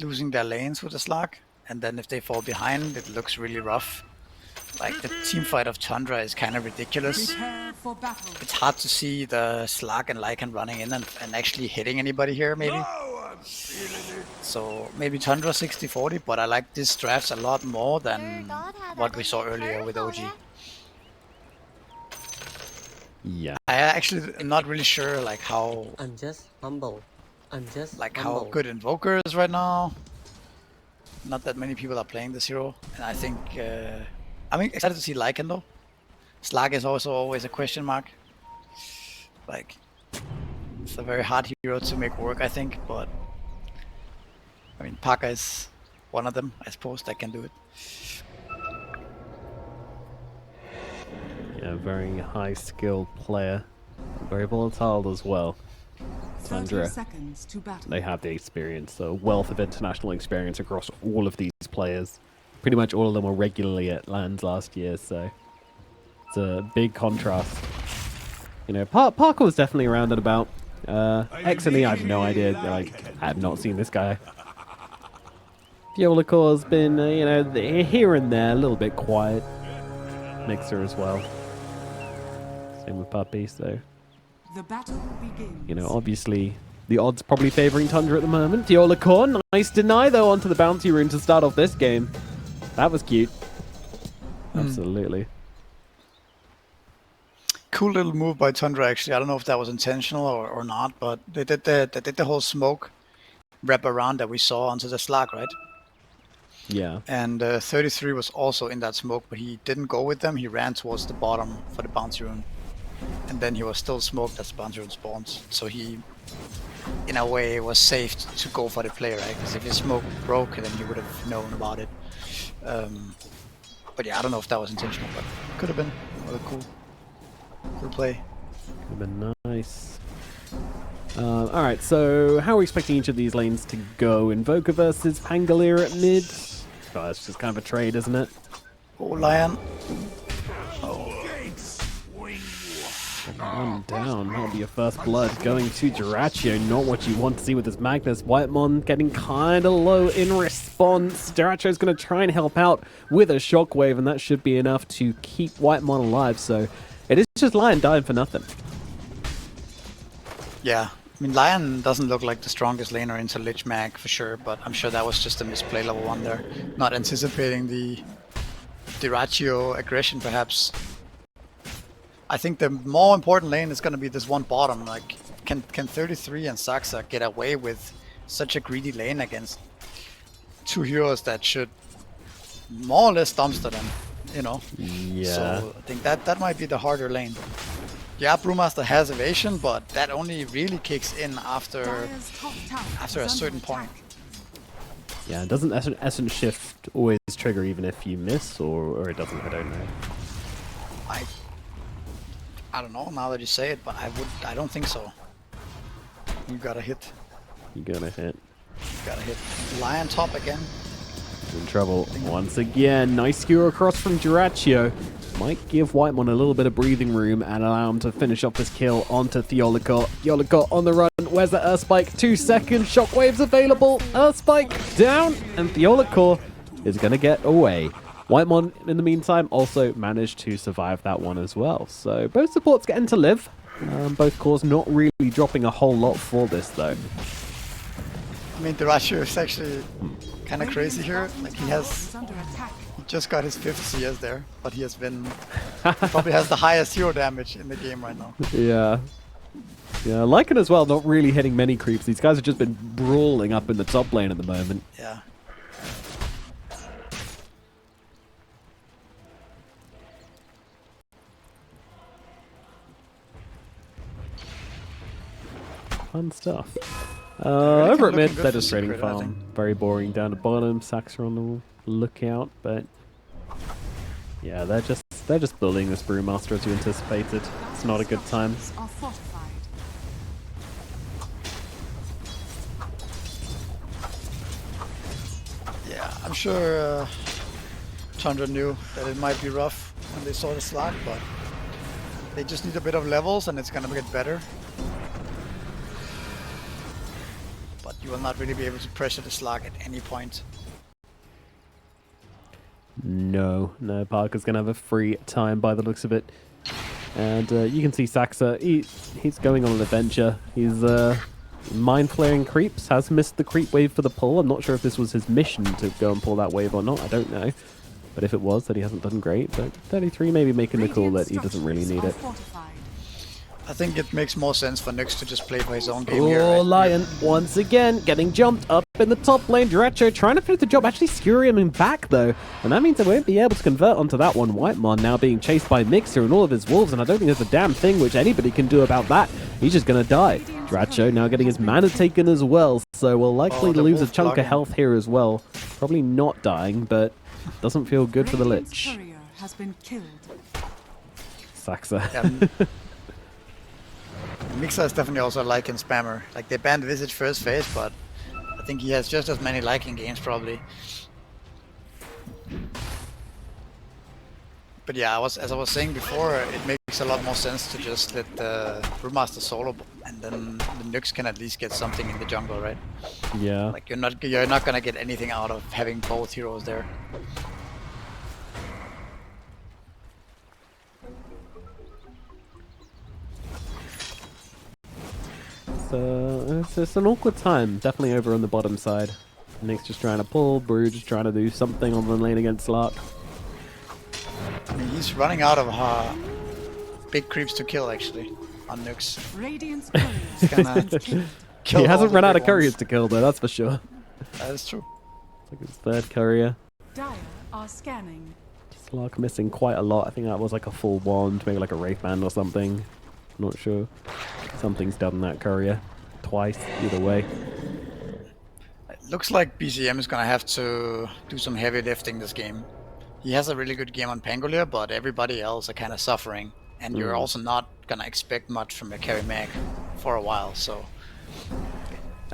losing their lanes with the Slag, and then if they fall behind, it looks really rough. Like the team fight of Tundra is kind of ridiculous. It's hard to see the Slag and Lycan running in and actually hitting anybody here, maybe. So maybe Tundra 60-40, but I like this draft a lot more than what we saw earlier with OG. Yeah. I actually am not really sure like how I'm just humble. how good Invoker is right now. Not that many people are playing this hero, and I think I'm excited to see Lycan though. Slag is also always a question mark. Like, it's a very hard hero to make work, I think, but I mean, Paka is one of them, I suppose, that can do it. Yeah, very high skilled player. Very volatile as well. Tundra, they have the experience, a wealth of international experience across all of these players. Pretty much all of them were regularly at LANs last year, so it's a big contrast. You know, Parker was definitely around and about. X and E, I have no idea. Like, I have not seen this guy. Violacor's been, you know, here and there, a little bit quiet. Mixer as well. Same with Puppy, so. The battle begins. You know, obviously, the odds probably favoring Tundra at the moment. Violacore, nice deny though onto the bounty rune to start off this game. That was cute. Absolutely. Cool little move by Tundra, actually. I don't know if that was intentional or not, but they did the whole smoke wrap around that we saw onto the Slag, right? Yeah. And 33 was also in that smoke, but he didn't go with them. He ran towards the bottom for the bounty rune. And then he was still smoked as the bounty rune spawns. So he, in a way, was safe to go for the play, right? Because if his smoke broke, then he would have known about it. But yeah, I don't know if that was intentional, but could have been. What a cool play. Could have been nice. Alright, so how are we expecting each of these lanes to go? Invoker versus Pangolier at mid? Oh, it's just kind of a trade, isn't it? Oh, Lion. One down, that'll be your first blood. Going to Duraccio, not what you want to see with this Magnus. Whitemon getting kind of low in response. Duraccion's going to try and help out with a shockwave, and that should be enough to keep Whitemon alive. So it is just Lion dying for nothing. Yeah. I mean, Lion doesn't look like the strongest laner into Lich Mag for sure, but I'm sure that was just a misplay level 1 there. Not anticipating the Duraccio aggression, perhaps. I think the more important lane is going to be this one bottom. Like, can 33 and Saxa get away with such a greedy lane against two heroes that should more or less dumpster them, you know? Yeah. So I think that might be the harder lane. Yeah, Brewmaster has evasion, but that only really kicks in after a certain point. Yeah, doesn't Essence Shift always trigger even if you miss, or it doesn't? I don't know. I don't know now that you say it, but I don't think so. You gotta hit. You gotta hit. You gotta hit. Lion top again. In trouble once again. Nice skewer across from Duraccio. Might give Whitemon a little bit of breathing room and allow him to finish off this kill onto Theolicot. Theolicot on the run. Where's the Earthspike? 2 seconds. Shockwave's available. Earthspike down. And Theolicot is going to get away. Whitemon, in the meantime, also managed to survive that one as well. So both supports getting to live. Both cores not really dropping a whole lot for this, though. I mean, Duraccio is actually kind of crazy here. Like, he just got his 5th CS there, but he has been probably has the highest hero damage in the game right now. Yeah. Yeah, Lycan as well, not really hitting many creeps. These guys have just been brawling up in the top lane at the moment. Yeah. Fun stuff. Over at mid, they're just trading secret, farm. Very boring down to bottom. Sacks are on the lookout, but yeah, they're just building this Brewmaster as you anticipated. It's not a good time. Yeah, I'm sure Tundra knew that it might be rough when they saw the Slag, but they just need a bit of levels and it's gonna get better. But you will not really be able to pressure the Slark at any point. No, Parker's going to have a free time by the looks of it. And you can see Saxa, he's going on an adventure. He's mind flaring creeps, has missed the creep wave for the pull. I'm not sure if this was his mission to go and pull that wave or not, I don't know. But if it was, then he hasn't done great. But 33 maybe making the call that he doesn't really need it. I think it makes more sense for Nyx to just play for his own game here. Oh, Lion, once again, getting jumped up in the top lane. Duracho trying to finish the job, actually skewering him back, though. And that means they won't be able to convert onto that one. Whitemon now being chased by Mixer and all of his wolves, and I don't think there's a damn thing which anybody can do about that. He's just going to die. Duracho now getting his mana taken as well, so we'll likely lose a chunk of health here as well. Probably not dying, but doesn't feel good for the Lich. Has been killed. Saxa. Mixer is definitely also a Lycan spammer. Like, they banned Visage first phase, but I think he has just as many Lycan games probably. But yeah, as I was saying before, it makes a lot more sense to just let the Brewmaster solo, and then the Nyx can at least get something in the jungle, right? Yeah. Like, you're not gonna get anything out of having both heroes there. It's an awkward time, definitely over on the bottom side. Nick's just trying to pull, Brew just trying to do something on the lane against Slark. I mean, he's running out of big creeps to kill, actually, on Nyx. Radiant's He's gonna kill He hasn't all the run out big of couriers ones. to kill, though, that's for sure. That is true. It's like his third courier. Dire are scanning. Slark missing quite a lot. I think that was like a full wand, maybe like a Wraith Band or something. Not sure. Something's done that courier. Twice, either way. It looks like BCM is gonna have to do some heavy lifting this game. He has a really good game on Pangolier, but everybody else are kind of suffering. And you're also not gonna expect much from a carry mag for a while, so...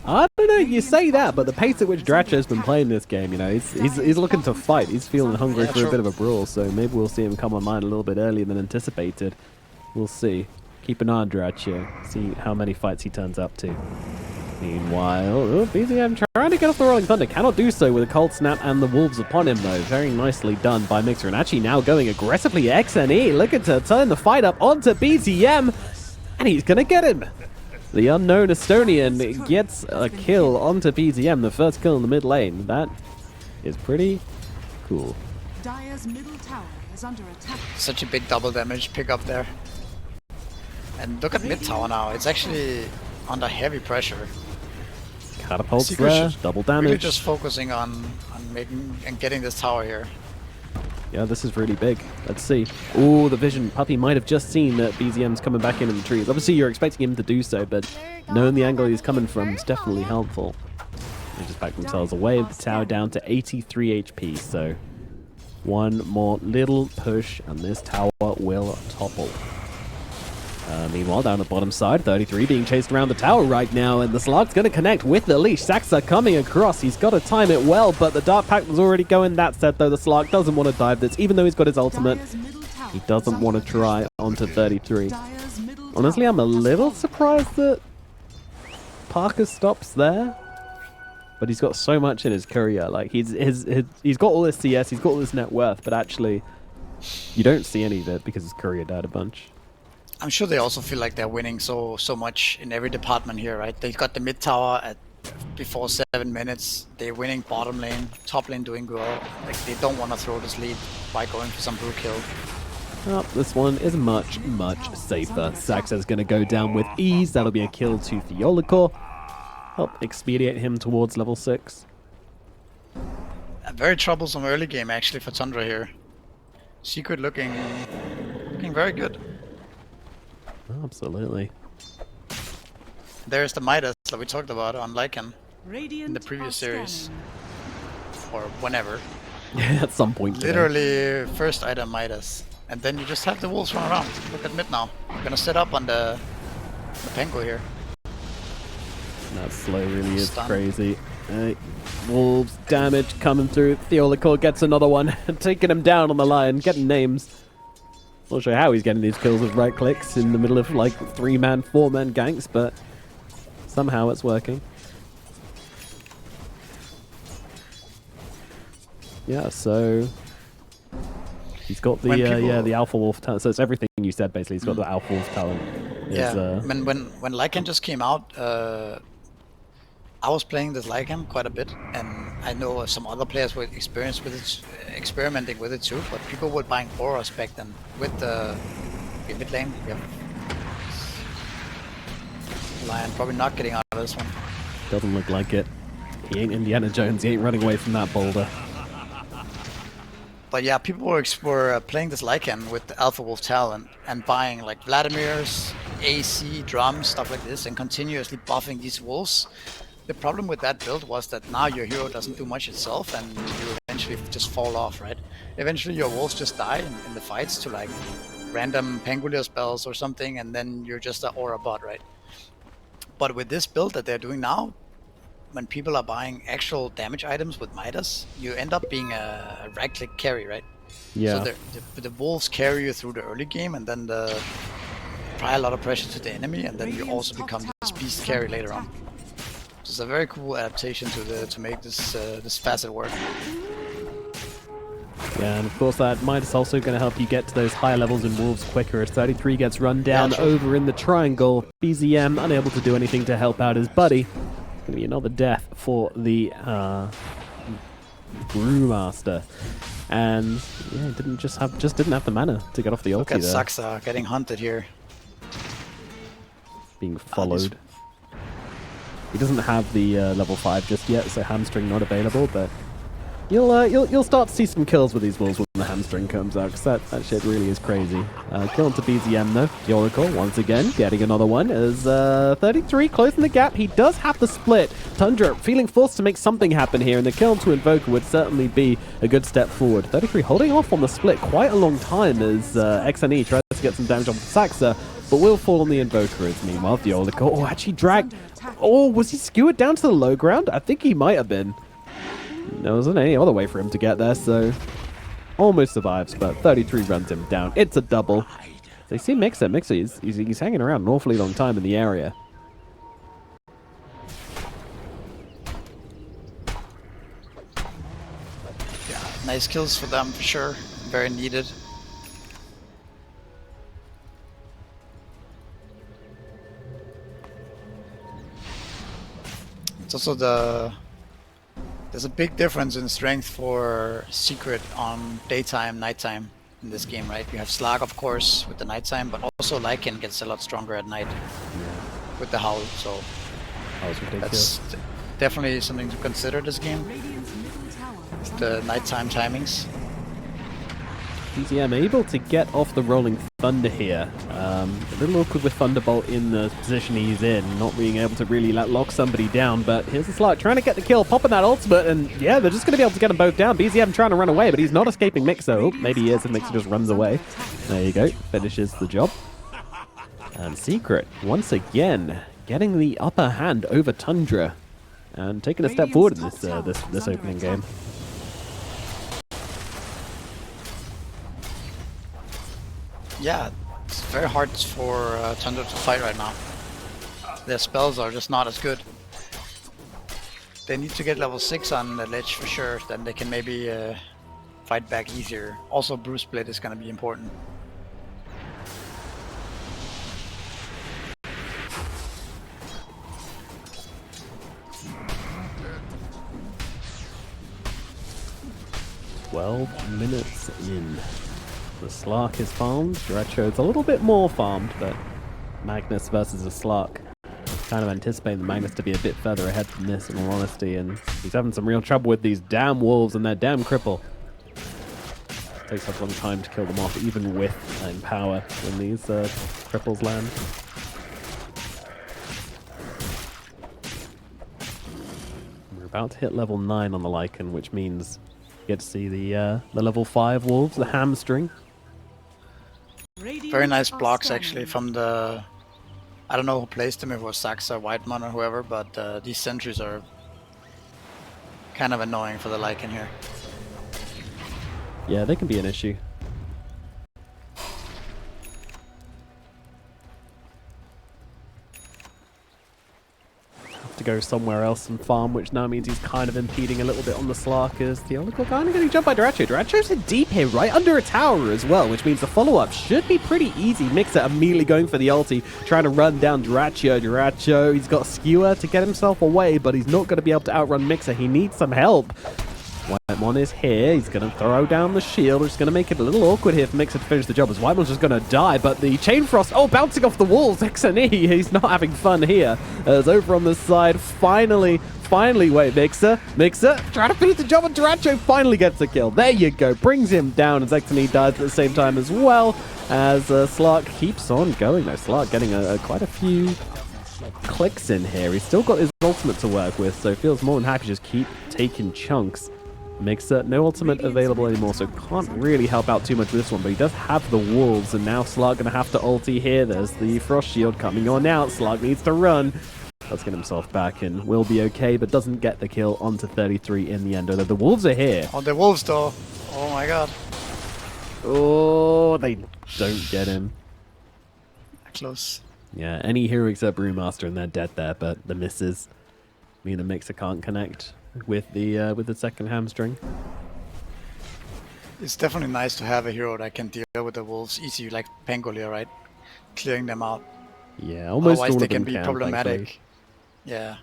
I don't know, you say that, but the pace at which Dracho's been playing this game, you know, he's looking to fight. He's feeling hungry for a bit of a brawl, so maybe we'll see him come online a little bit earlier than anticipated. We'll see. Keep an eye on Dracho, see how many fights he turns up to. Meanwhile, BZM trying to get off the Rolling Thunder, cannot do so with a Cold Snap and the Wolves upon him though. Very nicely done by Mixer, and actually now going aggressively XNE, looking to turn the fight up onto BZM, and he's gonna get him! The unknown Estonian gets a kill onto BZM, the first kill in the mid lane. That is pretty cool. Dire's middle tower is under attack. Such a big double damage pickup there. And look at mid tower now, it's actually under heavy pressure. Catapults Secret there, should double Really damage. just focusing on making and getting this tower here. Yeah, this is really big. Let's see. Oh, the vision. Puppy might have just seen that BZM's coming back in the trees. Obviously, you're expecting him to do so, but knowing the angle he's coming from is definitely helpful. They just back themselves away. The tower down to 83 HP, so one more little push, and this tower will topple. Meanwhile, down the bottom side, 33 being chased around the tower right now, and the Slark's going to connect with the leash. Saxa coming across. He's got to time it well, but the Dark Pact was already going. That said, though, the Slark doesn't want to dive this, even though he's got his ultimate. He doesn't want to try onto 33. Honestly, I'm a little surprised that Parker stops there, but he's got so much in his courier. Like, he's got all this CS, he's got all this net worth, but actually, you don't see any of it because his courier died a bunch. I'm sure they also feel like they're winning so much in every department here, right? They got the mid tower at before 7 minutes. They're winning bottom lane, top lane doing well. Like, they don't want to throw this lead by going for some blue kill. Oh, this one is much safer. Saxa's going to go down with ease. That'll be a kill to Theolicor. Help expedite him towards level 6. A very troublesome early game actually for Tundra here. Secret looking very good. Absolutely. There's the Midas that we talked about on Lycan in the Radiant previous are series. scanning. Or whenever. At some point. Literally first item Midas. And then you just have the wolves run around. Look at mid now. I'm gonna set up on the Penko here. That slow really is Stun. crazy. Wolves damage coming through. Theolicor gets another one. Taking him down on the line. Getting names. Not sure how he's getting these kills with right clicks in the middle of like 3-man, 4-man ganks, but somehow it's working. Yeah, so he's got the When people- the Alpha Wolf talent. So it's everything you said basically. He's got the Alpha Wolf talent. Yeah, when Lycan just came out, I was playing this Lycan quite a bit, and I know some other players were experienced with it, experimenting with it too. But people were buying auras back then with the mid lane. We have Lion probably not getting out of this one. Doesn't look like it. He ain't Indiana Jones. He ain't running away from that boulder. But yeah, people were playing this Lycan with the Alpha Wolf talent and buying like Vladimir's, AC, drums, stuff like this, and continuously buffing these wolves. The problem with that build was that now your hero doesn't do much itself, and you eventually just fall off, right? Eventually your wolves just die in the fights to like random Pangolier spells or something, and then you're just an aura bot, right? But with this build that they're doing now, when people are buying actual damage items with Midas, you end up being a right-click carry, right? Yeah. So the wolves carry you through the early game, and then apply a lot of pressure to the enemy, and then you also become this beast carry later on. So it's a very cool adaptation to make this this facet work. Yeah, and of course that Midas also going to help you get to those higher levels in wolves quicker as 33 gets run down over in the triangle. BZM unable to do anything to help out his buddy. It's going to be another death for the Brewmaster. And yeah, didn't have the mana to get off the ulti Look at there. Saxa getting hunted here. Being followed. He doesn't have the level 5 just yet, so hamstring not available, but you'll start to see some kills with these wolves when the hamstring comes out, because that shit really is crazy. Kill into BZM though. Yoricle once again getting another one as 33 closing the gap. He does have the split. Tundra feeling forced to make something happen here, and the kill into Invoker would certainly be a good step forward. 33 holding off on the split quite a long time as XNE tries to get some damage on Saxa, but will fall on the Invoker as meanwhile the Yoricle actually dragged. Oh, was he skewered down to the low ground? I think he might have been. There wasn't any other way for him to get there, so almost survives, but 33 runs him down. It's a double. So you see Mixer. Mixer, he's hanging around an awfully long time in the area. Yeah, nice kills for them for sure. Very needed. It's also there's a big difference in strength for Secret on daytime, nighttime in this game, right? You have Slag, of course, with the nighttime, but also Lycan gets a lot stronger at night with the Howl, so that's definitely something to consider this game. The nighttime timings. BZM able to get off the Rolling Thunder here. A little awkward with Thunderbolt in the position he's in, not being able to really lock somebody down, but here's the Slark trying to get the kill, popping that ultimate, and yeah, they're just going to be able to get them both down. BZM trying to run away, but he's not escaping Mixer. Oh, maybe he is, and Mixer just runs away. There you go, finishes the job. And Secret, once again, getting the upper hand over Tundra, and taking a step forward in this opening game. Yeah, it's very hard for Tundra to fight right now. Their spells are just not as good. They need to get level 6 on the ledge for sure, then they can maybe fight back easier. Also, Brew Split is going to be important. Minutes in. The Slark is farmed. Duracho's a little bit more farmed, but Magnus versus a Slark. Kind of anticipating the Magnus to be a bit further ahead than this, in all honesty, and he's having some real trouble with these damn wolves and their damn cripple. It takes a long time to kill them off, even with Empower, when these cripples land. We're about to hit level 9 on the Lycan, which means you get to see the level 5 wolves, the hamstring. Very nice blocks actually from the... I don't know who placed them, if it was Saxa, Whitemon or whoever, but these sentries are kind of annoying for the Lycan here. Yeah, they can be an issue. to go somewhere else and farm, which now means he's kind of impeding a little bit on the Slark as Theolical kind of getting jumped by Dyrachyo. Dyrachyo's in deep here, right under a tower as well, which means the follow-up should be pretty easy. Mixer immediately going for the ulti, trying to run down Dyrachyo. Dyrachyo, he's got Skewer to get himself away, but he's not going to be able to outrun Mixer. He needs some help. Whitemon is here. He's going to throw down the shield, which is going to make it a little awkward here for Mixer to finish the job, as Whitemon's just going to die, but the Chain Frost, oh, bouncing off the walls, XNE, he's not having fun here. As over on the side, finally, wait, Mixer, trying to finish the job, and Dyrachyo finally gets a kill. There you go, brings him down, as XNE dies at the same time as well, as Slark keeps on going, though. Slark getting quite a few clicks in here. He's still got his ultimate to work with, so feels more than happy to just keep taking chunks. Mixer, no ultimate available anymore, so can't really help out too much with this one, but he does have the wolves, and now Slark going to have to ulti here. There's the Frost Shield coming on out. Slark needs to run. Does get himself back and will be okay, but doesn't get the kill onto 33 in the end. Although the wolves are here. Oh, the wolves though. Oh my god. Oh, they don't get him. Close. Yeah, any hero except Brewmaster and they're dead there, but the misses mean the Mixer can't connect with the second hamstring. It's definitely nice to have a hero that can deal with the wolves easy, like Pangolier, right? Clearing them out. Yeah, almost otherwise all they of them can be problematic. Thankfully. Yeah.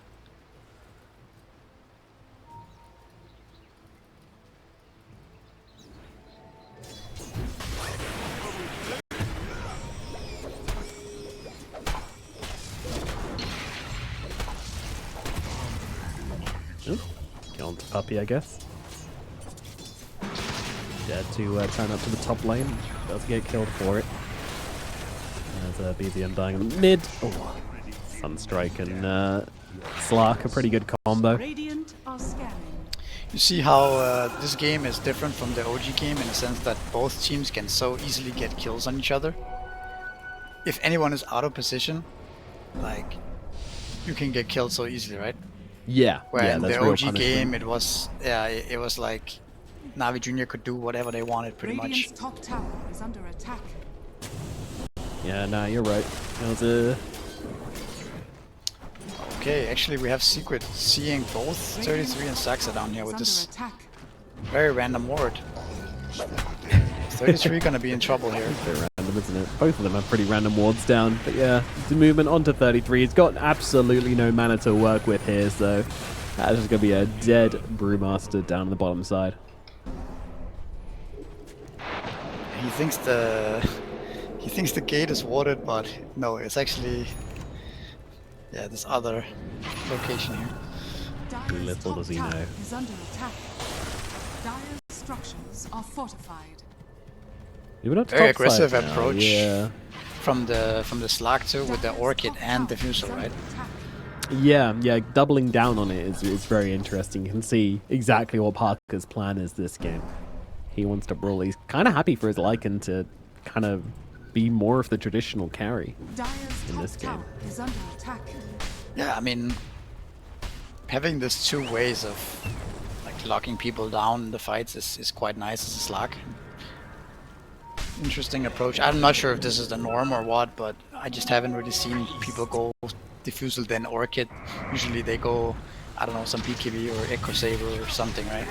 Get on to Puppy, I guess. Dead to turn up to the top lane. Does get killed for it. As BZM dying in the mid. Oh, Sunstrike and Slark, a pretty good combo. Radiant are scanning. You see how this game is different from the OG game in the sense that both teams can so easily get kills on each other. If anyone is out of position, like, you can get killed so easily, right? Yeah, Where yeah, in that's the real OG punishment. game, it was, yeah, it was like Navi Jr. could do whatever they wanted, pretty Radiant's much. top tower is under attack. Yeah, nah, you're right. That was a... Okay, actually we have Secret seeing both 33 and Saxa down here with this Attack. very random ward. 33 gonna be in trouble here. It's a bit random, isn't it? Both of them have pretty random wards down, but yeah, the movement onto 33. He's got absolutely no mana to work with here, so that's just going to be a dead Brewmaster down on the bottom side. He thinks the gate is warded, but no, it's actually this other location here. Dire's Little top does he tower know. is under attack. Dire's structures are fortified. You're not Very top side aggressive now, approach. Yeah. From the Slark too, with the Dire's Orchid top and tower Diffusal, is under right? attack. Yeah, doubling down on it is very interesting. You can see exactly what Parker's plan is this game. He wants to brawl. He's kind of happy for his Lycan to kind of be more of the traditional carry. Dire's In top this game. tower is under attack. Yeah, I mean, having these two ways of like locking people down in the fights is quite nice as a Slark. Interesting approach. I'm not sure if this is the norm or what, but I just haven't really seen people go Diffusal then Orchid. Usually they go, I don't know, some BKB or Echo Saber or something, right?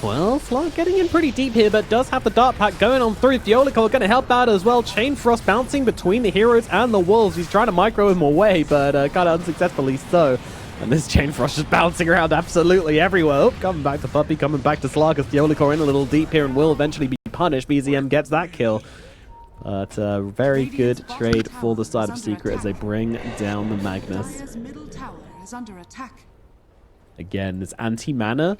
Well, Slark getting in pretty deep here, but does have the Dart Pack going on through. Theolical going to help out as well. Chain Frost bouncing between the heroes and the wolves. He's trying to micro him away, but kind of unsuccessfully so. And this Chain Frost just bouncing around absolutely everywhere. Oh, coming back to Puppy, coming back to Slark as Theolical in a little deep here and will eventually be punished. BZM gets that kill. But very good trade for the side of Secret as they bring down the Magnus. Dire's middle tower is under attack. Again, this anti-mana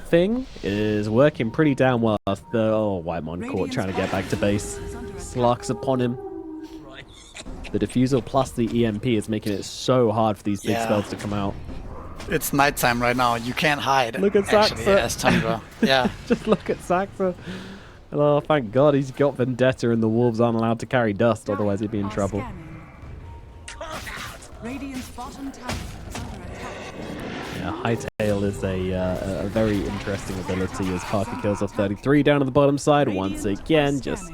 thing is working pretty damn well. Whitemon caught trying to get back to base. Slark's upon him. The Diffusal plus the EMP is making it so hard for these big spells to come out. It's nighttime right now. You can't hide. Look at actually, Saxa. as Tundra. Yeah. Just look at Saxa. Oh, thank God he's got Vendetta and the Wolves aren't allowed to carry dust, otherwise he'd be in trouble. Radiant's bottom tower is under attack. Yeah, Hightail is a very interesting ability as Parker kills off 33 down on the bottom side. Once again, just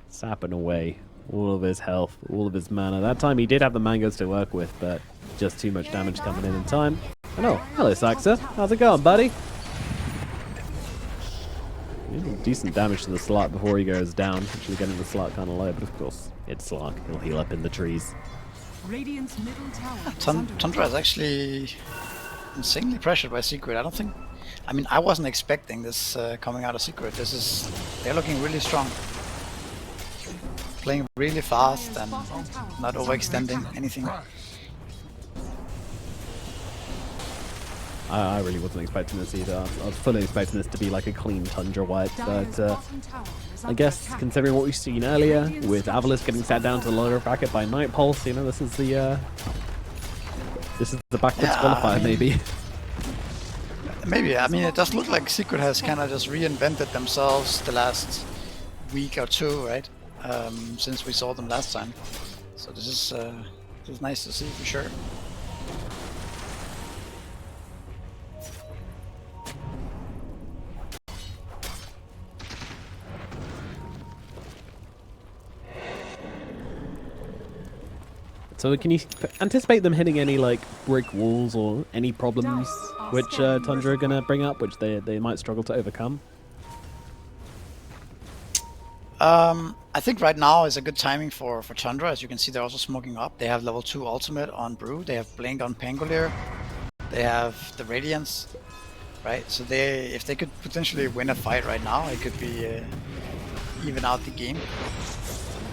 sapping away all of his health, all of his mana. That time he did have the mangoes to work with, but Just too much damage coming in time. Oh, no. Hello, Saxa. How's it going, buddy? Decent damage to the slot before he goes down. Actually getting the slot kind of low, but of course, it's Slot. He'll heal up in the trees. Radiant's middle tower is Tundra is actually insanely pressured by Secret. I mean, I wasn't expecting this coming out of Secret. They're looking really strong. Playing really fast and not overextending anything. I really wasn't expecting this either. I was fully expecting this to be like a clean Tundra wipe, but I guess considering what we've seen earlier, with Avalis getting sat down to the lower bracket by Night Pulse, you know, this is the backwards qualifier, maybe. Maybe. I mean, it does look like Secret has kind of just reinvented themselves the last week or two, right? Since we saw them last time. So this is nice to see for sure. So can you anticipate them hitting any like brick walls or any problems which Tundra are going to bring up, which they might struggle to overcome? I think right now is a good timing for Tundra. As you can see, they're also smoking up. They have level 2 ultimate on Brew. They have Blink on Pangolier. They have the Radiance, right? So if they could potentially win a fight right now, it could be even out the game.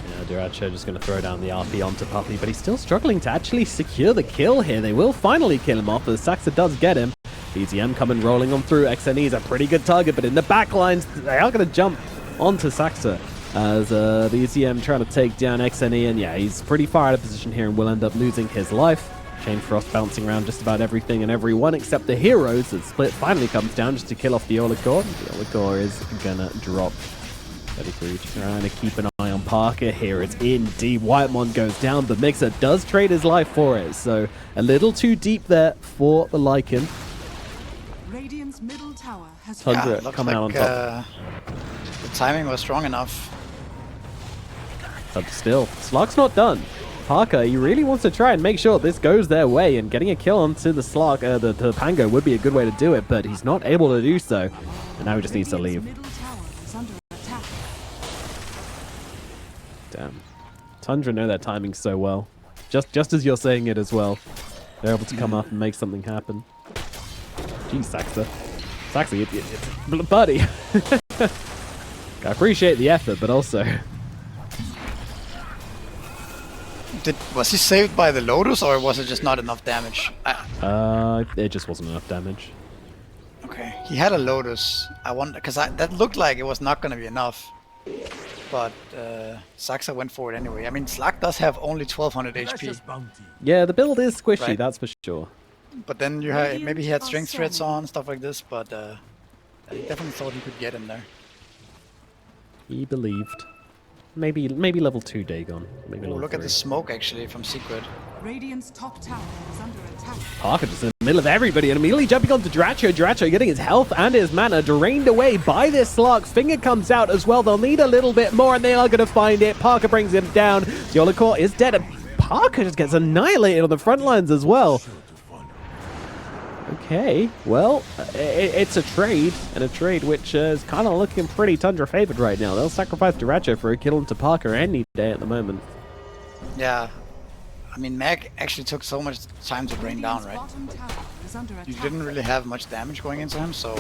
Yeah, Duracho just going to throw down the RP onto Puppy, but he's still struggling to actually secure the kill here. They will finally kill him off as Saxa does get him. BZM coming rolling on through. XNE is a pretty good target, but in the back lines, they are going to jump onto Saxa as BZM trying to take down XNE, and yeah, he's pretty far out of position here and will end up losing his life. Chain Frost bouncing around just about everything and everyone except the heroes as Split finally comes down just to kill off the Oligor. The Oligor is going to drop. 33 trying to keep an eye on Parker here. It's in deep. Whitemon goes down. The Mixer does trade his life for it, so a little too deep there for the Lycan. Radiant's middle tower has Tundra coming out on top. The timing was strong enough. But still, Slug's not done. Parker, he really wants to try and make sure this goes their way, and getting a kill onto the Slug, the Pango would be a good way to do it, but he's not able to do so. And now he just needs to leave. Damn. Tundra know their timing so well. Just as you're saying it as well. They're able to come up and make something happen. Jeez, Saxa. Saxa, buddy. I appreciate the effort, but also... Was he saved by the Lotus, or was it just not enough damage? It just wasn't enough damage. Okay, he had a Lotus. I wonder, because that looked like it was not going to be enough. But Saxa went for it anyway. I mean, Slack does have only 1200 HP. Yeah, the build is squishy, right? That's for sure. But then you had, maybe he had strength threats on, stuff like this, but I definitely thought he could get in there. He believed. Maybe level 2 Dagon. Maybe level look 3. at the smoke actually from Secret. Radiant's top tower is under attack. Parker just in the middle of everybody and immediately jumping onto Duracho. Duracho getting his health and his mana drained away by this Slug. Finger comes out as well. They'll need a little bit more and they are going to find it. Parker brings him down. Yolikor is dead and Parker just gets annihilated on the front lines as well. Okay, well, it's a trade, and a trade which is kind of looking pretty Tundra favored right now. They'll sacrifice Duracho for a kill into Parker any day at the moment. Yeah, I mean, Mag actually took so much time to bring down, right? You didn't really have much damage going into him, so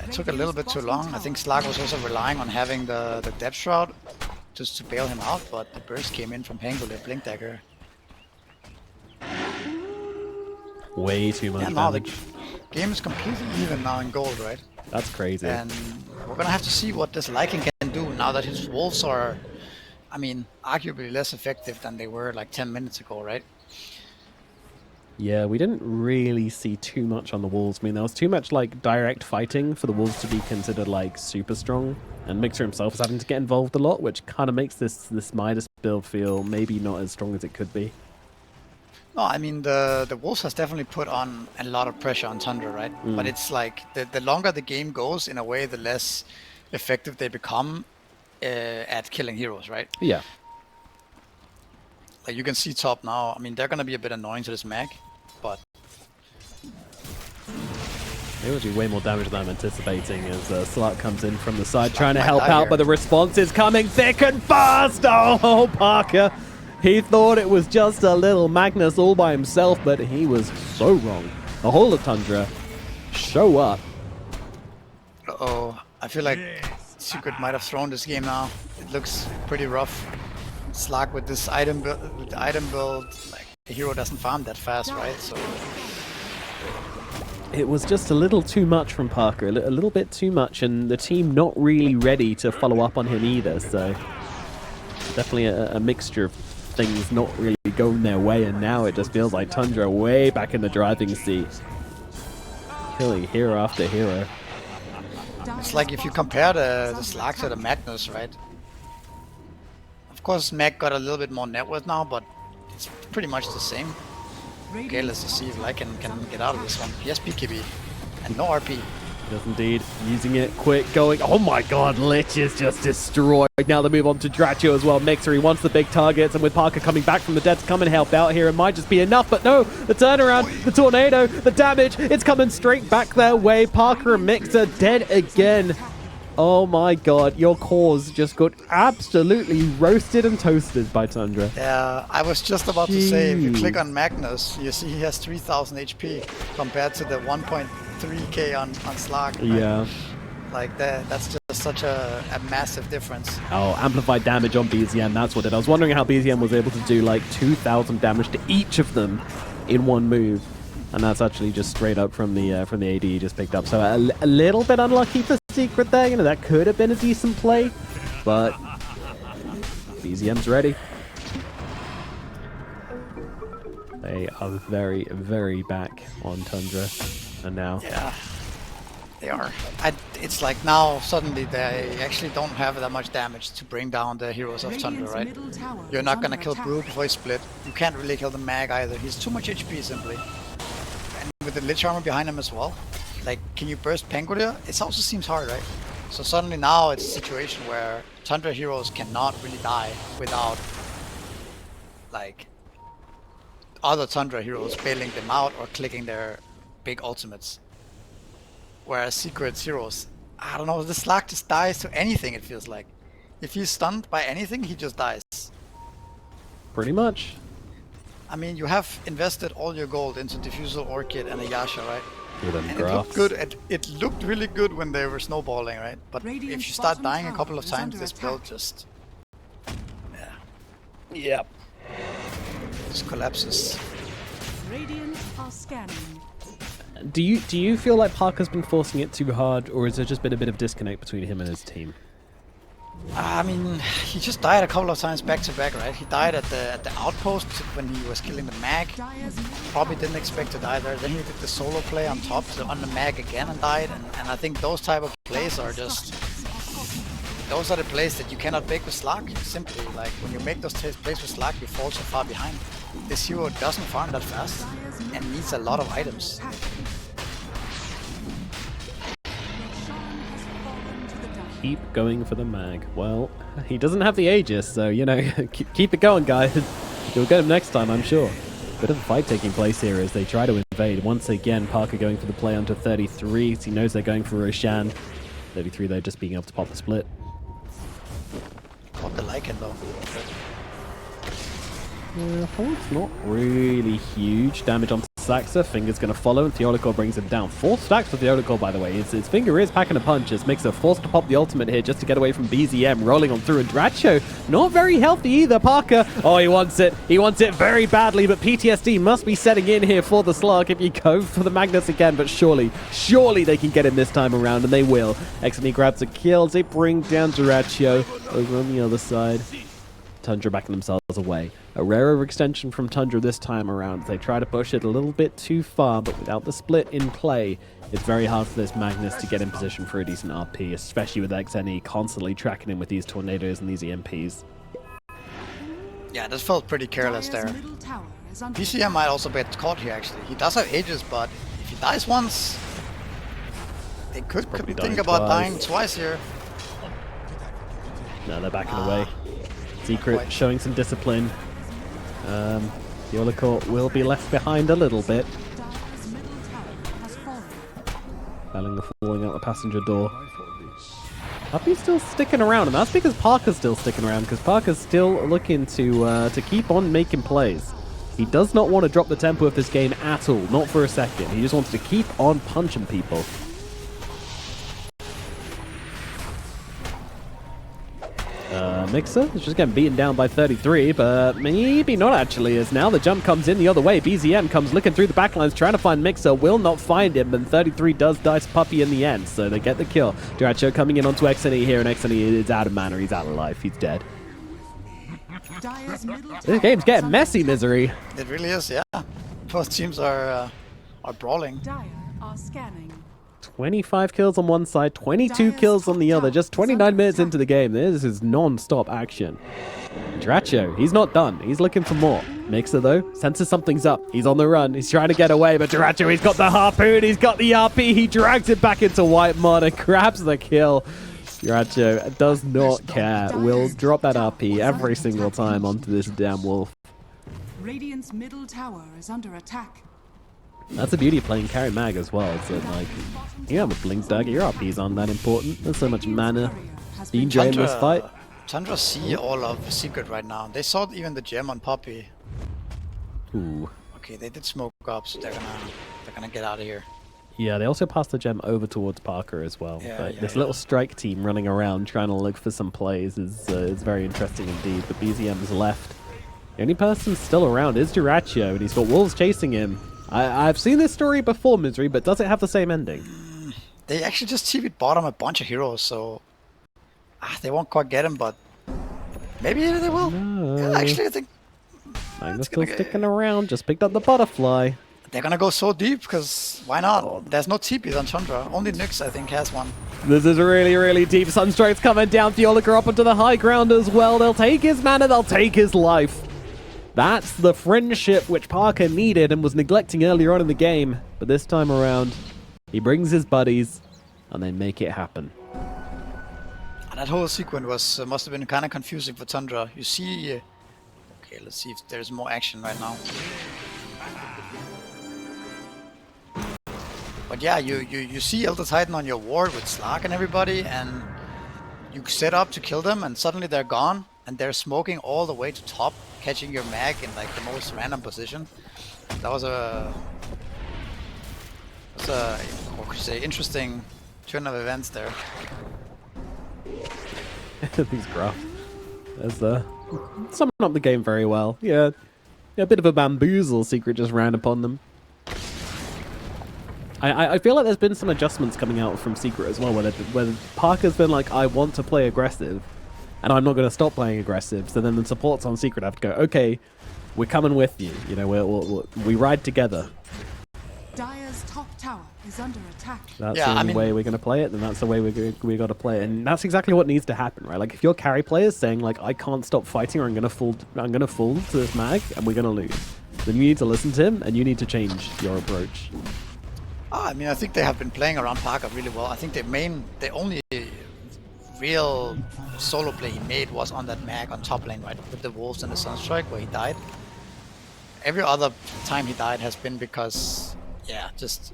it took a little bit too long. I think Slag was also relying on having the Depth Shroud just to bail him out, but the burst came in from Pangolier, Blink Dagger. Way too much damage. The game is completely even now in gold, right? That's crazy. And we're gonna have to see what this Lycan can do now that his wolves are, I mean, arguably less effective than they were like 10 minutes ago, right? Yeah, we didn't really see too much on the wolves. I mean, there was too much like direct fighting for the wolves to be considered like super strong. And Mixer himself is having to get involved a lot, which kind of makes this Midas build feel maybe not as strong as it could be. No, I mean, the Wolves has definitely put on a lot of pressure on Tundra, right? But it's like, the longer the game goes, in a way, the less effective they become at killing heroes, right? Yeah. Like you can see top now. I mean, they're gonna be a bit annoying to this mag, but It would do way more damage than I'm anticipating as Slark comes in from the side trying to might help die out, here. but the response is coming thick and fast! Oh, Parker! He thought it was just a little Magnus all by himself, but he was so wrong. The whole of Tundra show up. uh-oh. I feel like Secret might have thrown this game now. It looks pretty rough. Slark with this item build, like the hero doesn't farm that fast, right? So It was just a little too much from Parker, a little bit too much, and the team not really ready to follow up on him either, so definitely a mixture of things not really going their way, and now it just feels like Tundra way back in the driving seat. Killing hero after hero. it's like if you compare the Slark to the Magnus, right? Of course, Mag got a little bit more net worth now, but it's pretty much the same. Okay, let's just see if I can get out of this one. He has BKB and no RP. Does indeed. Using it quick, going. Oh my god, Lich is just destroyed. Now the move on to Draccio as well. Mixer, he wants the big targets, and with Parker coming back from the dead to come and help out here, it might just be enough, but no, the turnaround, the tornado, the damage, it's coming straight back their way. Parker and Mixer dead again. Oh my god, your cause just got absolutely roasted and toasted by Tundra. Yeah, I was just about to say, if you click on Magnus, you see he has 3000 HP compared to the 1.3k on Slark. Right? Yeah. Like that's just such a massive difference. Oh, amplified damage on BZM, that's what it is. I was wondering how BZM was able to do like 2,000 damage to each of them in one move. And that's actually just straight up from the AD he just picked up. So a little bit unlucky for Secret there. You know, that could have been a decent play, but BZM's ready. They are very, very back on Tundra, and now Yeah, they are. It's like now suddenly they actually don't have that much damage to bring down the heroes of Tundra, right? You're not gonna kill Brew before he split. You can't really kill the Mag either. He's too much HP simply. And with the Lich armor behind him as well. Like, can you burst Penguria? It also seems hard, right? So suddenly now it's a situation where Tundra heroes cannot really die without, like, other Tundra heroes bailing them out or clicking their big ultimates. Whereas Secret's heroes, I don't know, the Slark just dies to anything, it feels like. If he's stunned by anything, he just dies. pretty much. I mean, you have invested all your gold into Diffusal Orchid and a Yasha, right? Good And it looked good. It looked really good when they were snowballing, right? But if you start dying a couple of times, this build just... yeah. Yep. Just collapses. Radiant are scanning. Do you feel like Parker's been forcing it too hard, or has there just been a bit of disconnect between him and his team? I mean, he just died a couple of times back to back, right? He died at the outpost when he was killing the Mag. Probably didn't expect to die there. Then he did the solo play on top on the Mag again and died. And I think those type of plays are just... those are the plays that you cannot make with Slark. Simply, like, when you make those plays with Slark, you fall so far behind. This hero doesn't farm that fast and needs a lot of items. Keep going for the Mag. Well, he doesn't have the Aegis, so, you know, keep it going, guys. You'll get him next time, I'm sure. Bit of a fight taking place here as they try to invade. Once again, Parker going for the play onto 33. He knows they're going for Roshan. 33, though, just being able to pop the split. Caught the Lycan, though. Yeah, it's not really huge. Damage onto Saxa. Finger's going to follow, and Theodicor brings him down. 4 stacks for Theodicor, by the way. His Finger is packing a punch as Mixer forced to pop the ultimate here just to get away from BZM. Rolling on through, and Draccio not very healthy either. Parker, oh, he wants it. He wants it very badly, but PTSD must be setting in here for the Slug if you go for the Magnus again. But surely they can get him this time around, and they will. XME grabs a kill. They bring down Draccio over on the other side. Tundra backing themselves away. A rare overextension from Tundra this time around. They try to push it a little bit too far, but without the split in play, it's very hard for this Magnus to get in position for a decent RP, especially with XNE constantly tracking him with these tornadoes and these EMPs. Yeah, this felt pretty careless there. PCM might also get caught here, actually. He does have Aegis, but if he dies once, they could think about dying twice here. No, they're backing away. Secret showing some discipline. Yolakor will be left behind a little bit. Dire's middle tower has fallen. Bellinger falling out the passenger door. Puppy's still sticking around, and that's because Parker's still sticking around, because Parker's still looking to keep on making plays. He does not want to drop the tempo of this game at all, not for a second. He just wants to keep on punching people. Mixer is just getting beaten down by 33, but maybe not actually, as now the jump comes in the other way. BZM comes looking through the backlines, trying to find Mixer, will not find him, and 33 does dice Puppy in the end, so they get the kill. Duracho coming in onto XNE here, and XNE is out of mana, he's out of life, he's dead. Dire's middle This tower game's is getting under messy, attack. Misery. It really is, yeah. Both teams are brawling. Dire are scanning. 25 kills on one side, 22 kills on the other, just 29 minutes into the game. This is non-stop action. Duracho, he's not done. He's looking for more. Mixer, though, senses something's up. He's on the run. He's trying to get away, but Duracho, he's got the harpoon. He's got the RP. He drags it back into Whitemon and grabs the kill. Duracho does not care. Will drop that RP every single time onto this damn wolf. Radiant's middle tower is under attack. That's the beauty of playing carry mag as well. It's that, like, you have a blink dagger, your RPs aren't that important. There's so much mana being drained in this fight. Tundra see all of the secret right now. They saw even the gem on Poppy. Ooh. Okay, they did smoke up, so they're gonna get out of here. Yeah, they also passed the gem over towards Parker as well. Yeah, But yeah, this yeah. little strike team running around trying to look for some plays is very interesting indeed. But BZM's left. The only person still around is Duracho, and he's got wolves chasing him. I've seen this story before, Misery, but does it have the same ending? They actually just TV'd bottom a bunch of heroes, so they won't quite get him, but maybe they will. No. Yeah, actually, I think Magnus it's still gonna sticking around, just picked up the butterfly. they're gonna go so deep, because why not? There's no TPs on Tundra. Only Nyx, I think, has one. This is really, really deep. Sunstrike's coming down. Theolica up onto the high ground as well. They'll take his mana, they'll take his life. That's the friendship which Parker needed and was neglecting earlier on in the game. But this time around, he brings his buddies, and they make it happen. That whole sequence was must have been kind of confusing for Tundra. You see... okay, let's see if there's more action right now. But yeah, you see Elder Titan on your ward with Slark and everybody, and you set up to kill them, and suddenly they're gone, and they're smoking all the way to top, catching your mag in like the most random position. That was a what could you say, interesting turn of events there. These graphs. There's summing up the game very well. Yeah, a bit of a bamboozle secret just ran upon them. I feel like there's been some adjustments coming out from Secret as well, where Parker's been like, I want to play aggressive, and I'm not going to stop playing aggressive. So then the supports on Secret have to go, okay, we're coming with you. You know, we ride together. Dire's top tower is under attack. That's Yeah, the only way we're going to play it, then that's the way we got to play it. And that's exactly what needs to happen, right? Like, if your carry player is saying, like, I can't stop fighting, or I'm going to fall to this mag, and we're going to lose, then you need to listen to him, and you need to change your approach. I mean, I think they have been playing around Parker really well. I think the only real solo play he made was on that mag on top lane, right? With the Wolves and the Sunstrike, where he died. Every other time he died has been because, yeah, just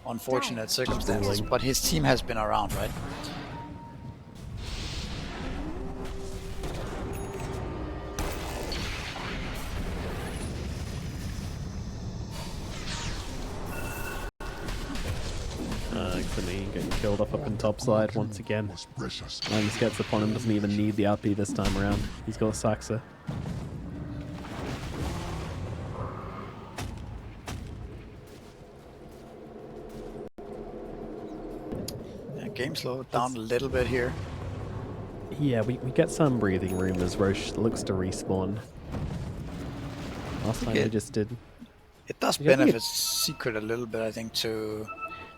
unfortunate circumstances. But his team has been around, right? XNE getting killed up in topside once again. Magnus gets upon him, doesn't even need the RP this time around. He's got Saxa. Yeah, game slowed down a little bit here. Yeah, we get some breathing room as Roche looks to respawn. Last time they just did. It does Yeah, I think benefit Secret a little bit, I think, to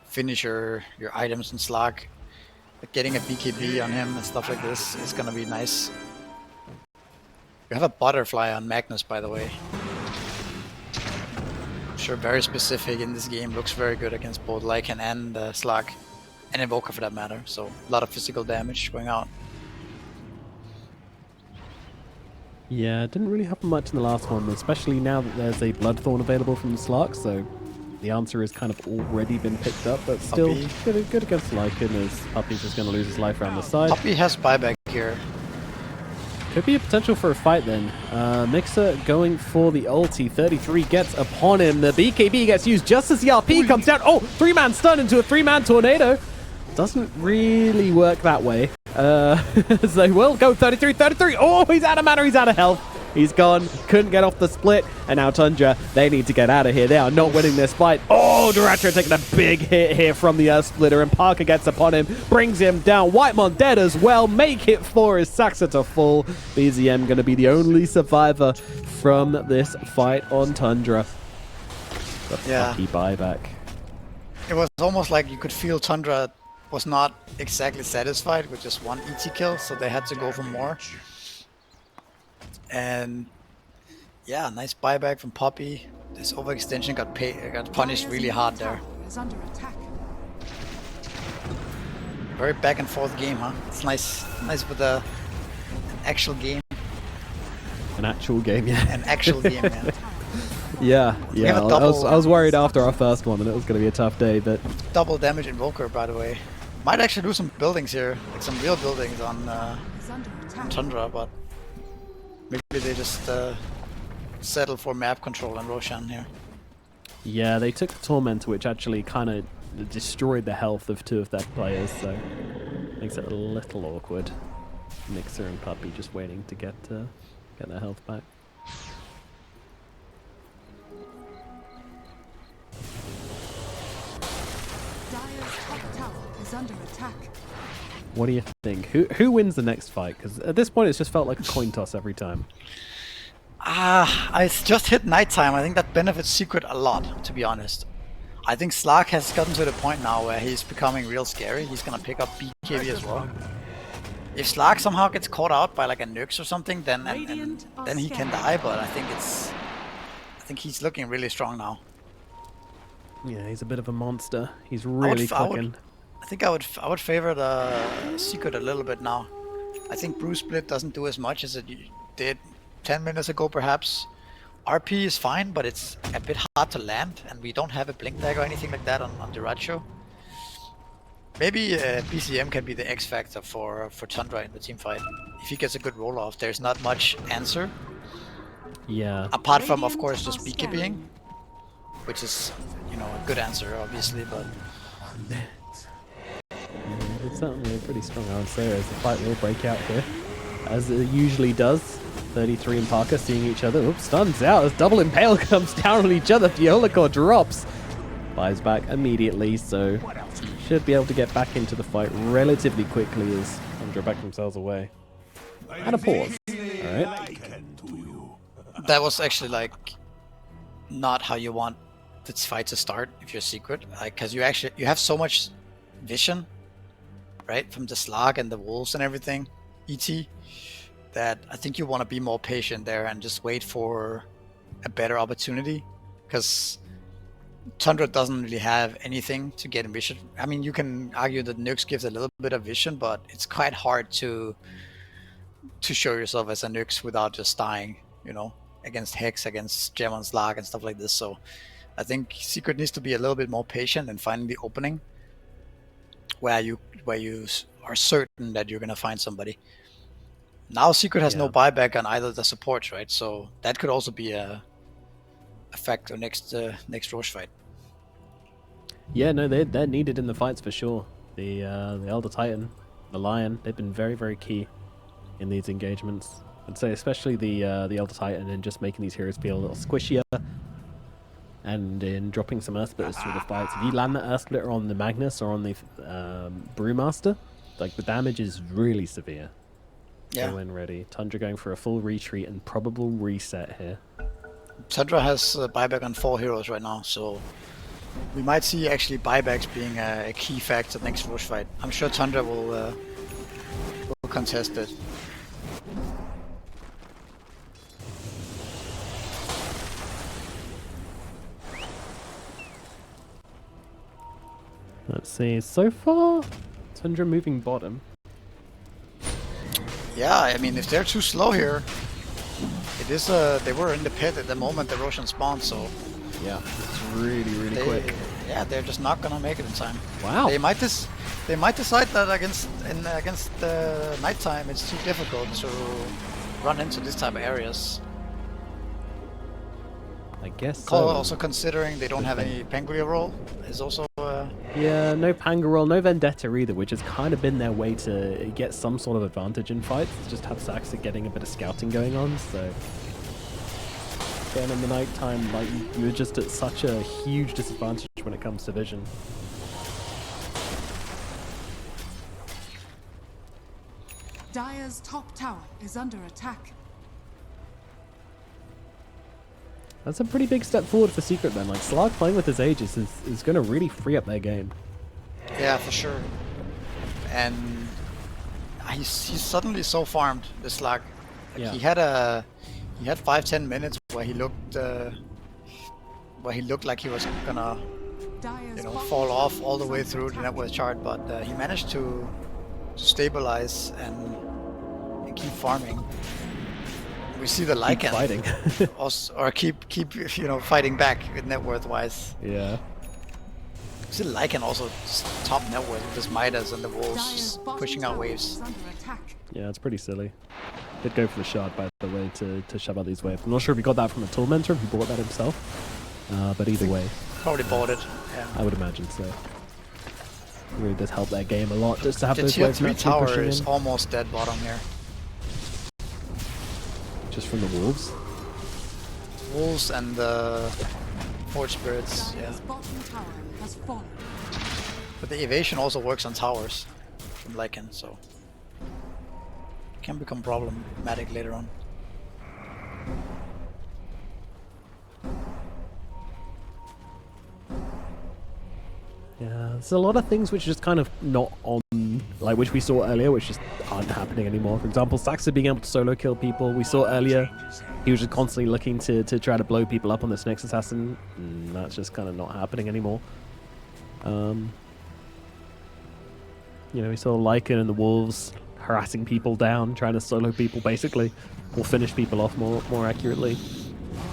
finish your items in Slack. But getting a BKB on him and stuff like this is gonna be nice. We have a butterfly on Magnus, by the way. Sure, very specific in this game. Looks very good against both Lycan and Slack. And Invoker for that matter. So a lot of physical damage going out. Yeah, it didn't really happen much in the last one, especially now that there's a Bloodthorn available from the Slark, so the answer has kind of already been picked up, but still good against Lycan as Puppy's just going to lose his life around the side. Puppy has buyback here. Could be a potential for a fight then. Mixer going for the ulti. 33 gets upon him. The BKB gets used just as the RP comes down. Oh, 3-man stun into a 3-man tornado. Doesn't really work that way. They will go 33. Oh, he's out of mana, he's out of health. He's gone, couldn't get off the split, and now Tundra, they need to get out of here. They are not winning this fight. Oh, Dota2 taking a big hit here from the Earth Splitter, and Parker gets upon him, brings him down. Whitemon dead as well, make it 4 as Saxa to full. BZM going to be the only survivor from this fight on Tundra. The Puppy buyback. It was almost like you could feel Tundra was not exactly satisfied with just one ET kill, so they had to go for more. And yeah, nice buyback from Poppy. This overextension got punished really hard there. Very back and forth game, huh? It's nice with an actual game. An actual game, yeah. An actual game, yeah. Yeah, I was worried after our first one that it was going to be a tough day, but... Double damage Invoker, by the way. Might actually do some buildings here, like some real buildings on Tundra, but maybe they just settle for map control and Roshan here. Yeah, they took the Tormentor, which actually kind of destroyed the health of 2 of their players, so makes it a little awkward. Mixer and Puppy just waiting to get their health back. Under attack. What do you think? Who wins the next fight? Because at this point, it's just felt like a coin toss every time. I just hit nighttime. I think that benefits Secret a lot, to be honest. I think Slark has gotten to the point now where he's becoming real scary. He's gonna pick up BKB as well. If Slark somehow gets caught out by like a Nyx or something, then he can die. But I think he's looking really strong now. Yeah, he's a bit of a monster. He's really clicking. I think I would favor the Secret a little bit now. I think Bruce Split doesn't do as much as it did 10 minutes ago, perhaps. RP is fine, but it's a bit hard to land, and we don't have a Blink Dagger or anything like that on Dota2. Maybe BCM can be the X factor for Tundra in the team fight. If he gets a good roll off, there's not much answer. Yeah. Apart from, of course, just BKBing, which is, you know, a good answer, obviously, but. It's certainly a pretty strong answer as the fight will break out here, as it usually does. 33 and Parker seeing each other. Oops, stuns out as double impale comes down on each other. Fiolacore drops. Buys back immediately, so should be able to get back into the fight relatively quickly as Tundra back themselves away. And a pause. Alright. That was actually like not how you want this fight to start if you're Secret. Like, cause you have so much vision, right, from the Slark and the wolves and everything, ET, that I think you want to be more patient there and just wait for a better opportunity, because Tundra doesn't really have anything to get in vision. I mean, you can argue that Nyx gives a little bit of vision, but it's quite hard to show yourself as a Nyx without just dying, you know, against Hex, against Gem on Slark and stuff like this. So I think Secret needs to be a little bit more patient and finding the opening where you are certain that you're gonna find somebody. Now Secret has no buyback on either the supports, right? So that could also be a factor next Roche fight. Yeah, no, they're needed in the fights for sure. The Elder Titan, the Lion, they've been very, very key in these engagements. I'd say especially the Elder Titan and just making these heroes feel a little squishier, and in dropping some Earth Splitters through the fights. If you land that Earth Splitter on the Magnus or on the Brewmaster, like the damage is really severe. Yeah. When ready. Tundra going for a full retreat and probable reset here. Tundra has buyback on 4 heroes right now, so we might see actually buybacks being a key factor next Roche fight. I'm sure Tundra will contest it. Let's see, so far, Tundra moving bottom. Yeah, I mean, if they're too slow here, It is, they were in the pit at the moment the Roshan spawned, so... Yeah, it's really quick. Yeah, they're just not gonna make it in time. Wow. They might decide that against nighttime it's too difficult to run into this type of areas. I guess so. Also considering they don't have any Panguria roll is also... Yeah, no Panga roll, no Vendetta either, which has kind of been their way to get some sort of advantage in fights. Just have Saxa getting a bit of scouting going on, so... Again, in the night time, like, you're just at such a huge disadvantage when it comes to vision. Dire's top tower is under attack. That's a pretty big step forward for Secret then. Like, Slark playing with his Aegis is going to really free up their game. Yeah, for sure. And he's suddenly so farmed, this Slark. Like, Yeah. he had 5-10 minutes where he looked like he was gonna fall off all the way through the net worth chart, but he managed to stabilize and keep farming. We see the Lycan Fighting. or keep fighting back with net worth wise. Yeah. We see the Lycan also top net worth with his Midas and the Wolves Dire's just bottom pushing out tower waves. is under attack. Yeah, it's pretty silly. Did go for the shard, by the way, to shove out these waves. I'm not sure if he got that from a Tormentor, if he bought that himself. But either way, Probably bought it. Yeah. I would imagine so. Really does help their game a lot just to have The those tier waves 3 naturally tower pushing is in. almost dead bottom here. Just from the wolves. Wolves and the Forge Spirits, yeah. Dire's bottom tower has fallen. But the evasion also works on towers from Lycan, so can become problematic later on. Yeah, there's a lot of things which are just kind of not on, like which we saw earlier, which just aren't happening anymore. For example, Saxa being able to solo kill people. We saw earlier he was just constantly looking to try to blow people up on this next assassin. That's just kind of not happening anymore. You know, we saw Lycan and the Wolves harassing people down, trying to solo people basically, or finish people off more accurately.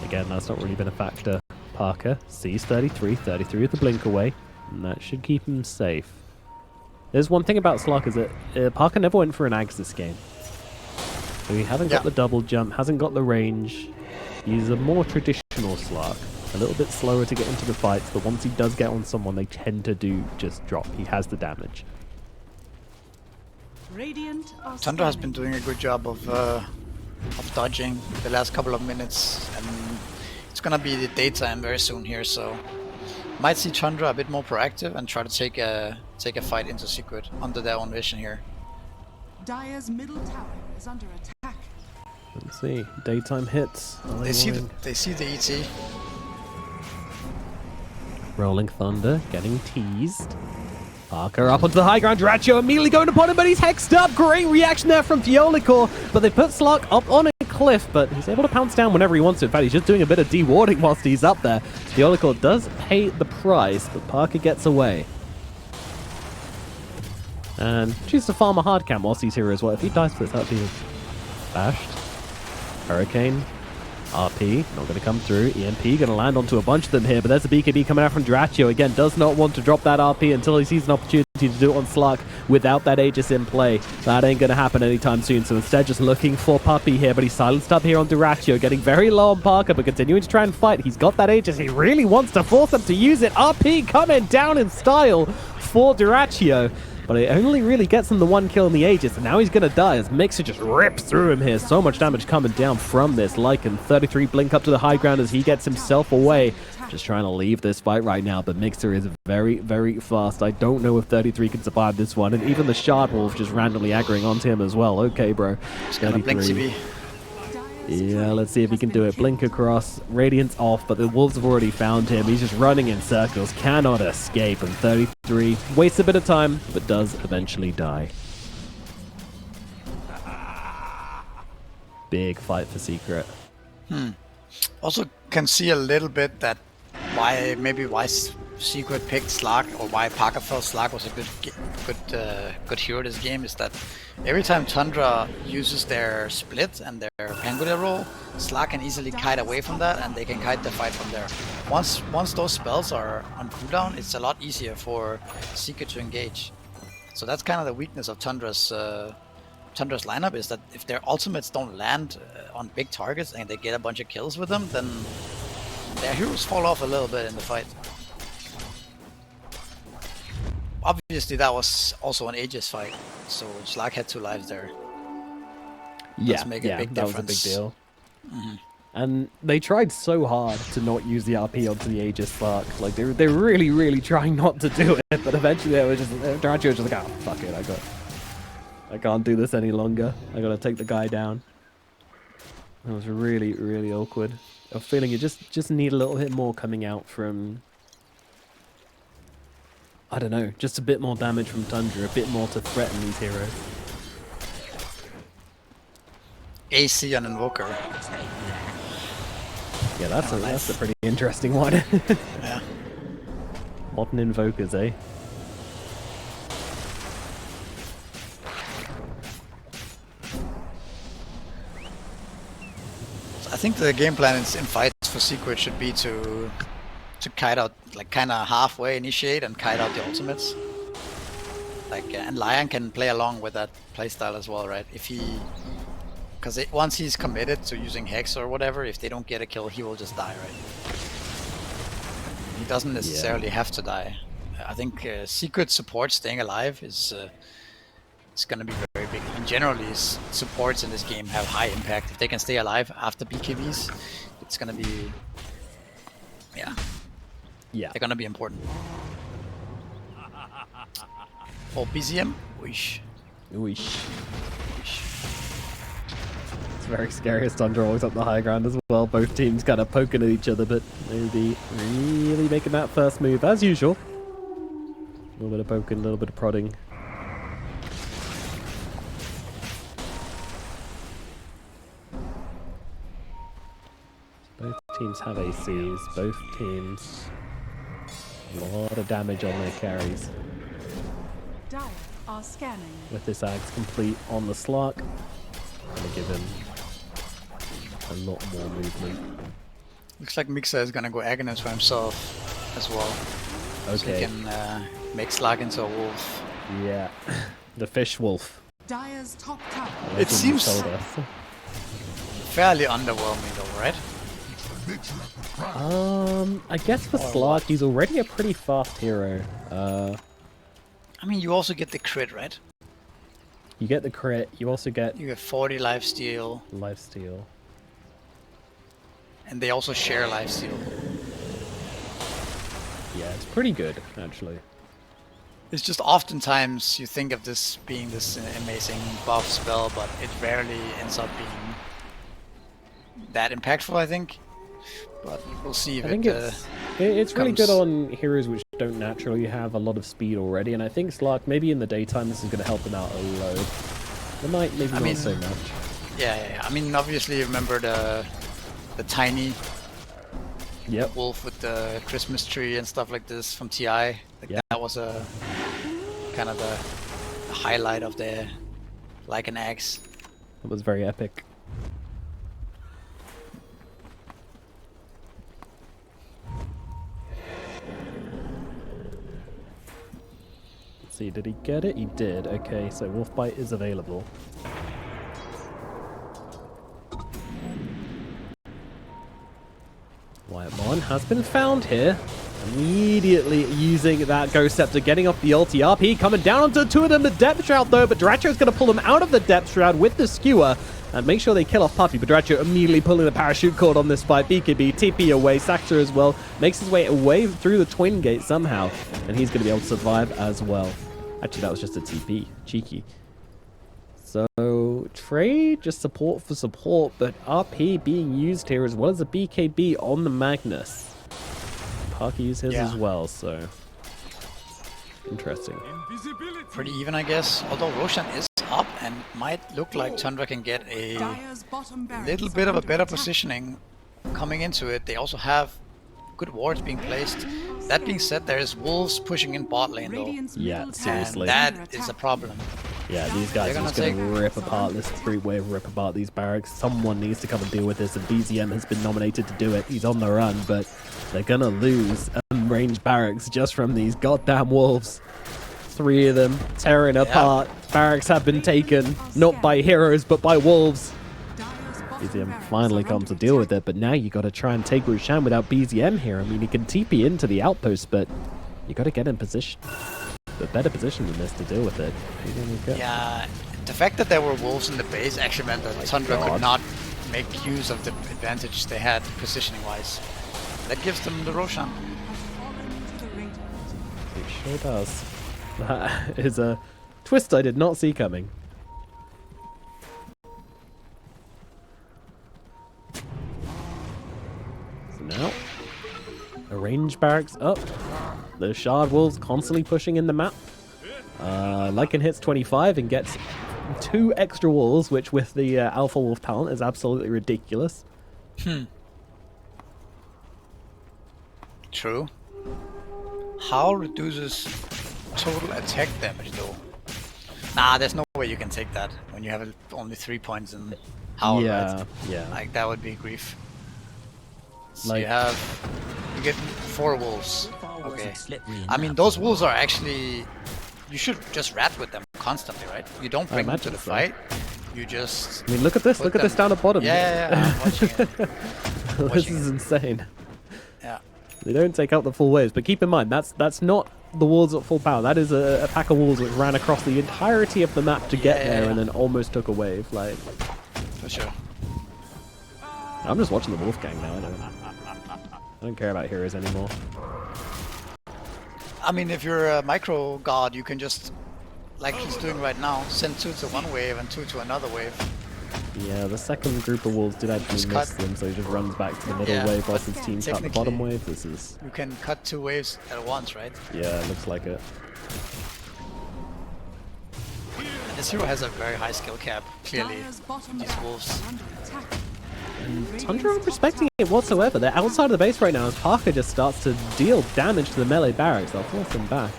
Again, that's not really been a factor. Parker sees 33 with the blink away, and that should keep him safe. There's one thing about Slark is that Parker never went for an Ags this game. So he hasn't got the double jump, hasn't got the range. He's a more traditional Slark. A little bit slower to get into the fights, but once he does get on someone, they tend to do just drop. He has the damage. Radiant are Tundra has scanning. been doing a good job of dodging the last couple of minutes, and it's gonna be the daytime very soon here, so might see Tundra a bit more proactive and try to take a fight into Secret under their own vision here. Dire's middle tower is under attack. Let's see. Daytime hits. They see the ET. Rolling Thunder getting teased. Parker up onto the high ground. Dratio immediately going upon him, but he's hexed up. Great reaction there from Theolicor. But they put Slark up on a cliff, but he's able to pounce down whenever he wants to. In fact, he's just doing a bit of dewarding whilst he's up there. Theolicor does pay the price, but Parker gets away. And chooses to farm a hard cam whilst he's here as well. If he dies for this, that'd be bashed. Hurricane. RP, not going to come through. EMP going to land onto a bunch of them here, but there's a BKB coming out from Dratio. Again, does not want to drop that RP until he sees an opportunity to do it on Slark without that Aegis in play. That ain't going to happen anytime soon, so instead just looking for Puppy here, but he's silenced up here on Dratio, getting very low on Parker, but continuing to try and fight. He's got that Aegis. He really wants to force him to use it. RP coming down in style for Dratio. But it only really gets him the one kill in the Aegis, and now he's going to die as Mixer just rips through him here. So much damage coming down from this. Lycan, 33 blink up to the high ground as he gets himself away. Just trying to leave this fight right now, but Mixer is very, very fast. I don't know if 33 can survive this one, and even the Shard Wolf just randomly aggroing onto him as well. Okay, bro. He's gonna blink CB. Yeah, let's see if he can do it. Blink across, Radiance off, but the Wolves have already found him. He's just running in circles, cannot escape, and 33 wastes a bit of time, but does eventually die. Big fight for Secret. Also can see a little bit that why Secret picked Slark, or why Parker felt Slark was a good hero this game, is that every time Tundra uses their split and their Pangolier roll, Slark can easily kite away from that, and they can kite the fight from there. Once those spells are on cooldown, it's a lot easier for Secret to engage. So that's kind of the weakness of Tundra's lineup, is that if their ultimates don't land on big targets and they get a bunch of kills with them, then their heroes fall off a little bit in the fight. Obviously that was also an Aegis fight, so Slark had 2 lives there. Yeah, make a big difference. That was a big deal. And they tried so hard to not use the RP onto the Aegis Slark. Like, they're really, really trying not to do it, but eventually they were just, Dratio was just like, oh, fuck it, I can't do this any longer. I gotta take the guy down. That was really, really awkward. I'm feeling you just need a little bit more coming out from, I don't know, just a bit more damage from Tundra, a bit more to threaten these heroes. AC on Invoker. Yeah, that's a pretty interesting one. Yeah. Modern Invokers, eh? I think the game plan in fights for Secret should be to kite out, like, kind of halfway initiate and kite out the ultimates. Like, and Lion can play along with that playstyle as well, right? If he, because once he's committed to using Hex or whatever, if they don't get a kill, he will just die, right? He doesn't necessarily have to die. I think Secret support staying alive is going to be very big. And generally, supports in this game have high impact. If they can stay alive after BKBs, it's going to be, yeah, they're going to be important. Oh, BZM? Wish. It's very scary as Tundra always up the high ground as well. Both teams kind of poking at each other, but maybe really making that first move as usual. A little bit of poking, a little bit of prodding. Both teams have ACs, both teams a lot of damage on their carries. Dire are scanning. With this Axe complete on the Slark, gonna give him a lot more movement. Looks like Mixa is gonna go Agonist for himself as well. Okay. So he can make Slark into a wolf. Yeah, the fish wolf. Dire's top tower. It seems fairly underwhelming though, right? I guess for Slark, he's already a pretty fast hero. I mean, you also get the crit, right? You get the crit, you also get... You get 40 lifesteal. Lifesteal. And they also share lifesteal. Yeah, it's pretty good, actually. It's just oftentimes you think of this being this amazing buff spell, but it rarely ends up being that impactful, I think. But we'll see if it's really good on heroes which don't naturally have a lot of speed already, and I think Slark, maybe in the daytime, this is going to help him out a load. The night, maybe not so much. Yeah. I mean, obviously, remember the tiny wolf with the Christmas tree and stuff like this from TI. Like that was a kind of the highlight of the like an axe. It was very epic. See, did he get it? He did. Okay, so Wolf Bite is available. Whitemon has been found here. Immediately using that Ghost Scepter, getting off the ulti. RP coming down onto 2 of them, the Depth Shroud though, but Dracho's going to pull them out of the Depth Shroud with the Skewer and make sure they kill off Puppy. But Dracho immediately pulling the Parachute cord on this fight. BKB, TP away, Saxter as well, makes his way away through the Twin Gate somehow, and he's going to be able to survive as well. Actually, that was just a TP. Cheeky. So, trade, just support for support, but RP being used here as well as a BKB on the Magnus. Parker used his as well, so... Interesting. Pretty even, I guess. Although Roshan is up and might look like Tundra can get a little bit of a better positioning coming into it. They also have good wards being placed. That being said, there's wolves pushing in bot lane though. Radiant's Yeah, middle seriously. And tower that is a attack. problem. Yeah, these guys They're are just gonna going to rip apart this three-wave, rip apart these barracks. Someone needs to come and deal with this, and BZM has been nominated to do it. He's on the run, but they're going to lose range barracks just from these goddamn wolves. 3 of them tearing apart. Barracks have been taken, not by heroes, but by wolves. Dire's bottom BZM barracks finally are comes to under deal attack. with it, but now you got to try and take Roshan without BZM here. I mean, he can TP into the outpost, but you got to get in position. A better position than this to deal with it. Yeah, the fact that there were wolves in the base actually meant that Tundra God. could not make use of the advantage they had positioning-wise. That gives them the Roshan. Has fallen to the radiant. It sure does. That is a twist I did not see coming. So now, a range barracks up. The Shard Wolves constantly pushing in the map. Lycan hits 25 and gets 2 extra walls, which with the Alpha Wolf talent is absolutely ridiculous. True. How reduces total attack damage though? Nah, there's no way you can take that when you have only 3 points in Howl, Yeah, right? yeah. Like that would be grief. So Like- you get 4 wolves. Okay. I mean, those wolves are actually, you should just rat with them constantly, right? You don't bring them to imagine the so. fight. You just. I mean, look at this. put Look at this them- down at bottom. Yeah, I'm watching it. This watching is it. insane. Yeah. They don't take out the full waves, but keep in mind that's not the walls at full power. That is a pack of walls which ran across the entirety of the map to get there and then almost took a wave. Like, For sure. I'm just watching the Wolfgang now. I don't care about heroes anymore. I mean, if you're a micro god, you can just, like he's doing right now, send 2 to one wave and 2 to another wave. Yeah, the second group of wolves did actually Just miss cut. them, so he just runs back to the middle Yeah, wave whilst but his team cut the bottom technically- wave. This is, You can cut 2 waves at once, right? yeah, it looks like it. And this hero has a very high skill cap, clearly. Dire's bottom These barracks wolves. are under attack. Tundra aren't respecting it whatsoever. They're outside of the base right now as Parker just starts to deal damage to the melee barracks. They'll force him back.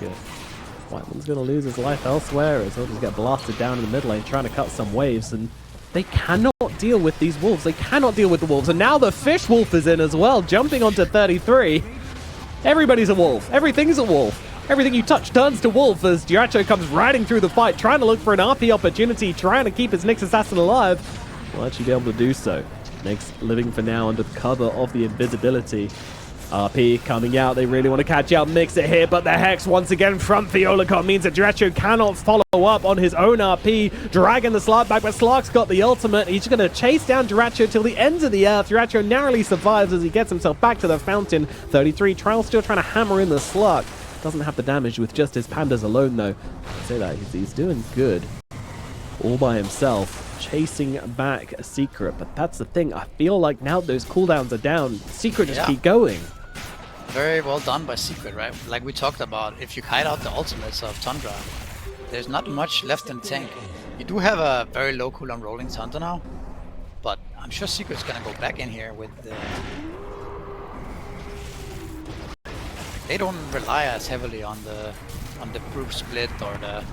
Whiteman's going to lose his life elsewhere as he'll just get blasted down in the mid lane trying to cut some waves, and they cannot deal with these wolves. They cannot deal with the wolves, and now the Fish Wolf is in as well, jumping onto 33. Everybody's a wolf. Everything's a wolf. Everything you touch turns to wolf as Giracho comes riding through the fight, trying to look for an RP opportunity, trying to keep his Nyx Assassin alive. Will actually be able to do so. Nyx living for now under the cover of the invisibility. RP coming out. They really want to catch out Nyx it here, but the Hex once again from Theolicon means that Giracho cannot follow up on his own RP, dragging the Slark back, but Slark's got the ultimate. He's going to chase down Giracho till the ends of the earth. Giracho narrowly survives as he gets himself back to the fountain. 33, Trial still trying to hammer in the Slark. Doesn't have the damage with just his pandas alone, though. I say that, he's doing good. All by himself, chasing back Secret. But that's the thing, I feel like now those cooldowns are down, Secret just keep going. Very well done by Secret, right? Like we talked about, if you kite out the ultimates of Tundra, there's not much left in the tank. You do have a very low cooldown rolling Tundra now, but I'm sure Secret's gonna go back in here with the... They don't rely as heavily on the group split or the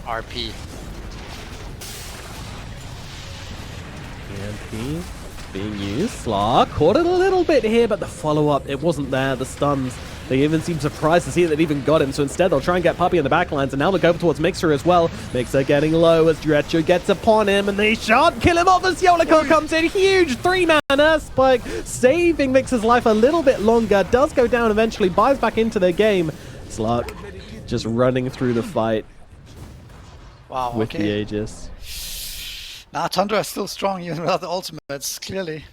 RP. EMP being used. Slark caught it a little bit here, but the follow-up, it wasn't there. The stuns, they even seem surprised to see that they'd even got him, so instead they'll try and get Puppy in the backlines, and now they'll go towards Mixer as well. Mixer getting low as Dretcher gets upon him, and they shan't kill him off as Yolika comes in. Huge 3-man Earth Spike, saving Mixer's life a little bit longer. Does go down eventually, buys back into the game. Slark just running through the fight Wow, with the okay. Aegis. Nah, Tundra is still strong even without the ultimates, clearly.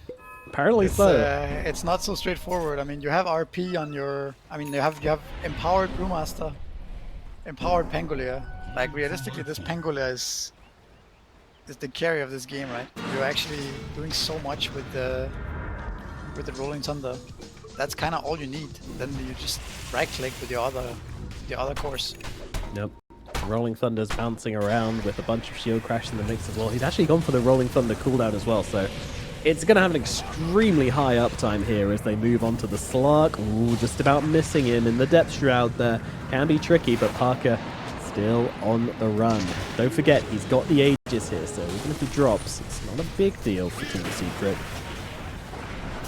Apparently so. It's not so straightforward. I mean, you have RP on your... I mean, you have empowered Brewmaster, empowered Pangolier. Like, realistically, this Pangolier is the carry of this game, right? You're actually doing so much with the Rolling Thunder. That's kind of all you need. Then you just right-click with the other course. Nope. Rolling Thunder's bouncing around with a bunch of shield crash in the mix as well. He's actually gone for the Rolling Thunder cooldown as well, so It's going to have an extremely high uptime here as they move on to the Slug. Ooh, just about missing him in the depth shroud there. Can be tricky, but Parker still on the run. Don't forget, he's got the Aegis here, so even if he drops, it's not a big deal for Team Secret.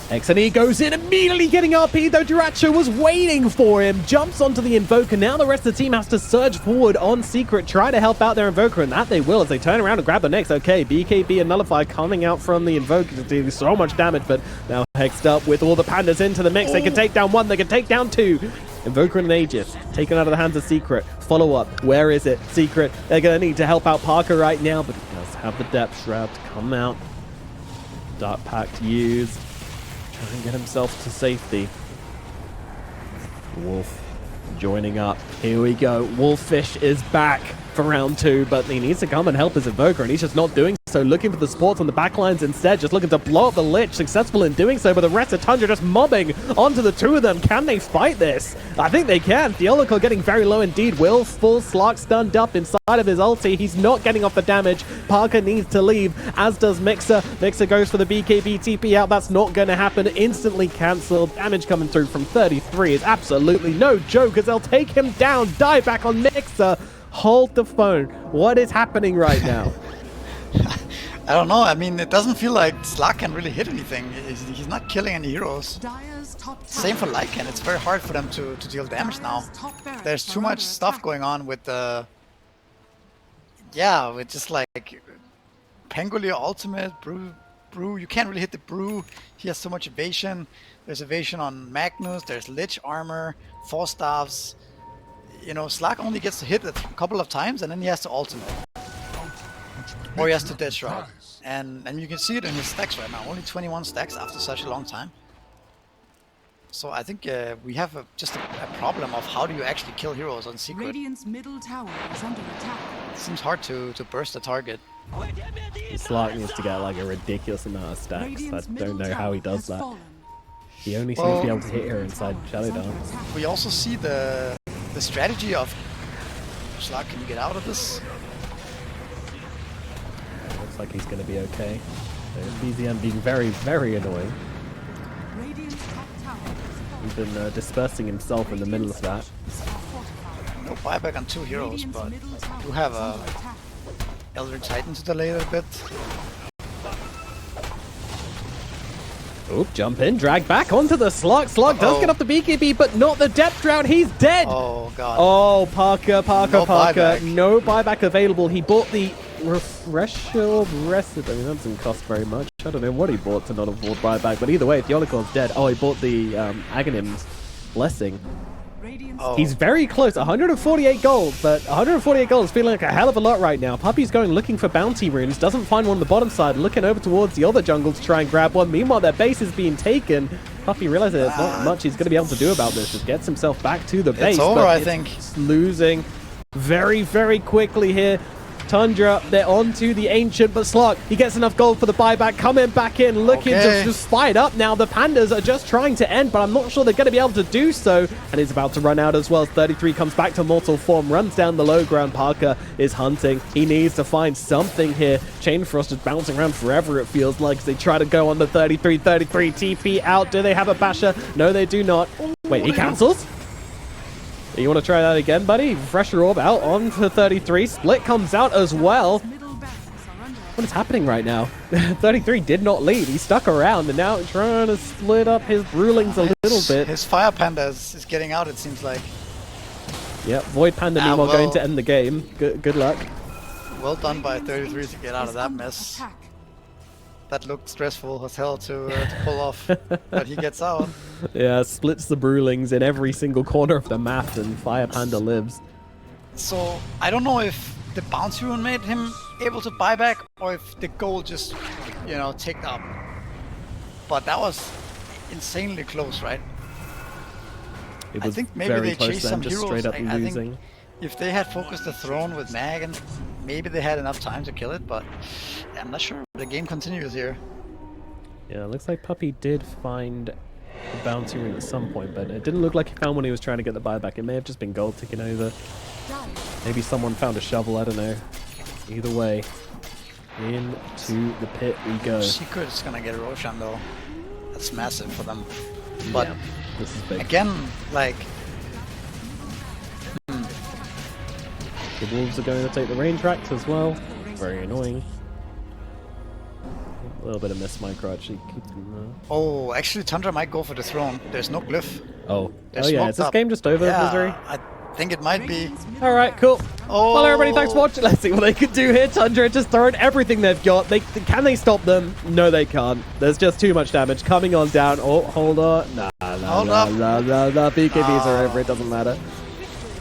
XNE goes in, immediately getting RP, though Duracho was waiting for him. Jumps onto the Invoker. Now the rest of the team has to surge forward on Secret, try to help out their Invoker, and that they will as they turn around and grab the next. Okay, BKB and Nullify coming out from the Invoker to do so much damage, but now hexed up with all the Pandas into the mix. They can take down one, they can take down two. Invoker and an Aegis taken out of the hands of Secret. Follow up. Where is it? Secret. They're going to need to help out Parker right now, but he does have the Depth Shroud to come out. Dark Pact used. Try and get himself to safety. Wolf joining up. Here we go. Wolffish is back for round 2, but he needs to come and help his Invoker, and he's just not doing so. Looking for the supports on the backlines instead, just looking to blow up the Lich. Successful in doing so, but the rest of Tundra just mobbing onto the two of them. Can they fight this? I think they can. Theoloco getting very low indeed. Will full Slark stunned up inside of his ulti. He's not getting off the damage. Parker needs to leave, as does Mixer. Mixer goes for the BKB TP out. That's not going to happen. Instantly cancelled. Damage coming through from 33 is absolutely no joke, as they'll take him down. Die back on Mixer. Hold the phone. What is happening right now? I don't know. I mean, it doesn't feel like Slark can really hit anything. He's not killing any heroes. Same for Lycan. It's very hard for them to deal damage now. There's too much stuff going on with the... Yeah, with just like... Pangolier ultimate, Brew. You can't really hit the Brew. He has so much evasion. There's evasion on Magnus. There's Lich armor, 4 staffs. You know, Slark only gets to hit a couple of times and then he has to ultimate. Or he has to Death Shroud. And you can see it in his stacks right now. Only 21 stacks after such a long time. So I think we have just a problem of how do you actually kill heroes on Secret. Radiant's middle tower is under attack. It seems hard to burst the target. Slark needs to get like a ridiculous amount of stacks. I don't know how he does that. He only seems to be able to hit her inside Shadow Dance. We also see the strategy of Slark. Can you get out of this? Looks like he's going to be okay. BZM being very, very annoying. He's been dispersing himself in the middle of that. No buyback on 2 heroes, but do have a Elder Titan to delay it a bit. Oop, jump in, drag back onto the Slug. Slug does get off the BKB, but not the Depth Drought. He's dead. Oh, God. Oh, Parker. No buyback. No buyback available. He bought the Refresher Rested. I mean, that doesn't cost very much. I don't know what he bought to not afford buyback, but either way, Theolicorn's dead. Oh, he bought the Aghanim's Blessing. Oh. He's very close, 148 gold, but 148 gold is feeling like a hell of a lot right now. Puppy's going looking for bounty runes, doesn't find one on the bottom side, looking over towards the other jungle to try and grab one. Meanwhile, their base is being taken. Puppy realizes there's not much he's going to be able to do about this. Just gets himself back to the base. It's over, I think. Losing very, very quickly here. Tundra, they're on to the Ancient, but Slark, he gets enough gold for the buyback, coming back in, looking to just fight up now. The Pandas are just trying to end, but I'm not sure they're going to be able to do so, and he's about to run out as well. 33 comes back to mortal form, runs down the low ground. Parker is hunting. He needs to find something here. Chain Frost is bouncing around forever, it feels like, as they try to go on the 33 TP out. Do they have a basher? No, they do not. Wait, he cancels? You want to try that again, buddy? Refresher Orb out on for 33. Split comes out as well. What is happening right now? 33 did not leave. He stuck around and now trying to split up his Brewlings a little bit. His Fire Panda is getting out, it seems like. Yep, Void Panda meanwhile going to end the game. Good luck. Well done by 33 to get out of that mess. That looked stressful as hell to pull off, but he gets out. Yeah, splits the Brewlings in every single corner of the map, and Fire Panda lives. So, I don't know if the bounty rune made him able to buy back, or if the goal just, you know, ticked up. But that was insanely close, right? It was I think maybe very they close chased then, some just heroes. straight up I losing. think if they had focused the throne with Mag, and maybe they had enough time to kill it, but I'm not sure. The game continues here. Yeah, it looks like Puppy did find the bounty rune at some point, but it didn't look like he found when he was trying to get the buyback. It may have just been gold ticking over. Maybe someone found a shovel, I don't know. Either way, Into the pit we go. Secret is gonna get Roshan though. That's massive for them. But Yeah, this is big. again, like, The Wolves are going to take the range racks as well. Very annoying. A little bit of miss micro actually. oh, actually Tundra might go for the throne. There's no glyph. Oh, They're oh yeah, smoked is this up. game just over, Misery? I think it might be. Alright, cool. Oh. Well, everybody, thanks for watching. Let's see what they can do here. Tundra just throwing everything they've got. Can they stop them? No, they can't. There's just too much damage coming on down. Oh, hold on. Nah. BKBs are over. It doesn't matter.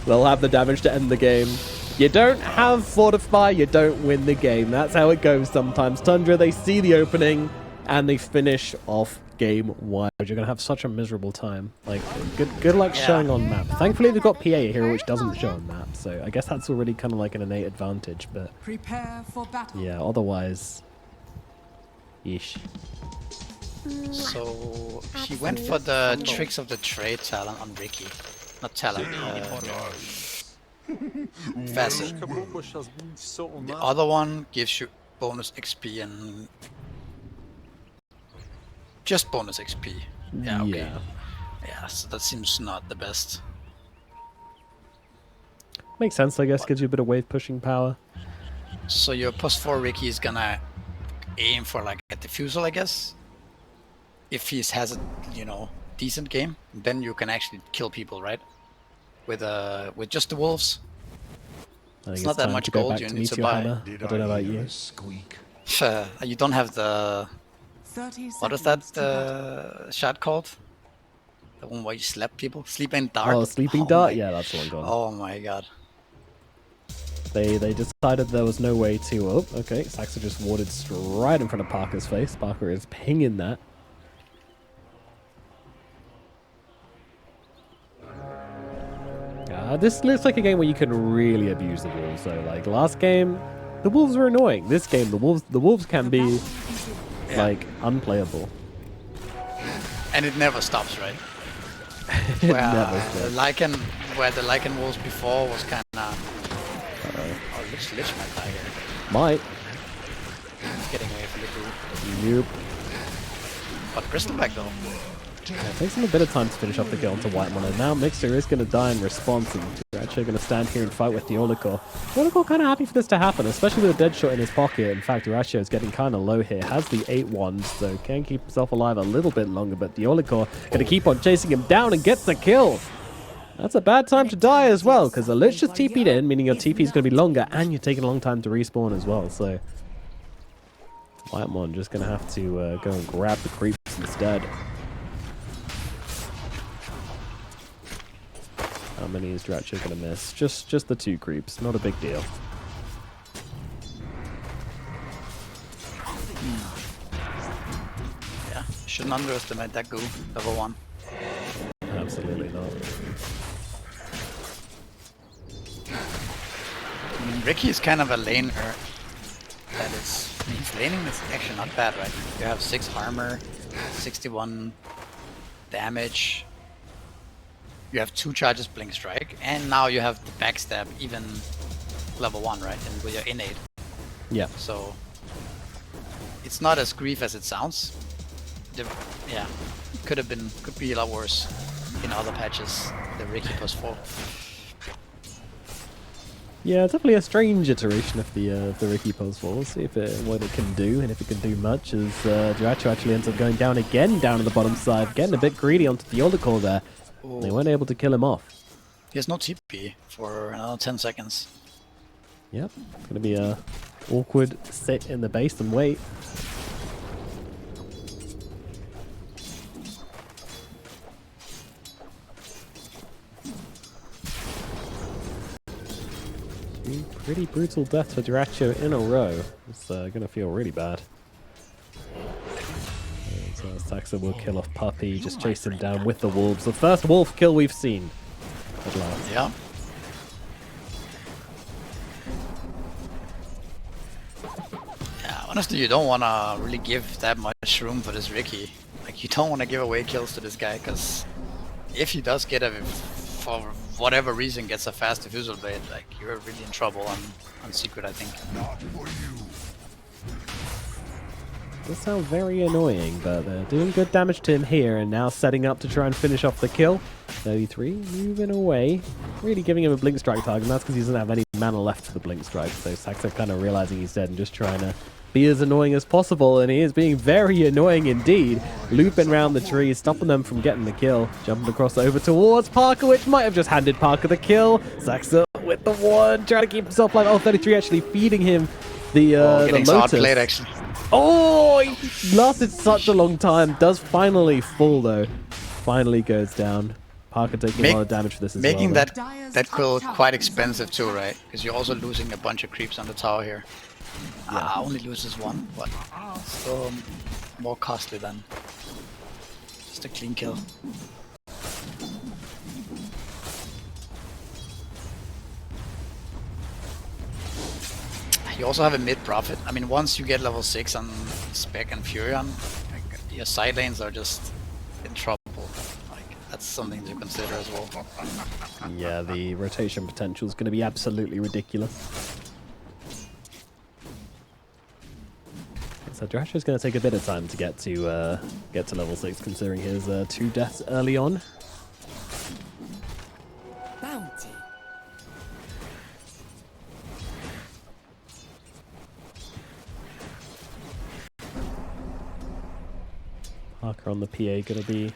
They'll have the damage to end the game. You don't have Fortify, you don't win the game. That's how it goes sometimes. Tundra, they see the opening, and they finish off game 1. You're going to have such a miserable time. Like, good luck showing on map. Thankfully, they've got PA here, which doesn't show on map, so I guess that's already kind of like an innate advantage, but... Prepare for battle. yeah, otherwise... yeesh. So he went for the tricks of the trade talent on Ricky. Not talent. Facet. The other one gives you bonus XP and just bonus XP. Yeah, okay. Yeah, so that seems not the best. Makes sense, I guess. Gives you a bit of wave pushing power. So your +4 Ricky is gonna aim for like a diffusal, I guess. If he has a, you know, decent game, then you can actually kill people, right? With just the wolves. I think It's not that time much to go gold back you to need to Meteor buy. Hammer. I don't know about you. You don't have the 30 what is seconds to that battle. shot called? The one where you slap people? Sleeping dart? Oh, Sleeping Dart? Yeah, that's the one gone. Oh my god. They decided there was no way to... oh, okay. Saxa just warded right in front of Parker's face. Parker is pinging that. This looks like a game where you can really abuse the Wolves, though. Like, last game, the Wolves were annoying. This game, the Wolves can be, like, unplayable. And it never stops, right? It Where never the stops. the Lycan Wolves before was kind of... oh, Lich might die here. Might. He's getting away from the group. Nope. But Bristleback though. Yeah, it takes him a bit of time to finish off the kill onto White One, and now Mixer is going to die in response, and we're actually going to stand here and fight with the Olicor. Olicor kind of happy for this to happen, especially with a dead shot in his pocket. In fact, Ratio is getting kind of low here, has the 8-1, so can keep himself alive a little bit longer, but the Olicor going to keep on chasing him down and gets the kill. That's a bad time to die as well, because the Lich just TP'd in, meaning your TP is going to be longer, and you're taking a long time to respawn as well, so... White One just going to have to go and grab the creeps instead. How many is Dracho going to miss? Just the 2 creeps. Not a big deal. Yeah, shouldn't underestimate that goo, level 1. Absolutely not. I mean, Ricky is kind of a laner. That is, his laning is actually not bad, right? You have 6 armor, 61 damage. You have 2 charges Blink Strike, and now you have the backstab, even level 1, right? And with your innate. Yeah. So it's not as grief as it sounds. Yeah, could be a lot worse in other patches. The Ricky +4. Yeah, definitely a strange iteration of the Ricky +4. We'll see if what it can do, and if it can do much, as Dracho actually ends up going down again, down on the bottom side, getting a bit greedy onto the Olicor there. Ooh. They weren't able to kill him off. He has no TP for another 10 seconds. Yep, it's going to be a awkward sit in the base and wait. Pretty brutal death for Dracho in a row. It's going to feel really bad. Saxa will kill off Puppy, just chase him down with the wolves. The first wolf kill we've seen at last. Yeah. Yeah, honestly, you don't want to really give that much room for this Ricky. Like, you don't want to give away kills to this guy, because if he does get for whatever reason, gets a fast diffusal blade, like, you're really in trouble on Secret, I think. Does sound very annoying, but they're doing good damage to him here, and now setting up to try and finish off the kill. 33 moving away, really giving him a blink strike target, and that's because he doesn't have any mana left for the blink strike. So Saxa kind of realizing he's dead and just trying to be as annoying as possible, and he is being very annoying indeed. Looping around the tree, stopping them from getting the kill. Jumping across over towards Parker, which might have just handed Parker the kill. Saxa with the one, trying to keep himself alive. Oh, 33 actually feeding him the getting Lotus. outplayed, actually. Oh, he lasted such a long time. Does finally fall though. Finally goes down. Parker taking a lot of damage for this as well. Making that quill quite expensive too, right? Because you're also losing a bunch of creeps on the tower here. Only loses one, but still more costly than just a clean kill. You also have a mid prophet. I mean, once you get level 6 on Spec and Furion, like, your side lanes are just in trouble. Like, that's something to consider as well. Yeah, the rotation potential is going to be absolutely ridiculous. So Drasher's going to take a bit of time to get to level 6, considering his 2 deaths early on. Bounty. Parker on the PA going to be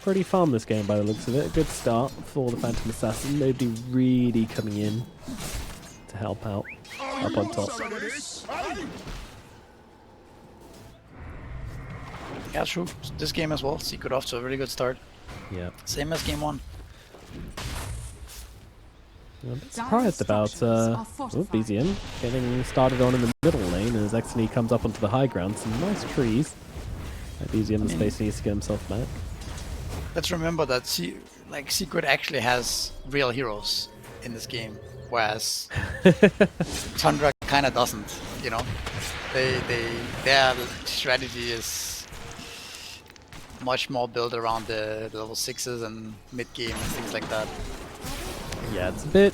pretty farm this game by the looks of it. A good start for the Phantom Assassin. Nobody really coming in to help out up on top. Yeah, true. This game as well. Secret off to a really good start. Yeah. Same as game 1. I'm a bit surprised about BZM getting started on in the middle lane as Exony comes up onto the high ground. Some nice trees. BZM in space needs to get himself back. Let's remember that Secret actually has real heroes in this game, whereas Tundra kind of doesn't. You know, their strategy is much more built around the level 6s and mid game and things like that. Yeah, it's a bit.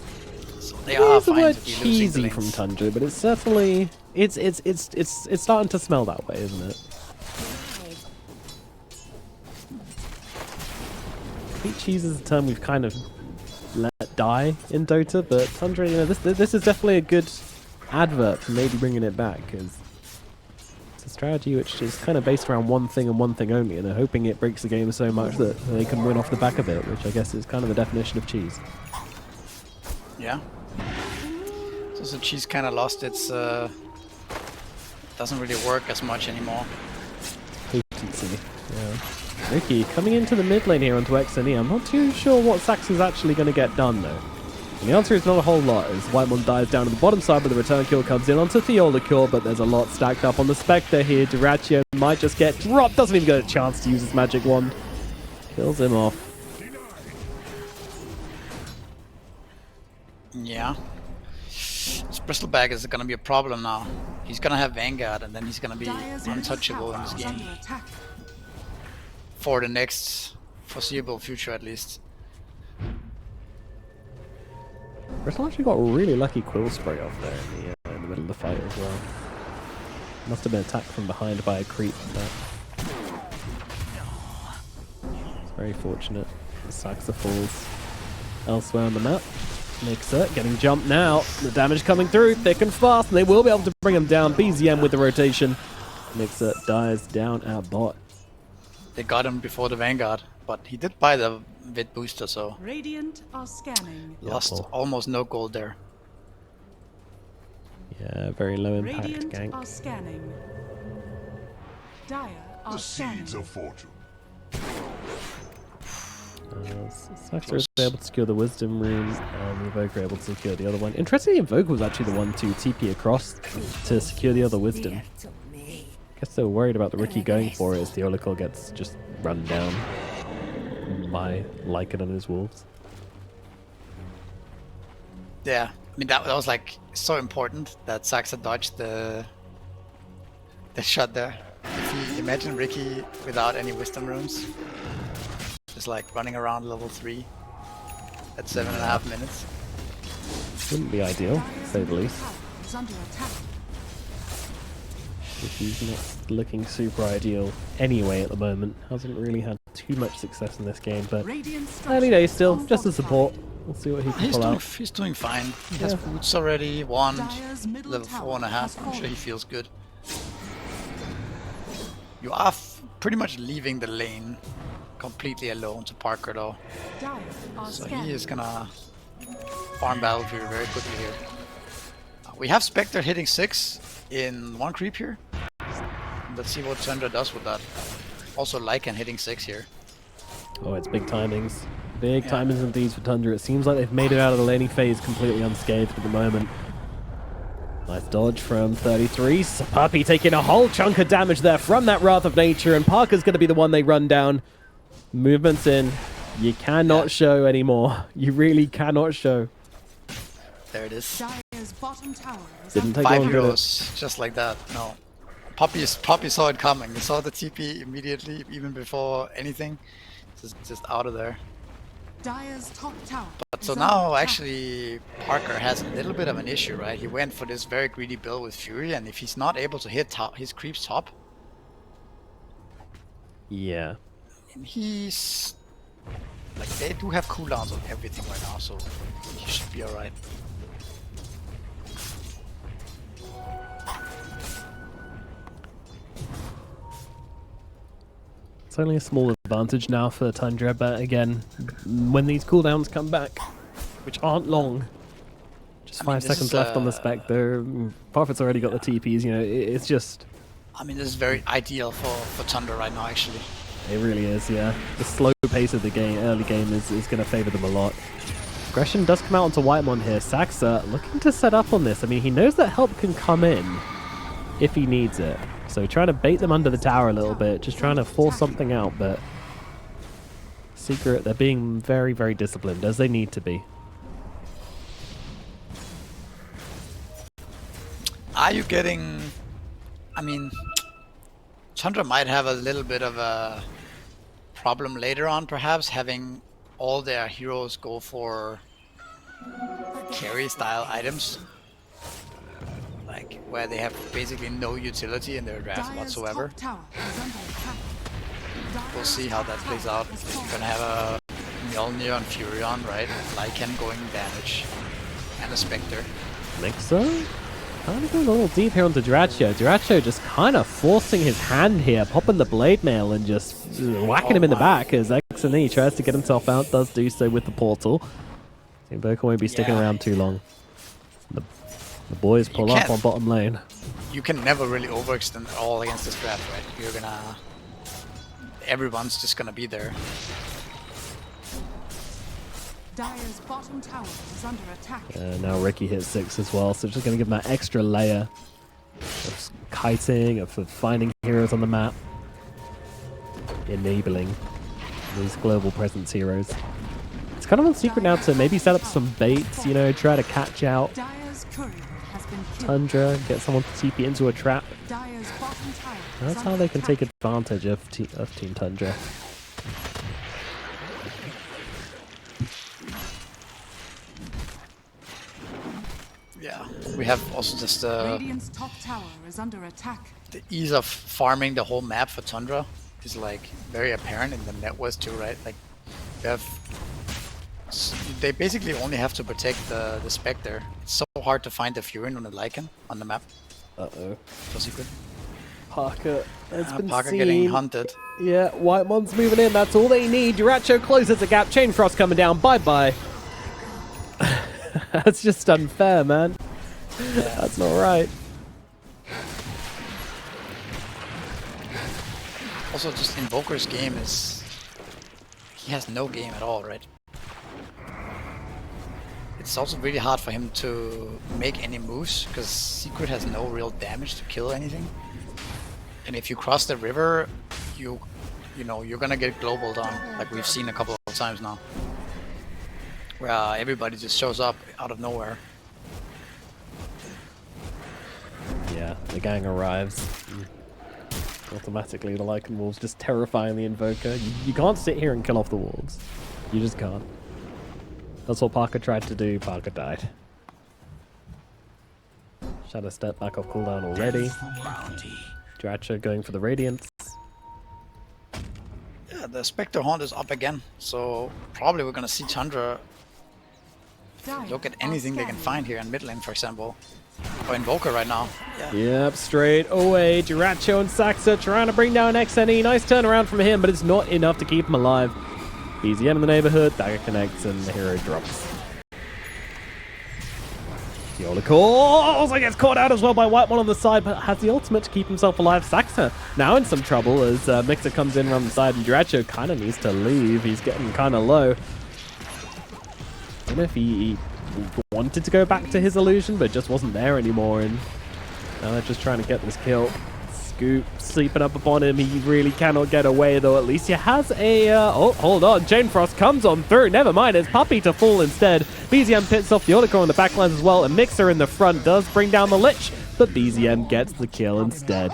So they are the fine word to be cheesy losing from lanes. Tundra, but it's certainly it's starting to smell that way, isn't it? I think cheese is a term we've kind of let die in Dota, but Tundra, you know, this is definitely a good advert for maybe bringing it back, because it's a strategy which is kind of based around one thing and one thing only, and they're hoping it breaks the game so much that they can win off the back of it, which I guess is kind of the definition of cheese. Yeah. So cheese kind of lost its. Doesn't really work as much anymore. Potency, yeah. Ricky coming into the mid lane here onto XNE. I'm not too sure what Sax is actually going to get done though. And the answer is not a whole lot, as Whitemon dives down to the bottom side, but the return kill comes in onto Theolicure, but there's a lot stacked up on the Spectre here. Duraccio might just get dropped, doesn't even get a chance to use his magic wand. Kills him off. Yeah. This Bristleback is going to be a problem now. He's going to have Vanguard, and then he's going to be untouchable in this game. For the next foreseeable future, at least. Bristol actually got a really lucky quill spray off there in the middle of the fight as well. Must have been attacked from behind by a creep. But it's very fortunate. Saxa falls elsewhere on the map. Mixer getting jumped now. The damage coming through thick and fast, and they will be able to bring him down. BZM with the rotation. Mixer dies down at bot. They got him before the Vanguard, but he did buy the Vid booster, so Radiant are scanning. lost almost no gold there. Yeah, very low impact Radiant gank. are scanning. Dire are scanning. Seeds of fortune. Saxa was able to secure the Wisdom Rune, and the Invoker able to secure the other one. Interestingly, Invoker was actually the one to TP across to secure the other Wisdom. Guess they were worried about the Ricky going for it as the Oracle gets just run down by Lycan and his wolves. Yeah, I mean that was like so important that Saxa dodged the shot there. If you imagine Ricky without any wisdom runes, just like running around level 3 at 7.5 minutes. Wouldn't be ideal, to say the least. Is under attack. He's not looking super ideal anyway at the moment. Hasn't really had too much success in this game, but early days still, just a support. We'll see what he can pull out. He's doing fine. He has boots already, wand, level 4.5. I'm sure he feels good. You are pretty much leaving the lane completely alone to Parker though. So he is gonna farm Battlefield very quickly here. We have Spectre hitting 6 in 1 creep here. Let's see what Tundra does with that. Also Lycan hitting 6 here. Oh, it's big timings. Big timings indeed for Tundra. It seems like they've made it out of the laning phase completely unscathed at the moment. Nice dodge from 33. Sapapi taking a whole chunk of damage there from that Wrath of Nature, and Parker's going to be the one they run down. Movements in. You cannot show anymore. You really cannot show. There it is. Didn't take 5 long, heroes, just like that. No. Poppy saw it coming. He saw the TP immediately, even before anything. Just out of there. But so now actually Parker has a little bit of an issue, right? He went for this very greedy build with Fury, and if he's not able to hit his creeps top, yeah, and he's like, they do have cooldowns on everything right now, so he should be alright. it's only a small advantage now for Tundra, but again, when these cooldowns come back, which aren't long, just 5 seconds left on the Spectre, Prophet's already got the TPs, you know, it's just... I mean, this is very ideal for Tundra right now, actually. It really is, yeah. The slow pace of the game, early game, is going to favor them a lot. Aggression does come out onto Whitemon here. Saxa looking to set up on this. I mean, he knows that help can come in if he needs it. So trying to bait them under the tower a little bit, just trying to force something out, but Secret, they're being very, very disciplined, as they need to be. Are you getting... I mean, Tundra might have a little bit of a problem later on, perhaps, having all their heroes go for carry-style items. Like, where they have basically no utility in their draft whatsoever. We'll see how that plays out. You're gonna have a Mjolnir and Furion, right? Lycan going damage. And a Spectre. Think so? Kind of going a little deep here onto Dyrachyo. Dyrachyo just kind of forcing his hand here, popping the blade mail and just whacking him in the back as X and E tries to get himself out, does do so with the portal. Invoker won't be sticking around too long. The boys pull up on bottom lane. You can never really overextend at all against this draft, right? You're gonna... Everyone's just gonna be there. Dire's bottom tower is under attack. Now Ricky hits 6 as well, so just going to give him that extra layer of kiting, of finding heroes on the map, enabling these global presence heroes. It's kind of on Secret now to maybe set up some baits, you know, try to catch out Tundra, get someone to TP into a trap. That's how they can take advantage of Team Tundra. Yeah, we have also just Radiant's top tower is under attack. The ease of farming the whole map for Tundra is like very apparent in the net west too, right? Like they basically only have to protect the Spectre. It's so hard to find the Fury on the Lycan on the map. Uh-oh. For Secret. Parker has been Parker seen. getting hunted. Yeah, Whitemon's moving in. That's all they need. Dyrachyo closes the gap. Chain Frost coming down. Bye-bye. That's just unfair, man. Yeah. That's not right. Also, just Invoker's game is... He has no game at all, right? It's also really hard for him to make any moves, because Secret has no real damage to kill anything. And if you cross the river, you know, you're gonna get global down, like we've seen a couple of times now. Where everybody just shows up out of nowhere. Yeah, the gang arrives. Automatically the Lycan Wolves just terrifying the Invoker. You can't sit here and kill off the Wolves. You just can't. That's what Parker tried to do. Parker died. Shadow step back off cooldown already. Dratcha going for the Radiance. Yeah, the Spectre Haunt is up again, so probably we're gonna see Tundra look at anything they can find here in mid lane, for example. Or Invoker right now. Yeah. Yep, straight away. Dratcha and Saxa trying to bring down XNE. Nice turnaround from him, but it's not enough to keep him alive. BZM in the neighborhood, dagger connects, and the hero drops. Yoloko also gets caught out as well by Whitemon on the side, but has the ultimate to keep himself alive. Saxa now in some trouble as Mixer comes in around the side, and Dratcha kind of needs to leave. He's getting kind of low. I don't know if he wanted to go back to his illusion, but just wasn't there anymore, and now they're just trying to get this kill. Scoop sleeping up upon him. He really cannot get away, though. At least he has a... oh, hold on. Jane Frost comes on through. Never mind. It's Puppy to fall instead. BZM pits off the Yoloko on the backlines as well. And Mixer in the front does bring down the Lich, but BZM gets the kill instead.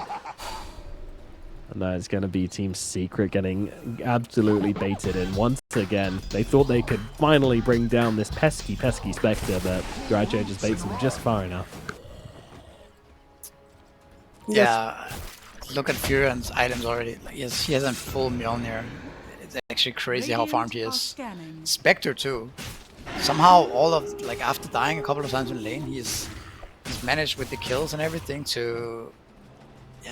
And that is going to be Team Secret getting absolutely baited in once again. They thought they could finally bring down this pesky Spectre, but Dratcha just baits him just far enough. Yeah, look at Furion's items already. Like, he has a full Mjolnir. It's actually crazy how farmed he is. Spectre too. Somehow all of, like, after dying a couple of times in lane, he's managed with the kills and everything to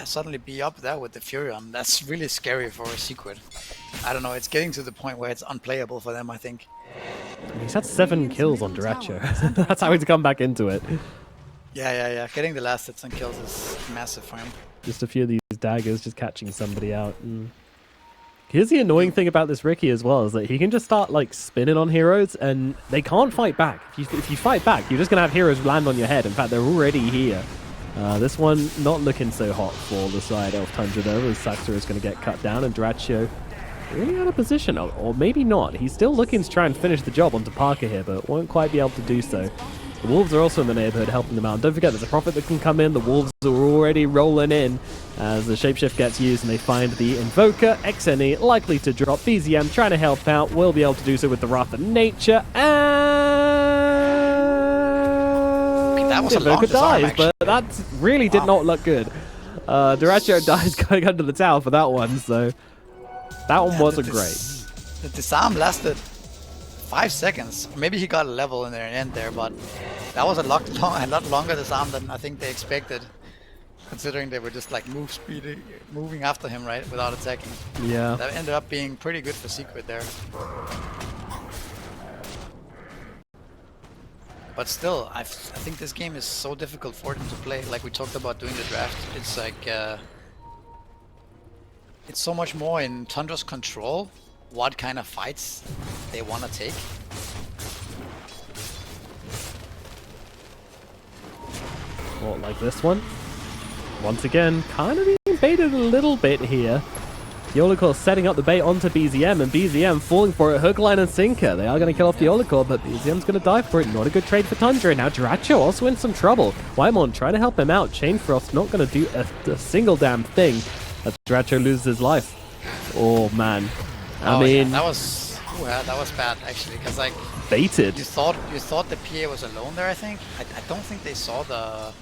suddenly be up there with the Furion. That's really scary for a Secret. I don't know, it's getting to the point where it's unplayable for them, I think. He's had 7 kills on Dratcha. That's how he's come back into it. Yeah. Getting the last hits and kills is massive for him. Just a few of these daggers just catching somebody out. And here's the annoying thing about this Riki as well, is that he can just start like spinning on heroes and they can't fight back. If you fight back, you're just going to have heroes land on your head. In fact, they're already here. This one not looking so hot for the side of Tundra though, as Saxa is going to get cut down and Dratcha really out of position, or maybe not. He's still looking to try and finish the job onto Parker here, but won't quite be able to do so. The Wolves are also in the neighborhood helping them out. Don't forget there's a Prophet that can come in. The Wolves are already rolling in as the Shapeshift gets used and they find the Invoker. XNE likely to drop. BZM trying to help out. Will be able to do so with the Wrath of Nature. And that was a long Invoker disarm, dies, but that really did not look good. Dratcha dies going under the tower for that one, so that one wasn't great. The disarm lasted 5 seconds. Maybe he got a level in there and end there, but that was a lot longer disarm than I think they expected, considering they were just like moving after him, right, without attacking. Yeah. That ended up being pretty good for Secret there. But still, I think this game is so difficult for them to play. Like we talked about doing the draft, it's like it's so much more in Tundra's control what kind of fights they want to take. Well, like this one. Once again, kind of being baited a little bit here. Yoloko setting up the bait onto BZM, and BZM falling for it, hook, line, and sinker. They are going to kill off the Yoloko, but BZM's going to die for it. Not a good trade for Tundra. Now Dratcha also in some trouble. Whitemon trying to help him out. Chain Frost not going to do a single damn thing as Dratcha loses his life. Oh, man. I mean... Yeah, that was bad, actually, because, like... Baited. You thought the PA was alone there, I think? I don't think they saw the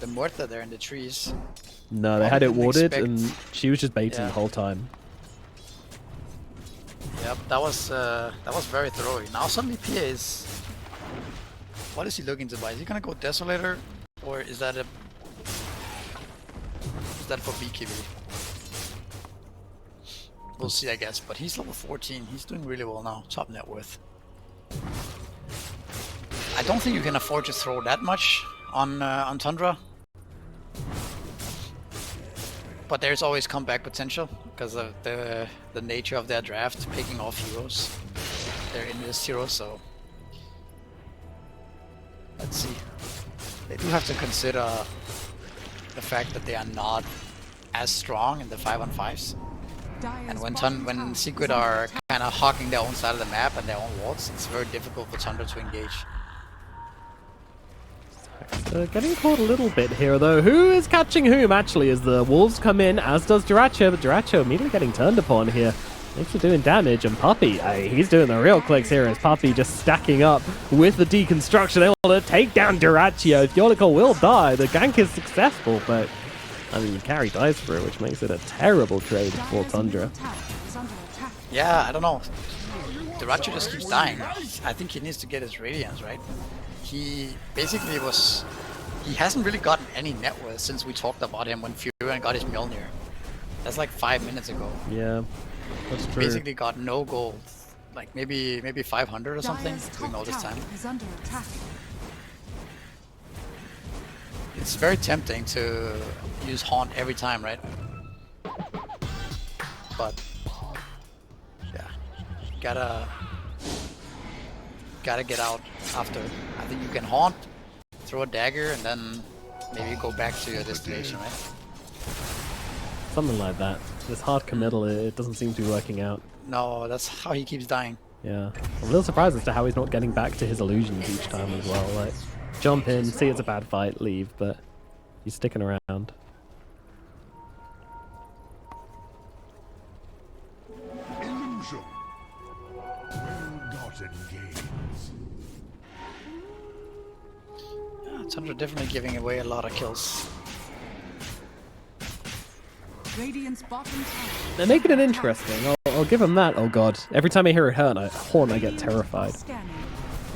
Muerta there in the trees. No, they had it warded, and she was just baiting the whole time. Yep, that was very thorough. Now suddenly PA is... What is he looking to buy? Is he gonna go Desolator, or is that for BKB? We'll see, I guess. But he's level 14. He's doing really well now. Top net worth. I don't think you can afford to throw that much on Tundra. But there's always comeback potential because of the nature of their draft, picking off heroes. They're in this hero, so let's see. They do have to consider the fact that they are not as strong in the 5-on-5s. And when Secret are kind of hogging their own side of the map and their own wards, it's very difficult for Tundra to engage. Getting caught a little bit here, though. Who is catching whom, actually, as the Wolves come in, as does Dratcha, but Dratcha immediately getting turned upon here. Thanks for doing damage, and Puppy, he's doing the real clicks here as Puppy just stacking up with the deconstruction. They want to take down Dyrachyo. Theolical will die. The gank is successful, but I mean, carry dies for it, which makes it a terrible trade for Tundra. Yeah, I don't know. Dyrachyo just keeps dying. I think he needs to get his Radiance, right? He basically was... He hasn't really gotten any net worth since we talked about him when Furion got his Mjolnir. That's like 5 minutes ago. Yeah, that's true. Basically got no gold. Like maybe 500 or something doing all this time. It's very tempting to use Haunt every time, right? But yeah, gotta get out after. I think you can Haunt, throw a dagger, and then maybe go back to your destination, right? Something like that. This hard committal, it doesn't seem to be working out. No, that's how he keeps dying. Yeah. I'm a little surprised as to how he's not getting back to his illusions each time as well. Like, jump in, see it's a bad fight, leave, but he's sticking around. Illusion. Well-gotten gains. Tundra definitely giving away a lot of kills. Radiant's bottom tower. They're making it interesting. I'll give him that. Oh god. Every time I hear it horn, I get terrified.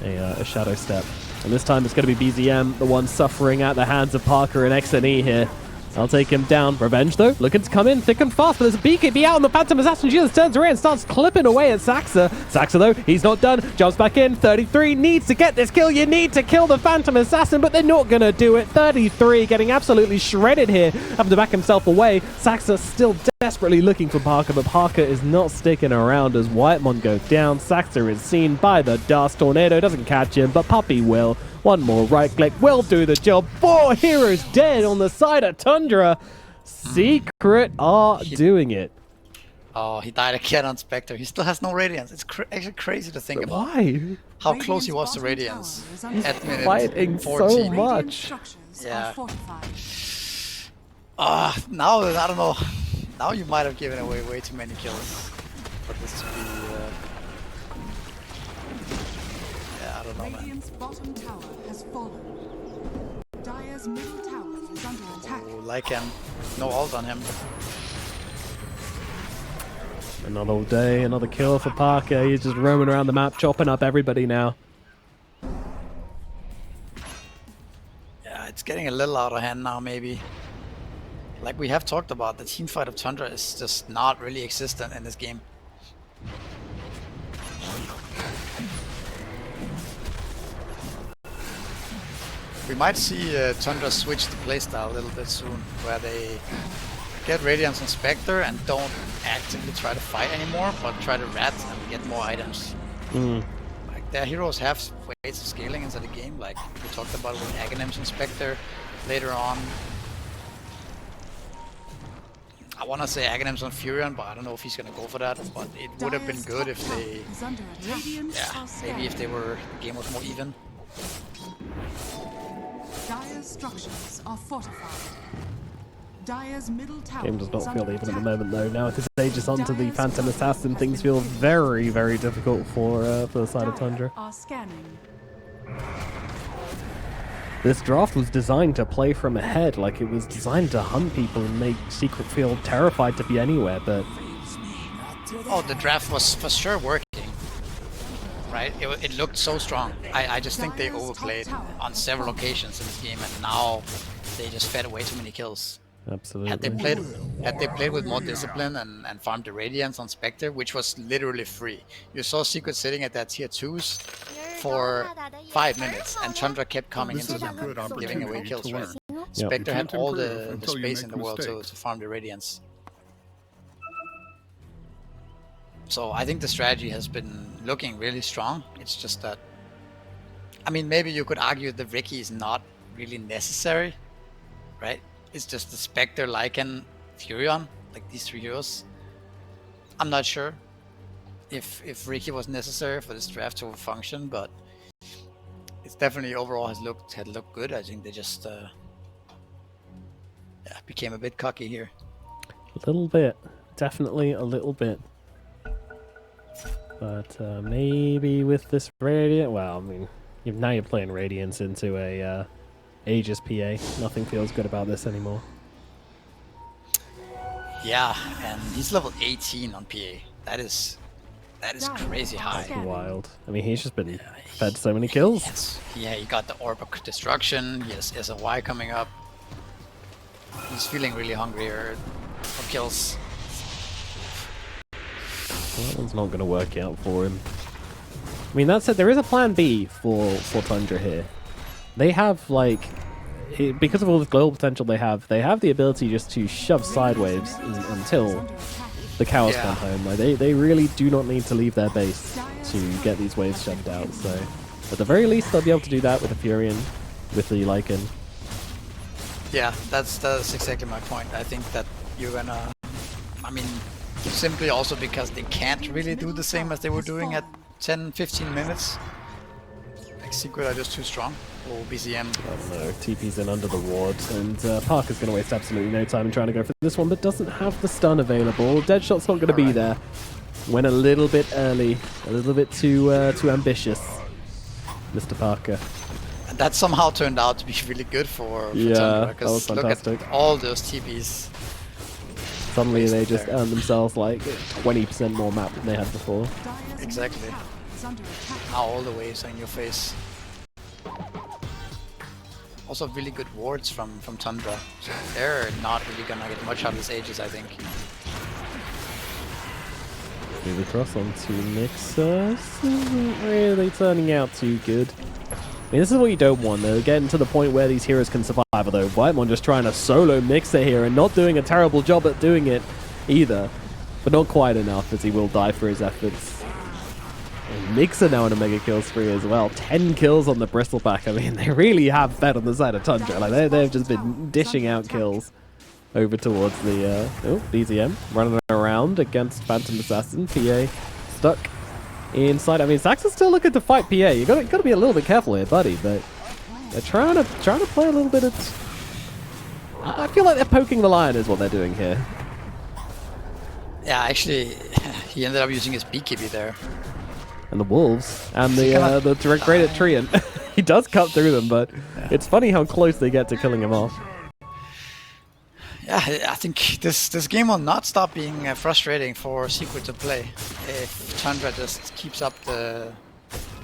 A shadow step. And this time it's going to be BZM, the one suffering at the hands of Parker and XNE here. I'll take him down. Revenge, though, looking to come in thick and fast, but there's a BKB out, and the Phantom Assassin just turns around and starts clipping away at Saxa. Saxa, though, he's not done. Jumps back in. 33 needs to get this kill. You need to kill the Phantom Assassin, but they're not going to do it. 33 getting absolutely shredded here, having to back himself away. Saxa still desperately looking for Parker, but Parker is not sticking around as Whitemon goes down. Saxa is seen by the Dust Tornado. Doesn't catch him, but Puppy will. One more right click will do the job. 4 heroes dead on the side of Tundra. Secret are doing it. Oh, he died again on Spectre. He still has no Radiance. It's actually crazy to think about Why? how close he was to Radiance at minute Fighting 14. so much. Yeah. Now, I don't know. Now you might have given away way too many kills for this to be... yeah, I don't know, man. Radiant's bottom tower has fallen. Dire's middle tower is under attack. Oh, Lycan. No ult on him. Another day, another kill for Parker. He's just roaming around the map, chopping up everybody now. Yeah, it's getting a little out of hand now, maybe. Like we have talked about, the teamfight of Tundra is just not really existent in this game. We might see Tundra switch the playstyle a little bit soon, where they get Radiance on Spectre and don't actively try to fight anymore, but try to rat and get more items. Like their heroes have ways of scaling into the game, like we talked about with Aghanims and Spectre later on. I want to say Aghanims on Furion, but I don't know if he's gonna go for that. But it would have been good if they, yeah, maybe if the game was more even. Dire's structures are fortified. Dire's middle tower Game does not is feel under even at the attack. moment, though. Now with this Aegis onto the Phantom Assassin, things feel very, very difficult for the side of Tundra. Are scanning. This draft was designed to play from ahead, like it was designed to hunt people and make Secret feel terrified to be anywhere, but... Oh, the draft was for sure working. Right? It looked so strong. I just think they overplayed on several occasions in this game, and now they just fed way too many kills. Absolutely. Had they played with more discipline and farmed the Radiance on Spectre, which was literally free. You saw Secret sitting at that tier 2s for 5 minutes, and Tundra kept coming into them and giving away kills, right? Spectre had all the space in the world to farm the Radiance. So I think the strategy has been looking really strong. It's just that, I mean, maybe you could argue the Riki is not really necessary, right? It's just the Spectre, Lycan, Furion, like these 3 heroes. I'm not sure if Riki was necessary for this draft to function, but it's definitely overall had looked good. I think they just became a bit cocky here. A little bit. Definitely a little bit. But maybe with this Radiant... Well, I mean, now you're playing Radiance into a Aegis PA. Nothing feels good about this anymore. Yeah, and he's level 18 on PA. That is crazy high. That's wild. I mean, he's just been fed so many kills. Yes. Yeah, he got the Orb of Destruction. He has SLY coming up. He's feeling really hungry for kills. Well, that one's not going to work out for him. I mean, that said, there is a plan B for Tundra here. They have, like, because of all the global potential they have the ability just to shove sideways until the cows come home. Like, they really do not need to leave their base to get these waves shoved out. So, at the very least, they'll be able to do that with the Furion, with the Lycan. Yeah, that's exactly my point. I think that you're gonna... I mean, simply also because they can't really do the same as they were doing at 10-15 minutes. Like, Secret are just too strong. Or BCM. I don't know, TP's in under the ward, and Parker's going to waste absolutely no time in trying to go for this one, but doesn't have the stun available. Deadshot's not going to be there. Went a little bit early, a little bit too ambitious, Mr. Parker. And that somehow turned out to be really good for Tundra, because look at all those TPs. Suddenly they just earned themselves like 20% more map than they had before. Exactly. Now all the waves are in your face. Also really good wards from Tundra. So they're not really gonna get much out of this Aegis, I think. Move across onto Nixus. Isn't really turning out too good. I mean, this is what you don't want, though. Getting to the point where these heroes can survive. Although Whitemon just trying to solo Mixer here and not doing a terrible job at doing it either. But not quite enough, as he will die for his efforts. And Mixer now on a mega kill spree as well. 10 kills on the Bristleback. I mean, they really have bet on the side of Tundra. Like, they've just been dishing out kills over towards the BZM. Running around against Phantom Assassin. PA stuck inside. I mean, Sax is still looking to fight PA. You gotta be a little bit careful here, buddy. But they're trying to play a little bit of... I feel like they're poking the lion is what they're doing here. Yeah, actually, he ended up using his BKB there. And the wolves, and the direct raid at Treant. He does cut through them, but it's funny how close they get to killing him off. Yeah, I think this game will not stop being frustrating for Secret to play if Tundra just keeps up the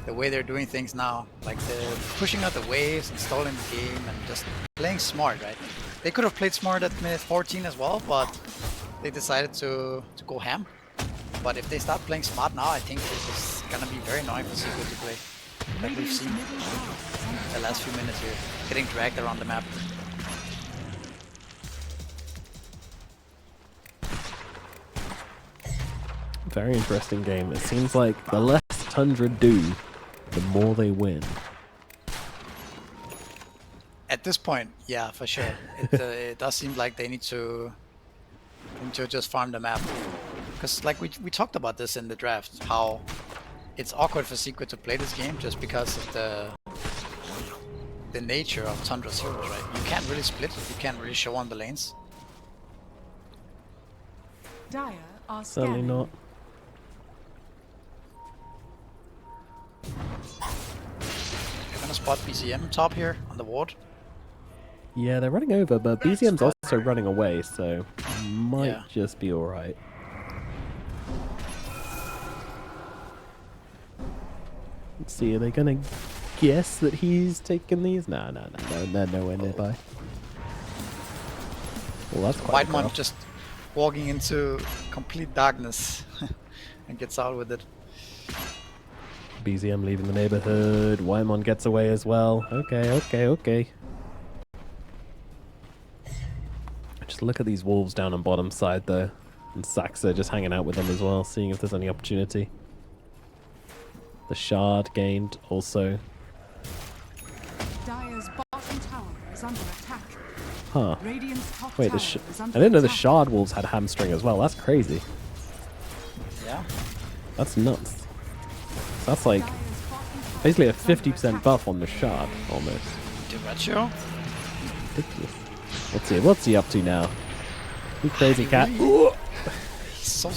way they're doing things now. Like, they're pushing out the waves, installing the game, and just playing smart, right? They could have played smart at minute 14 as well, but they decided to go ham. But if they start playing smart now, I think this is gonna be very annoying for Secret to play. Like we've seen the last few minutes here, getting dragged around the map. Very interesting game. It seems like the less Tundra do, the more they win. At this point, yeah, for sure. It does seem like they need to just farm the map. Because like we talked about this in the draft, how it's awkward for Secret to play this game just because of the nature of Tundra's heroes, right? You can't really split, you can't really show on the lanes. Dire are Certainly scanning. not. You're gonna spot BCM top here on the ward. Yeah, they're running over, but BZM's also running away, so might just be alright. Let's see, are they gonna guess that he's taking these? No, they're nowhere nearby. Well, that's quite Whitemon just walking into complete darkness and gets out with it. BZM leaving the neighborhood. Whitemon gets away as well. Okay. Just look at these wolves down on bottom side though. And Saxa just hanging out with them as well, seeing if there's any opportunity. The shard gained also. Dire's bottom tower is under attack. Huh. Radiant's top Wait, tower I is under didn't know the attack. shard wolves had hamstring as well. That's crazy. Yeah. That's nuts. So that's like basically a 50% buff on the shard almost. Diracho? Ridiculous. What's he up to now? You crazy cat. He's so...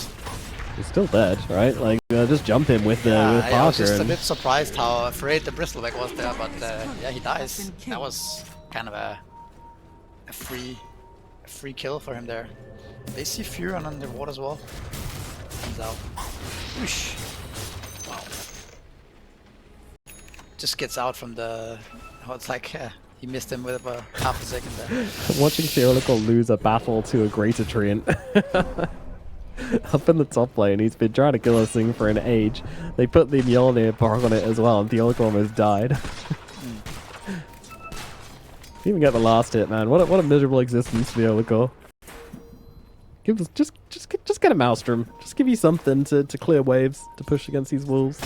He's still dead, right? Like, just jump him with I was Parker. just a And bit surprised how afraid the bristleback was there, but yeah, he dies. That was kind of a free kill for him there. They see Furon on the water as well. Comes out. Whoosh. Wow. Just gets out from the. Oh, it's like he missed him with about half a second there. watching Theological lose a battle to a Greater Treant. Up in the top lane, he's been trying to kill this thing for an age. They put the Mjolnir bark on it as well, and Theological almost died. Didn't even get the last hit, man. What a miserable existence, Theological. Give us just get a Maelstrom. Just give you something to clear waves to push against these wolves.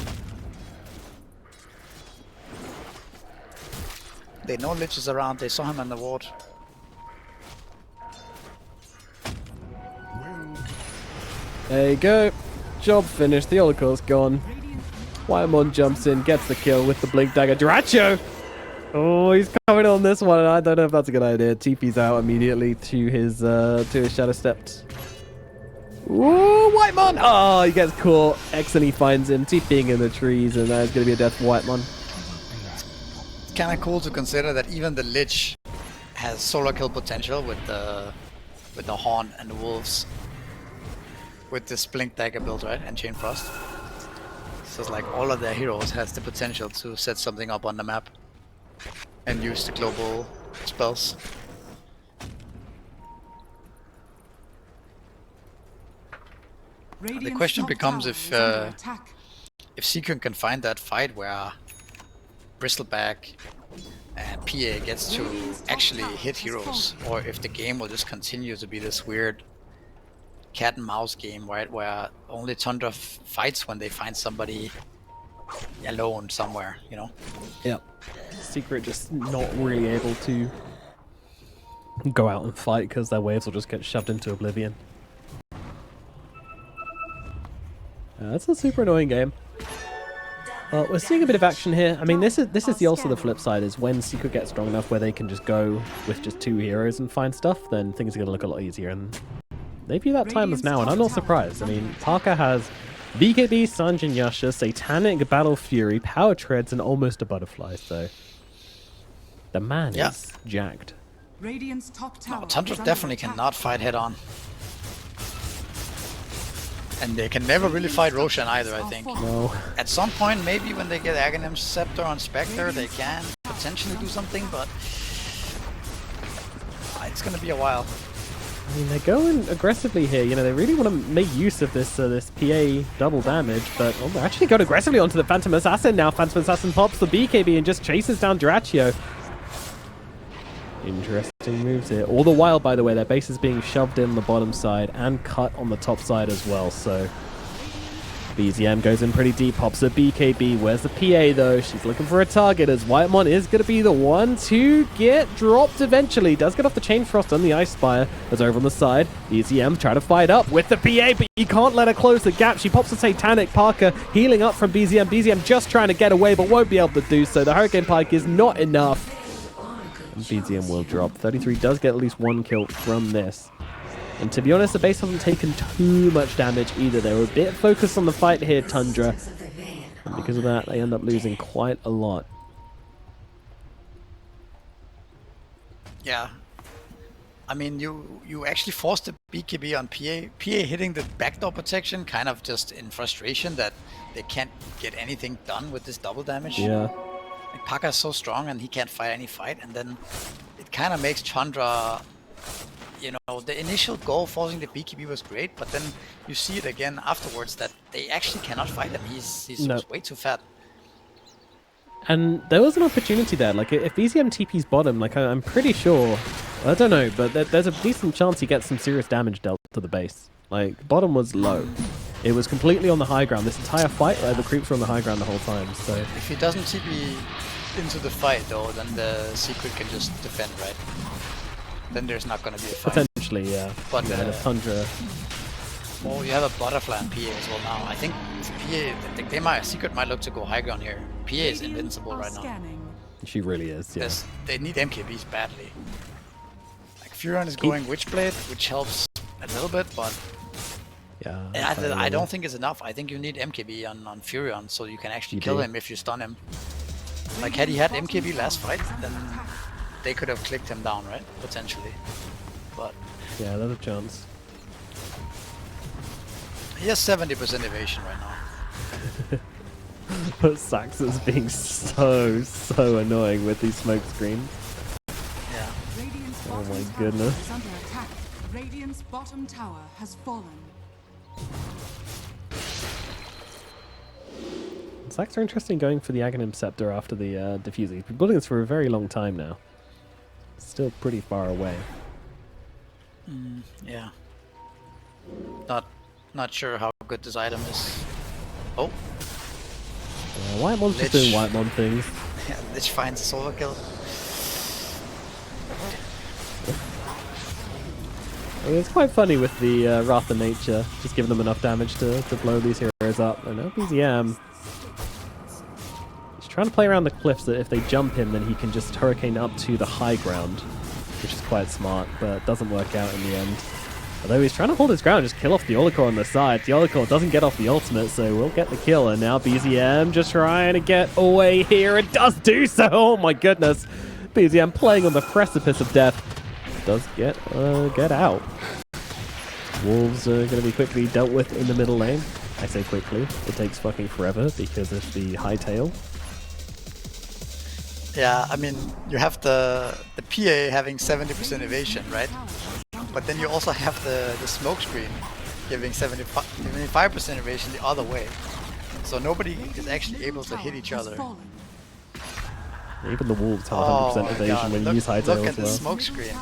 They know Lich is around. They saw him on the ward. There you go. Job finished. Theological's gone. Whitemon jumps in, gets the kill with the Blink Dagger. Dyrachyo! Oh, he's coming on this one. I don't know if that's a good idea. TP's out immediately to his Shadow Steps. Ooh, Whitemon! Oh, he gets caught. X and he finds him TPing in the trees, and that's going to be a death for Whitemon. It's kind of cool to consider that even the Lich has solo kill potential with the Horn and the Wolves. With this Blink Dagger build, right? And Chain Frost. So it's like all of their heroes has the potential to set something up on the map. And use the global spells. The question becomes if Sequin can find that fight where Bristleback and PA gets to actually hit heroes, or if the game will just continue to be this weird cat and mouse game, right, where only Tundra fights when they find somebody alone somewhere, you know? Yep. Secret just not really able to go out and fight because their waves will just get shoved into oblivion. That's a super annoying game. Well, we're seeing a bit of action here. I mean, this is also the flip side, is when Secret gets strong enough where they can just go with just 2 heroes and find stuff, then things are going to look a lot easier. And they view that time as now, and I'm not surprised. I mean, Parker has BKB, Sanjin Yasha, Satanic, Battle Fury, Power Treads, and almost a Butterfly, so the man is jacked. Radiant's top tower. Tundra definitely cannot fight head on. And they can never really fight Roshan either, I think. No. At some point, maybe when they get Aghanim's Scepter on Spectre, they can potentially do something, but it's gonna be a while. I mean, they're going aggressively here. You know, they really want to make use of this this PA double damage, but they're actually going aggressively onto the Phantom Assassin now. Phantom Assassin pops the BKB and just chases down Dyrachyo. Interesting moves here. All the while, by the way, their base is being shoved in the bottom side and cut on the top side as well, so BZM goes in pretty deep, pops a BKB. Where's the PA though? She's looking for a target as Whitemon is going to be the one to get dropped eventually. Does get off the Chain Frost and the Ice Spire. As over on the side, BZM try to fight up with the PA, but you can't let her close the gap. She pops a Satanic. Parker healing up from BZM. BZM just trying to get away, but won't be able to do so. The Hurricane Pike is not enough. And BZM will drop. 33 does get at least 1 kill from this. And to be honest, the base hasn't taken too much damage either. They were a bit focused on the fight here, Tundra. And because of that, they end up losing quite a lot. Yeah. I mean, you actually forced the BKB on PA. PA hitting the backdoor protection kind of just in frustration that they can't get anything done with this double damage. Yeah. Like, Parker is so strong and he can't fight any fight. And then it kind of makes Tundra... You know, the initial goal forcing the BKB was great, but then you see it again afterwards that they actually cannot fight him. He's just way too fat. And there was an opportunity there. Like, if BZM TP's bottom, like, I'm pretty sure... I don't know, but there's a decent chance he gets some serious damage dealt to the base. Like, bottom was low. It was completely on the high ground. This entire fight, the creeps were on the high ground the whole time, so... If he doesn't TP into the fight, though, then the Secret can just defend, right? Then there's not going to be a fight. Potentially, yeah. But Tundra. Well, you have a Butterfly and PA as well now. I think PA, Secret might look to go high ground here. PA is invincible right now. She really is, yeah. They need MKBs badly. Like, Furon is going Witchblade, which helps a little bit, but... Yeah. I don't think it's enough. I think you need MKB on Furion so you can actually kill him if you stun him. Like, had he had MKB last fight, then they could have clicked him down, right? Potentially. But yeah, there's a chance. he has 70% evasion right now. But Sax is being so annoying with these smoke screens. Yeah. Oh my goodness. Is under attack. Radiant's bottom tower has fallen. Sax are interesting going for the Aghanim Scepter after the diffuser. He's been building this for a very long time now. Still pretty far away. Yeah. Not sure how good this item is. Oh. Whitemon's just doing Whitemon things. Yeah, Lich finds a solo kill. I mean, it's quite funny with the Wrath of Nature, just giving them enough damage to blow these heroes up. I know BZM. He's trying to play around the cliffs that if they jump him, then he can just hurricane up to the high ground, which is quite smart, but doesn't work out in the end. Although he's trying to hold his ground, just kill off the Olikor on the side. The Olikor doesn't get off the ultimate, so we'll get the kill. And now BZM just trying to get away here. It does do so! Oh my goodness! BZM playing on the precipice of death. Does get out. Wolves are going to be quickly dealt with in the middle lane. I say quickly. It takes fucking forever because of the high tail. Yeah, I mean, you have the PA having 70% evasion, right? But then you also have the smoke screen giving 75% evasion the other way. So nobody is actually able to hit each other. Even the wolves have 100% evasion when you use high tail Look at as the well. smoke screen.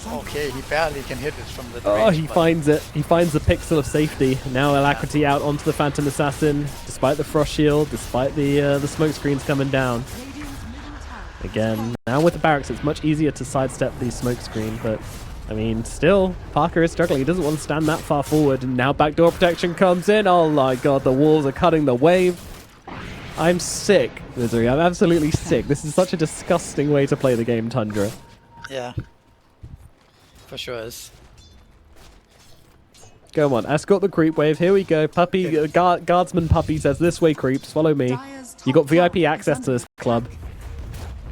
Okay, he barely can hit it from the Oh, range, he but finds it. He finds the pixel of safety. Now Alacrity out onto the Phantom Assassin, despite the frost shield, despite the smoke screens coming down. Again, now with the barracks, it's much easier to sidestep the smoke screen, but I mean, still, Parker is struggling. He doesn't want to stand that far forward, and now backdoor protection comes in. Oh my god, the wolves are cutting the wave. I'm sick, Misery. I'm absolutely sick. This is such a disgusting way to play the game, Tundra. yeah, for sure is. Come on, escort the creep wave. Here we go. Puppy, guardsman Puppy says, this way, creeps. Follow me. You got VIP access to this club.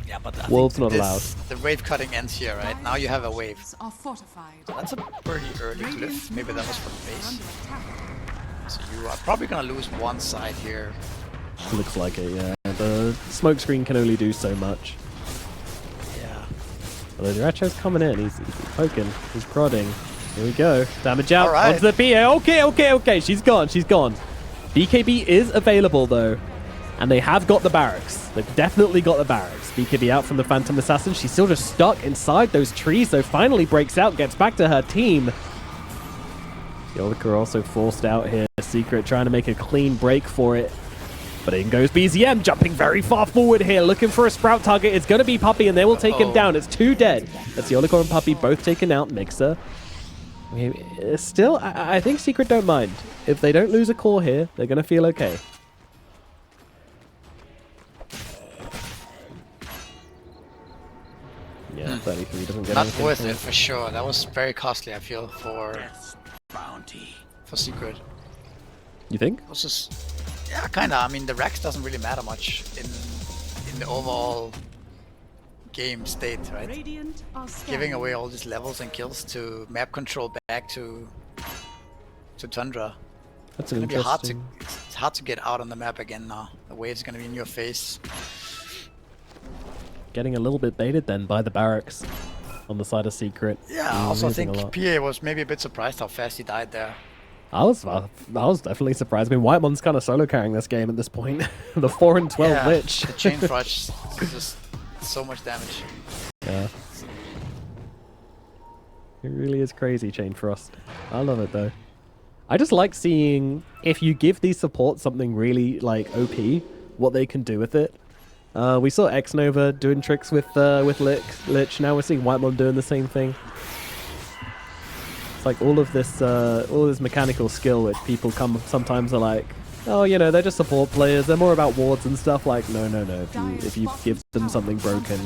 Yeah, but I Wolves think not allowed. the wave cutting ends here, right? Now you have a wave. Are fortified. That's a pretty early cliff. Maybe that was from base. So you are probably gonna lose one side here. Looks like it, yeah. The smoke screen can only do so much. Yeah. Although Duracho's coming in, he's poking, he's prodding. Here we go. Damage out Alright. onto the PA. Okay. She's gone. BKB is available though. And they have got the barracks. They've definitely got the barracks. BKB out from the Phantom Assassin. She's still just stuck inside those trees, so finally breaks out, gets back to her team. Yolika also forced out here. Secret trying to make a clean break for it. But in goes BZM, jumping very far forward here, looking for a sprout target. It's going to be Puppy, and they will take him down. It's 2 dead. That's Yolika and Puppy both taken out. Mixer. I mean, still, I think Secret don't mind. If they don't lose a core here, they're going to feel okay. Yeah, 33 doesn't get Not anything worth from it for sure. That was very costly, I feel, for Secret. You think? It was just, yeah, kinda. I mean, the Rex doesn't really matter much in the overall game state, right? Radiant are Giving away all these levels and kills to map control back to Tundra. That's It's an gonna be hard to interesting... it's hard to get out on the map again now. The wave's gonna be in your face. Getting a little bit baited then by the barracks on the side of Secret. Yeah, I also losing think a lot. PA was maybe a bit surprised how fast he died there. I was definitely surprised. I mean, Whitemon's kind of solo carrying this game at this point. The 4 and 12 Yeah, Lich. the chain flush is just so much damage. Yeah. It really is crazy, Chain Frost. I love it though. I just like seeing if you give these supports something really like OP, what they can do with it. We saw X-Nova doing tricks with Lich. Now we're seeing Whitemon doing the same thing. It's like all of this mechanical skill which people sometimes are like, oh, you know, they're just support players. They're more about wards and stuff. Like, no. If you give them something broken,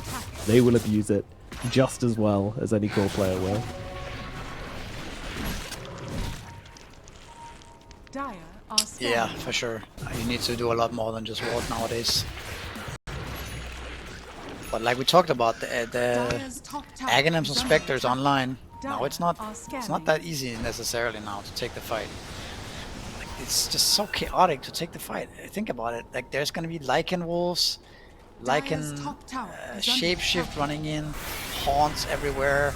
they will abuse it just as well as any core player will. Dire are scanning. Yeah, for sure. You need to do a lot more than just ward nowadays. But like we talked about, the Dire's top tower Aghanims and is under Spectres attack. online. No, Dire it's not. are It's scanning. not that easy necessarily now to take the fight. Like, it's just so chaotic to take the fight. Think about it. Like there's gonna be Lycan wolves, Dire's Lycan top tower is under shapeshift attack. running in, haunts everywhere,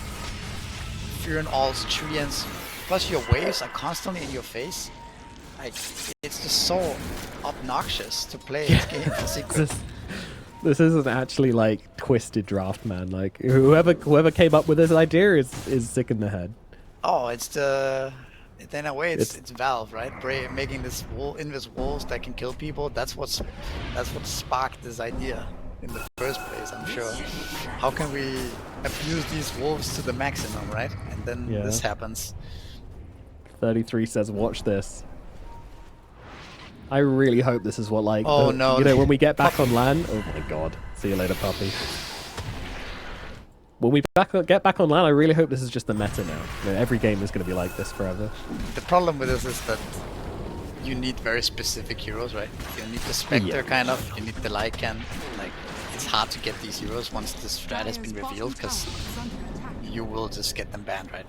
Fury alls, treants. Plus your waves are constantly in your face. Like it's just so obnoxious to play this game for secret. This isn't actually like twisted draft, man. Like whoever came up with this idea is sick in the head. Oh, in a way it's Valve, right? Making this invis wolves that can kill people. That's what sparked this idea in the first place, I'm sure. How can we abuse these wolves to the maximum, right? And then this happens. 33 says, "Watch this." I really hope this is what like no, you know, when we get back on LAN. Oh my god! See you later, puppy. When we get back on LAN, I really hope this is just the meta now. You know, every game is going to be like this forever. The problem with this is that you need very specific heroes, right? You need the Spectre kind of. You need the Lycan. Like it's hard to get these heroes once the strat has been revealed because you will just get them banned, right?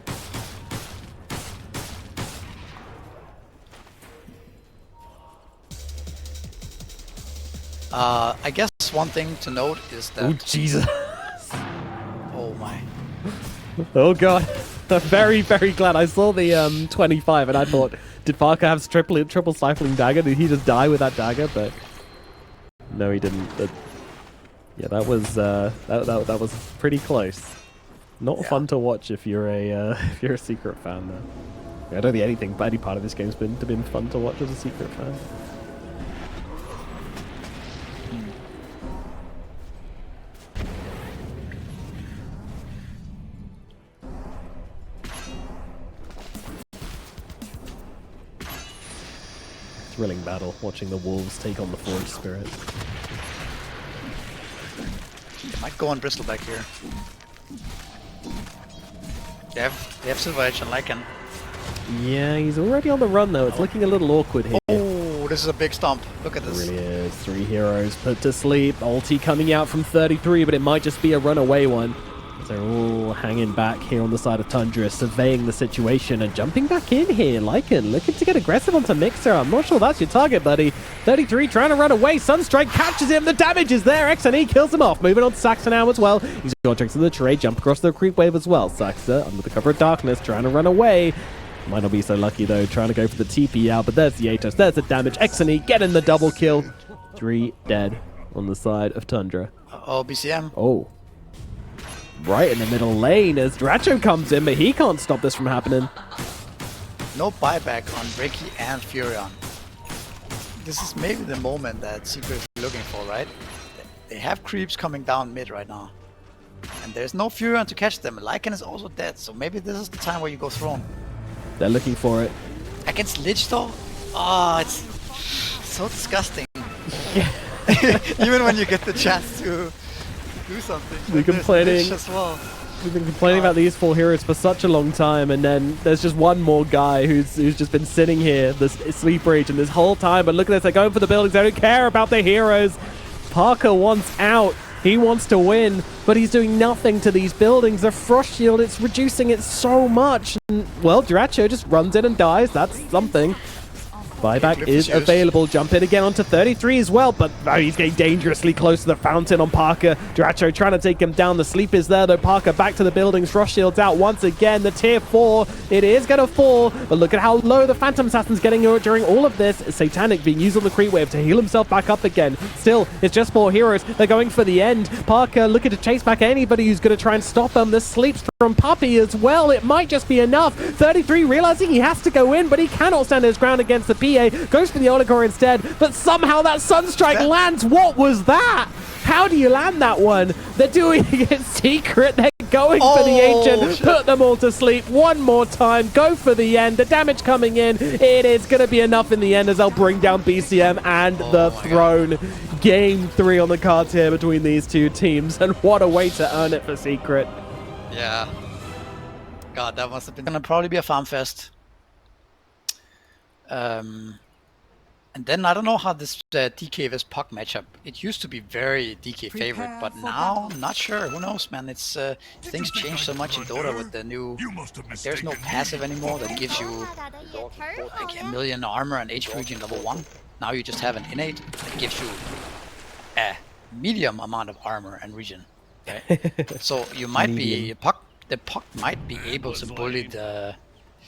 I guess one thing to note is that... Oh, Jesus. Oh my. Oh, God. I'm very, very glad. I saw the 25 and I thought, did Parker have triple stifling dagger? Did he just die with that dagger? But no, he didn't. Yeah, that was that was pretty close. Not fun to watch if you're a secret fan, though. I don't think any part of this game's been fun to watch as a secret fan. Thrilling battle, watching the wolves take on the forest spirit. Might go on Bristleback here. They have Silver Edge and Lycan. Yeah, he's already on the run though. It's looking a little awkward here. Oh, this is a big stomp. Look at It this. really is. 3 heroes put to sleep. Ulti coming out from 33, but it might just be a runaway one. They're all hanging back here on the side of Tundra, surveying the situation and jumping back in here. Lycan looking to get aggressive onto Mixer. I'm not sure that's your target, buddy. 33 trying to run away. Sunstrike catches him. The damage is there. XNE kills him off. Moving on to Saxa now as well. He's got tricks in the tray. Jump across the creep wave as well. Saxa under the cover of darkness trying to run away. Might not be so lucky though, trying to go for the TP out, but there's the Atos. There's the damage. XNE getting the double kill. 3 dead on the side of Tundra. Oh, BCM. Oh. Right in the middle lane as Dracho comes in, but he can't stop this from happening. No buyback on Ricky and Furion. This is maybe the moment that Secret is looking for, right? They have creeps coming down mid right now. And there's no Furion to catch them. Lycan is also dead, so maybe this is the time where you go Throne. They're looking for it. Against Lich though? Oh, it's so disgusting. Even when you get the chance to do something. We're complaining. As well. We've been complaining about these 4 heroes for such a long time, and then there's just one more guy who's just been sitting here, this sleep region, this whole time. But look at this, they're going for the buildings. They don't care about the heroes. Parker wants out. He wants to win, but he's doing nothing to these buildings. The frost shield, it's reducing it so much. And, well, Dracho just runs in and dies. That's something. Buyback is available. Jump in again onto 33 as well, but he's getting dangerously close to the fountain on Parker. Dracho trying to take him down. The sleep is there though. Parker back to the buildings. Frost shield's out once again. The tier 4, it is going to fall, but look at how low the Phantom Assassin's getting during all of this. Satanic being used on the creep wave to heal himself back up again. Still, it's just 4 heroes. They're going for the end. Parker looking to chase back anybody who's going to try and stop them. The sleeps from Puppy as well. It might just be enough. 33 realizing he has to go in, but he cannot stand his ground against the PA. Goes for the Oligar instead, but somehow that Sunstrike lands. What was that? How do you land that one? They're doing it secret. They're going for the agent. Put them all to sleep one more time. Go for the end. The damage coming in. It is going to be enough in the end as they'll bring down BCM and the throne. Game 3 on the cards here between these two teams, and what a way to earn it for Secret. Yeah. God, that must have been gonna probably be a farm fest. And then I don't know how this DK vs Puck matchup. It used to be very DK favorite, but now I'm not sure. Who knows, man? It's things change so much in Dota with the new. You must have Like, there's no passive anymore that gives you like 1,000,000 armor and H region level 1. Now you just have an innate that gives you a medium amount of armor and region. Right? So you might be the Puck might be able to bully the.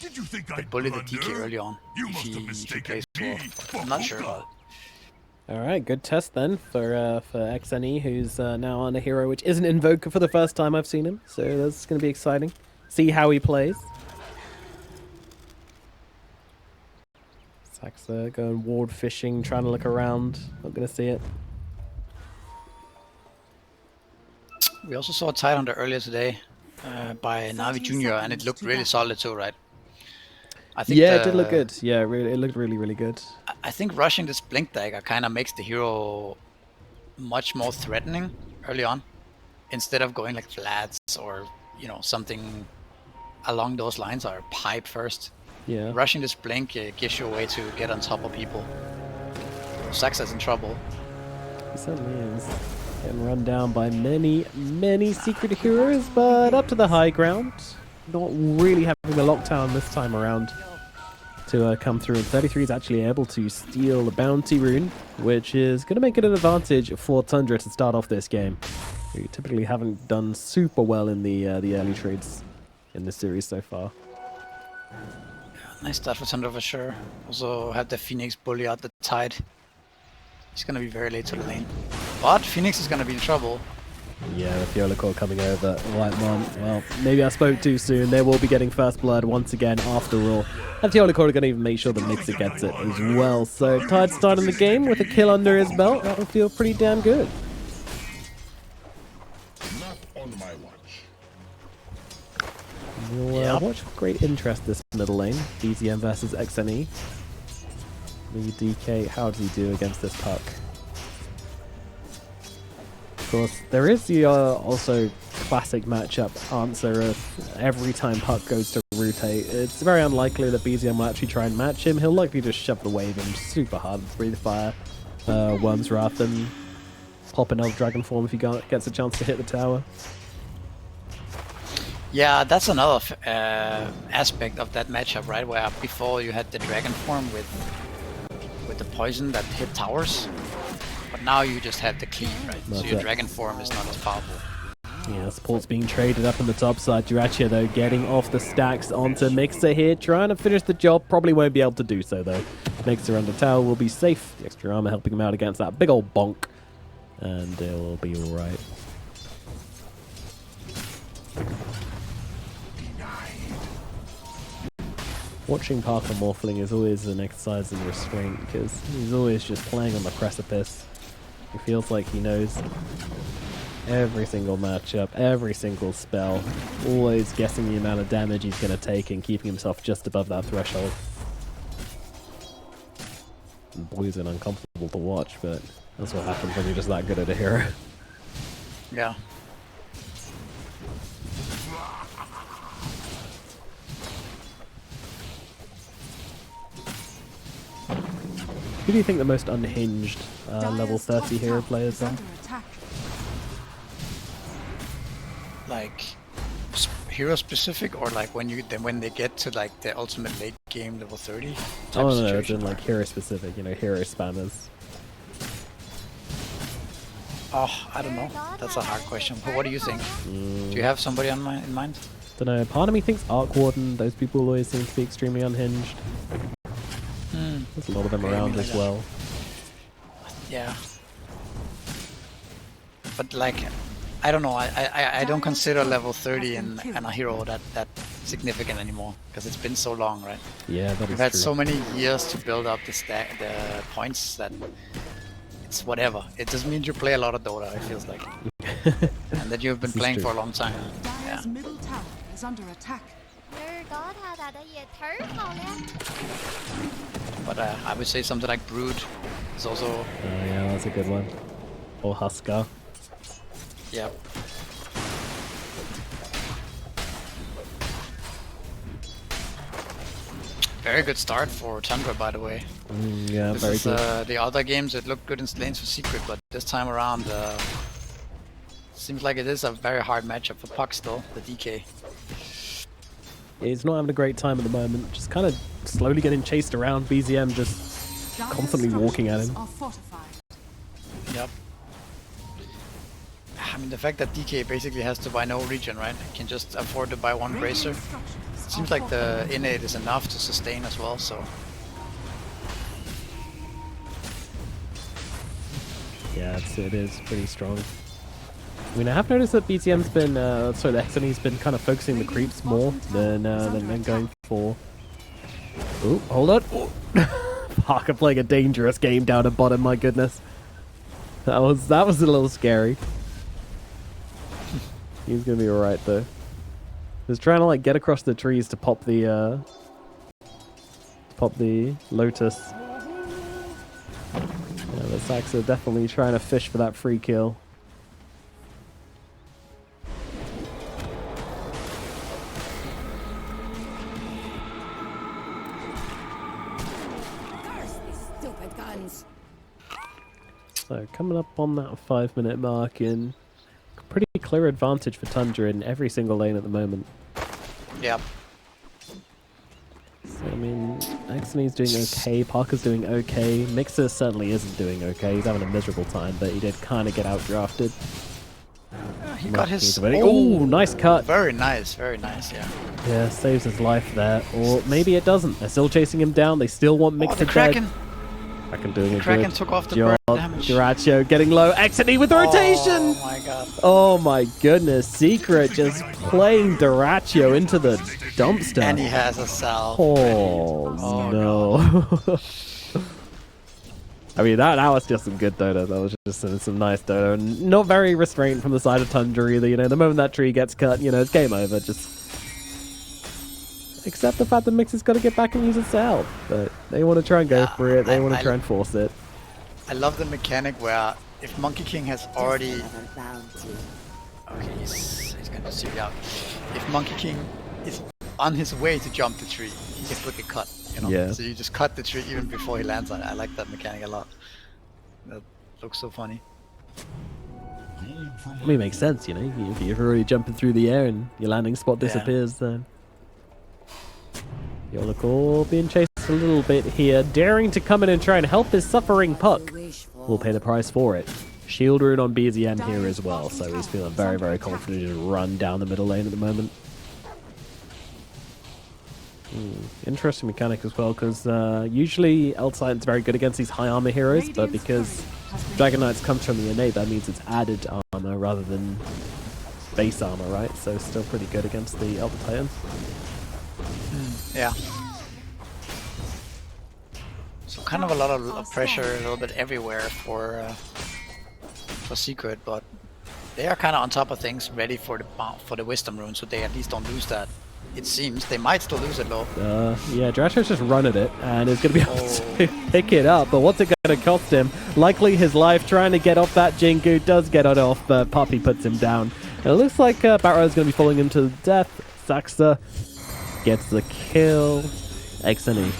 Did you think Could bully the DK early on if he plays well. I'm not sure about it. All right, good test then for XNE, who's now on a hero which isn't Invoker for the first time I've seen him. So that's going to be exciting. See how he plays. Saxa going ward fishing, trying to look around. Not going to see it. We also saw a tight under earlier today by Navi Jr. and it looked really solid too, right? I think yeah, it did look good. Yeah, really, it looked really, really good. I think rushing this Blink Dagger kind of makes the hero much more threatening early on, instead of going like flats or something along those lines, or pipe first. Yeah. Rushing this Blink gives you a way to get on top of people. Saxa's in trouble. He certainly is. Getting run down by many, many secret heroes, but up to the high ground. Not really having the lockdown this time around to come through. And 33 is actually able to steal the bounty rune, which is going to make it an advantage for Tundra to start off this game. We typically haven't done super well in the early trades in this series so far. Nice start for Tundra for sure. Also had the Phoenix bully out the tide. He's going to be very late to the lane. But Phoenix is going to be in trouble. Yeah, the Fiolacore coming over. Whitemon, well, maybe I spoke too soon. They will be getting first blood once again after all. And Fiolacore are going to even make sure that Mixer gets it as well. So Tide starting the game with a kill under his belt. That will feel pretty damn good. Not on my watch. We'll watch with great interest this middle lane. BZM versus XNE. The DK, how does he do against this Puck? Of course, there is the also classic matchup answer of every time Puck goes to rotate. It's very unlikely that BZM will actually try and match him. He'll likely just shove the wave in super hard with Breathe Fire, Worm's Wrath, and pop another Dragon Form if he gets a chance to hit the tower. Yeah, that's another aspect of that matchup, right? Where before you had the Dragon Form with the poison that hit towers. But now you just have the clean, right? So your Dragon Form is not as powerful. Yeah, support's being traded up on the top side. Jirachi, though, getting off the stacks onto Mixer here, trying to finish the job. Probably won't be able to do so, though. Mixer under tower will be safe. The extra armor helping him out against that big old bonk. And it will be alright. Watching Parker Morphling is always an exercise in restraint because he's always just playing on the precipice. He feels like he knows every single matchup, every single spell, always guessing the amount of damage he's going to take and keeping himself just above that threshold. And boy, is it uncomfortable to watch, but that's what happens when you're just that good at a hero. Yeah. Who do you think the most unhinged level 30 hero players are? Like hero specific, or like when they get to like the ultimate late game level 30? Oh no, it's in like hero specific, hero spammers. Oh, I don't know. That's a hard question. But what do you think? Do you have somebody in mind? Don't know. Part of me thinks Arc Warden. Those people always seem to be extremely unhinged. There's a lot of them around as well. Yeah. But like, I don't know. I don't consider level 30 and a hero that significant anymore because it's been so long, right? Yeah, that is We've had true. so many years to build up the points that it's whatever. It just means you play a lot of Dota. It feels like, and that you've been playing for a long time. Yeah. Dire's middle tower is under attack. But I would say something like Brood is also. Oh yeah, that's a good one. Or Husker. Yeah. Very good start for Tundra, by the way. Yeah, This very is, good. the other games, it looked good in lanes for Secret, but this time around, seems like it is a very hard matchup for Puck still, the DK. He's not having a great time at the moment. Just kind of slowly getting chased around. BZM just Dire's constantly walking at him. structures are fortified. Yep. I mean, the fact that DK basically has to buy no regen, right? Can just afford to buy one Radiant Bracer. structures Seems are like the fortified. innate is enough to sustain as well, so... Yeah, it is pretty strong. I mean, I have noticed that BTM's been, sorry, the XNE's been kind of focusing the creeps more than going for... Ooh, hold on. Parker playing a dangerous game down at bottom, my goodness. That was a little scary. He's gonna be alright though. He's trying to like get across the trees to pop the Lotus. Yeah, the Sax are definitely trying to fish for that free kill. Curse these stupid guns. So coming up on that 5-minute mark in pretty clear advantage for Tundra in every single lane at the moment. Yep. So, I mean, Axene's doing okay, Parker's doing okay, Mixer certainly isn't doing okay, he's having a miserable time, but he did kind of get outdrafted. He got his... Oh, nice cut! Very nice, yeah. Yeah, saves his life there. Or maybe it doesn't. They're still chasing him down, they still want Oh, Mixer the dead. Kraken! Kraken doing a Kraken good took off the job. burn damage. Dyrachyo getting low, Axene with the rotation! Oh my god. Oh my goodness, Secret just playing Dyrachyo into the dumpster. And he has a salve. Oh, no. I mean, that was just some good Dota. That was just some nice Dota. And not very restrained from the side of Tundra either. You know, the moment that tree gets cut, you know, it's game over. Just except the fact that Mixer's got to get back and use its help. But they want to try and go for it. They want to try and force it. I love the mechanic where if Monkey King has already... Another bounty. Okay, he's gonna see it out. If Monkey King is on his way to jump the tree, he can quickly cut, you know? Yeah. So you just cut the tree even before he lands on it. I like that mechanic a lot. That looks so funny. I mean, it makes sense, you know? If you're already jumping through the air and your landing spot disappears, then... Yoloko being chased a little bit here, daring to come in and try and help his suffering Puck. Will pay the price for it. Shield rune on BZM here as well, so he's feeling very, very confident to run down the middle lane at the moment. Interesting mechanic as well, because usually L-Titan's very good against these high armor heroes, but because Dragon Knight's comes from the innate, that means it's added armor rather than base armor, right? So still pretty good against the Elder Titan. Yeah. So kind of a lot of pressure a little bit everywhere for Secret, but they are kind of on top of things, ready for the Wisdom Rune, so they at least don't lose that. It seems they might still lose it though. Yeah, Drasho's just run at it and is going to be able to pick it up, but what's it going to cost him? Likely his life. Trying to get off that Jingu, does get it off, but Puppy puts him down. And it looks like Barrow's going to be following him to death. Saxa gets the kill. XNE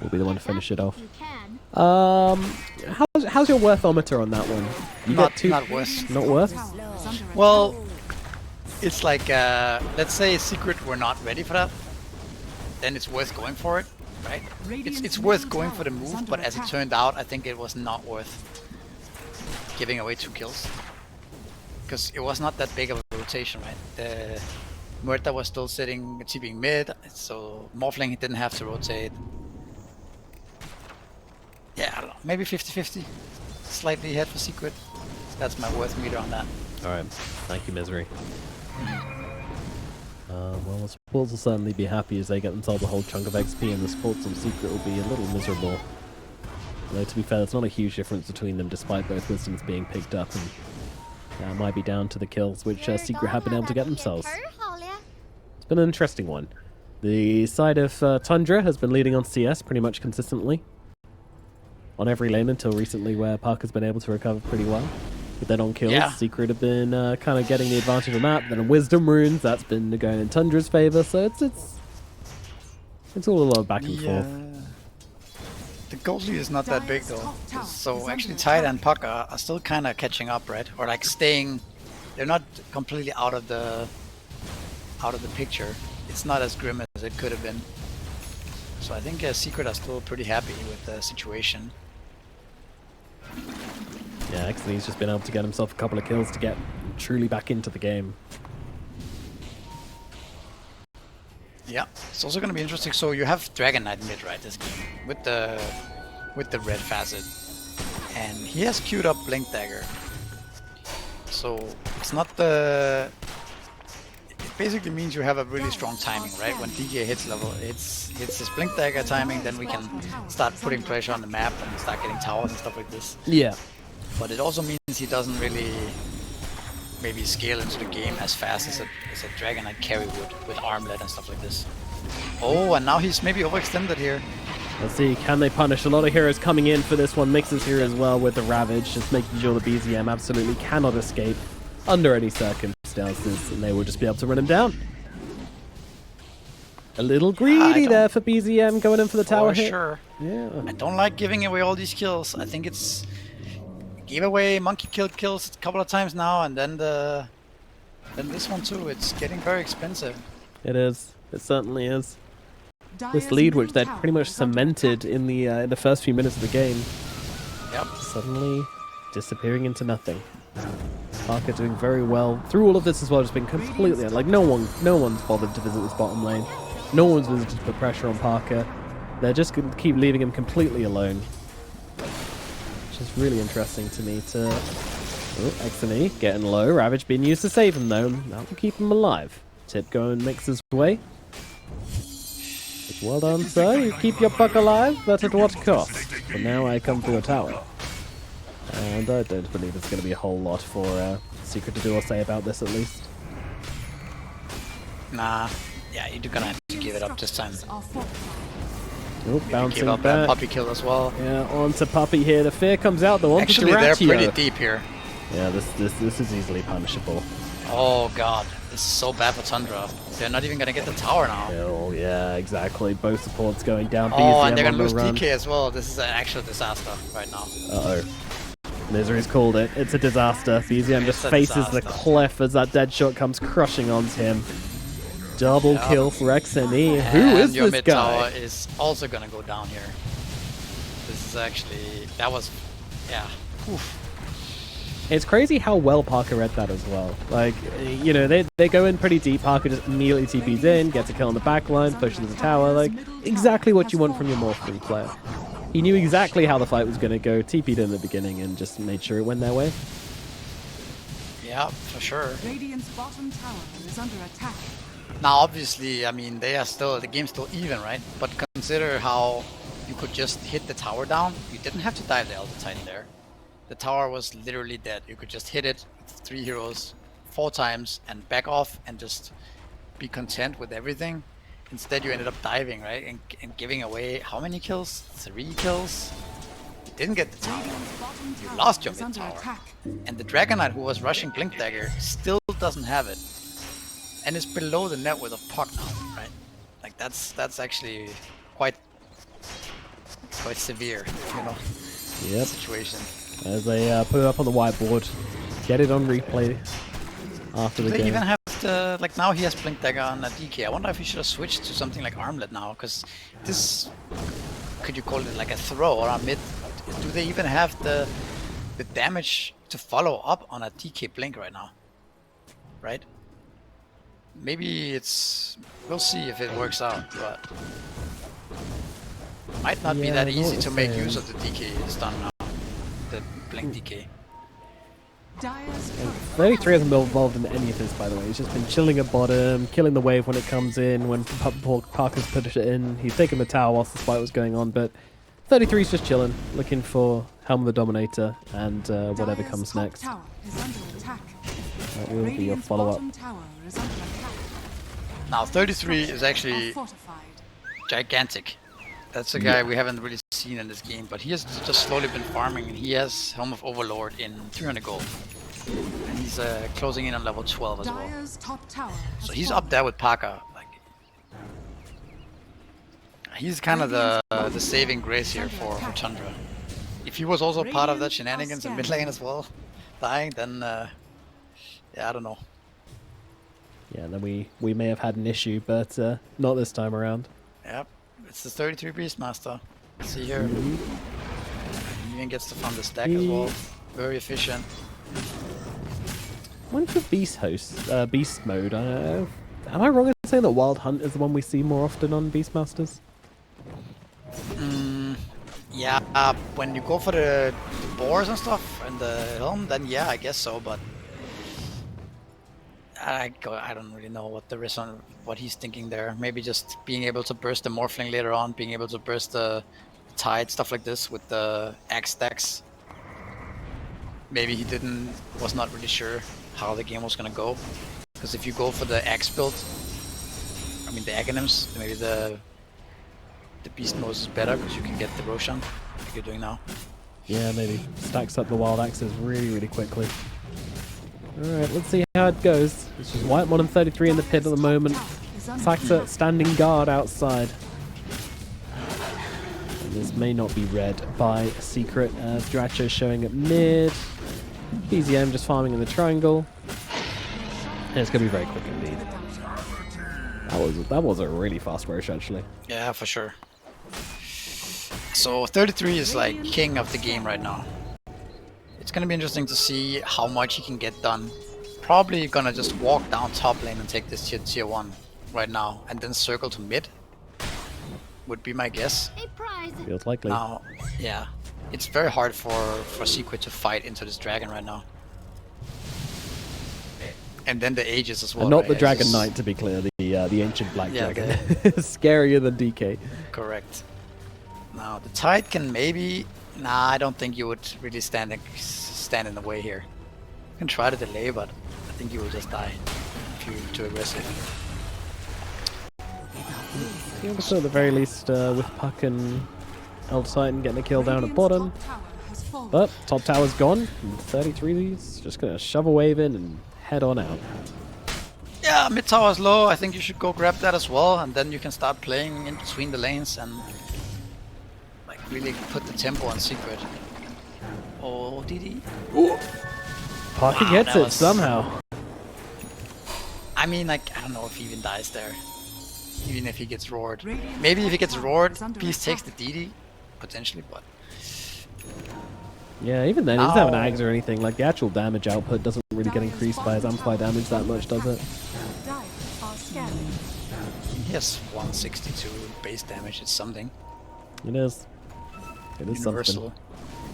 will be the one to finish it off. How's your worthometer on that one? You Not got two. not worse. Not worth? Well, it's like let's say Secret were not ready for that, then it's worth going for it, right? It's worth going for the move, but as it turned out, I think it was not worth giving away 2 kills. Because it was not that big of a rotation, right? The Murta was still sitting, TPing mid, so Morphling didn't have to rotate. Yeah, I don't know, maybe 50-50. Slightly ahead for Secret. That's my worth meter on that. Alright, thank you, Misery. Well, the supports will certainly be happy as they get themselves a whole chunk of XP, and the supports on Secret will be a little miserable. Though, to be fair, there's not a huge difference between them, despite both Wisdoms being picked up, and it might be down to the kills which Secret have been able to get themselves. It's been an interesting one. The side of Tundra has been leading on CS pretty much consistently on every lane until recently, where Parker's been able to recover pretty well. But then on kills, Secret have been kind of getting the advantage on that. Then on Wisdom Runes, that's been going in Tundra's favor, so it's It's all a lot of back and forth. The goal lead is not that big though. So actually Tide and Puck are still kind of catching up, right? Or like staying. They're not completely out of the picture. It's not as grim as it could have been. So I think Secret are still pretty happy with the situation. Yeah, actually he's just been able to get himself a couple of kills to get truly back into the game. Yeah, it's also going to be interesting. So you have Dragon Knight mid, right, this game, with the red facet, and he has queued up Blink Dagger. So it's not the. It basically means you have a really strong timing, right? When DK hits his Blink Dagger timing, then we can start putting pressure on the map and start getting towers and stuff like this. Yeah. But it also means he doesn't really maybe scale into the game as fast as a Dragon Knight carry would with armlet and stuff like this. Oh, and now he's maybe overextended here. Let's see, can they punish? A lot of heroes coming in for this one. Mixes here as well with the Ravage, just making sure the BZM absolutely cannot escape under any circumstances, and they will just be able to run him down. A little greedy there for BZM going in for the tower hit. Sure. Yeah. I don't like giving away all these kills. I think it's gave away monkey kills a couple of times now, and then this one too. It's getting very expensive. It is. It certainly is. This lead, which they'd pretty much cemented in the first few minutes of the game, suddenly disappearing into nothing. Parker doing very well through all of this as well. Just been completely like no one's bothered to visit this bottom lane. No one's visited to put pressure on Parker. They're just going to keep leaving him completely alone. Which is really interesting to me to... Oh, XNE getting low. Ravage being used to save him though. That will keep him alive. Tip go and makes his way. Well done, sir. You keep your buck alive, but at what cost? But now I come to a tower. And I don't believe there's going to be a whole lot for Secret to do or say about this, at least. Nah. Yeah, you're gonna have to give it up this time. Oh, bouncing give up back. that puppy kill as well. Yeah, onto Puppy here. The fear comes out. The one Actually, they're pretty deep here. Yeah, this is easily punishable. Oh god, this is so bad for Tundra. They're not even gonna get the tower now. Oh yeah, exactly. Both supports going down. Oh, BZM and they're gonna lose run. DK as well. This is an actual disaster right now. Uh-oh. Misery's called it. It's a disaster. BZM just faces the cliff as that dead shot comes crushing onto him. Double kill for XNE. Who is your this mid guy? tower is also gonna go down here. This is actually... That was... Yeah. Oof. It's crazy how well Parker read that as well. Like, you know, they go in pretty deep. Parker just immediately TPs in, gets a kill on the back line, pushes the tower. Like, exactly what you want from your Morph 3 player. He knew exactly how the fight was going to go, TP'd in the beginning, and just made sure it went their way. Yeah, for sure. Radiant's bottom tower is under attack. Now, obviously, I mean, they are still... The game's still even, right? But consider how you could just hit the tower down. You didn't have to dive the Elder Titan there. The tower was literally dead. You could just hit it with 3 heroes 4 times and back off and just be content with everything. Instead, you ended up diving, right? And giving away how many kills? 3 kills? You didn't get the tower. You lost your mid tower. And the Dragon Knight who was rushing Blink Dagger still doesn't have it. And it's below the net worth of Puck now, right? Like that's actually quite severe, you know, situation. As they put it up on the whiteboard, get it on replay after the game. They even have to, like now he has Blink Dagger on a DK. I wonder if he should have switched to something like Armlet now, because this, could you call it like a throw or a mid? Do they even have the damage to follow up on a DK Blink right now? Right? Maybe it's... We'll see if it works out, but... Might not be that easy to make use of the DK stun now. The Blink DK. 33 hasn't been involved in any of this, by the way. He's just been chilling at bottom, killing the wave when it comes in, when Parker's put it in. He's taken the tower whilst the fight was going on, but 33's just chilling, looking for Helm of the Dominator and whatever comes next. That will be your follow-up. Now 33 is actually gigantic. That's a guy we haven't really seen in this game, but he has just slowly been farming, and he has Helm of Overlord in 300 gold. And he's closing in on level 12 as well. So he's up there with Parker. Like, He's kind of the saving grace here for Tundra. If he was also part of that shenanigans in mid lane as well, dying, then yeah, I don't know. Yeah, then we may have had an issue, but not this time around. Yep, it's the 33 Beastmaster. See here, he even gets to fund the stack as well. Very efficient. Went for Beast Beast mode. Am I wrong in saying that Wild Hunt is the one we see more often on Beastmasters? Yeah, when you go for the boars and stuff and the helm, then yeah, I guess so. But I don't really know what there is on what he's thinking there. Maybe just being able to burst the Morphling later on, being able to burst the Tide, stuff like this with the axe stacks. Maybe he was not really sure how the game was gonna go. Because if you go for the axe build, I mean the Aghanims, maybe the Beast Mode is better because you can get the Roshan like you're doing now. Yeah, maybe. Stacks up the Wild Axes really, really quickly. Alright, let's see how it goes. This is Whitemon and 33 in the pit at the moment. Saxa standing guard outside. And this may not be read by Secret as Dracho showing at mid. BZM just farming in the triangle. And it's going to be very quick indeed. That was a really fast Rosh actually. Yeah, for sure. So 33 is like king of the game right now. It's gonna be interesting to see how much he can get done. Probably gonna just walk down top lane and take this tier 1 right now and then circle to mid. Would be my guess. Feels likely. Now, yeah. It's very hard for Secret to fight into this dragon right now. And then the Aegis as well. And not right? the Dragon Knight, to be clear, the ancient black dragon. The... Scarier than DK. Correct. Now the Tide can maybe... Nah, I don't think you would really stand in the way here. You can try to delay, but I think you will just die if you're too aggressive. Yeah, so at the very least, with Puck and Elder Titan getting a kill down at bottom. But top tower's gone. And 33 is just going to shove a wave in and head on out. Yeah, mid tower is low. I think you should go grab that as well, and then you can start playing in between the lanes and like really put the tempo on Secret. Oh, DD. Parker gets it somehow. I mean, like, I don't know if he even dies there. Even if he gets roared. Maybe if he gets roared, Beast takes the DD, potentially, but... Yeah, even then, he doesn't have an Ags or anything. Like, the actual damage output doesn't really get increased by his Amplify damage that much, does it? He has 162 base damage, it's something. It is. It is Universal. something.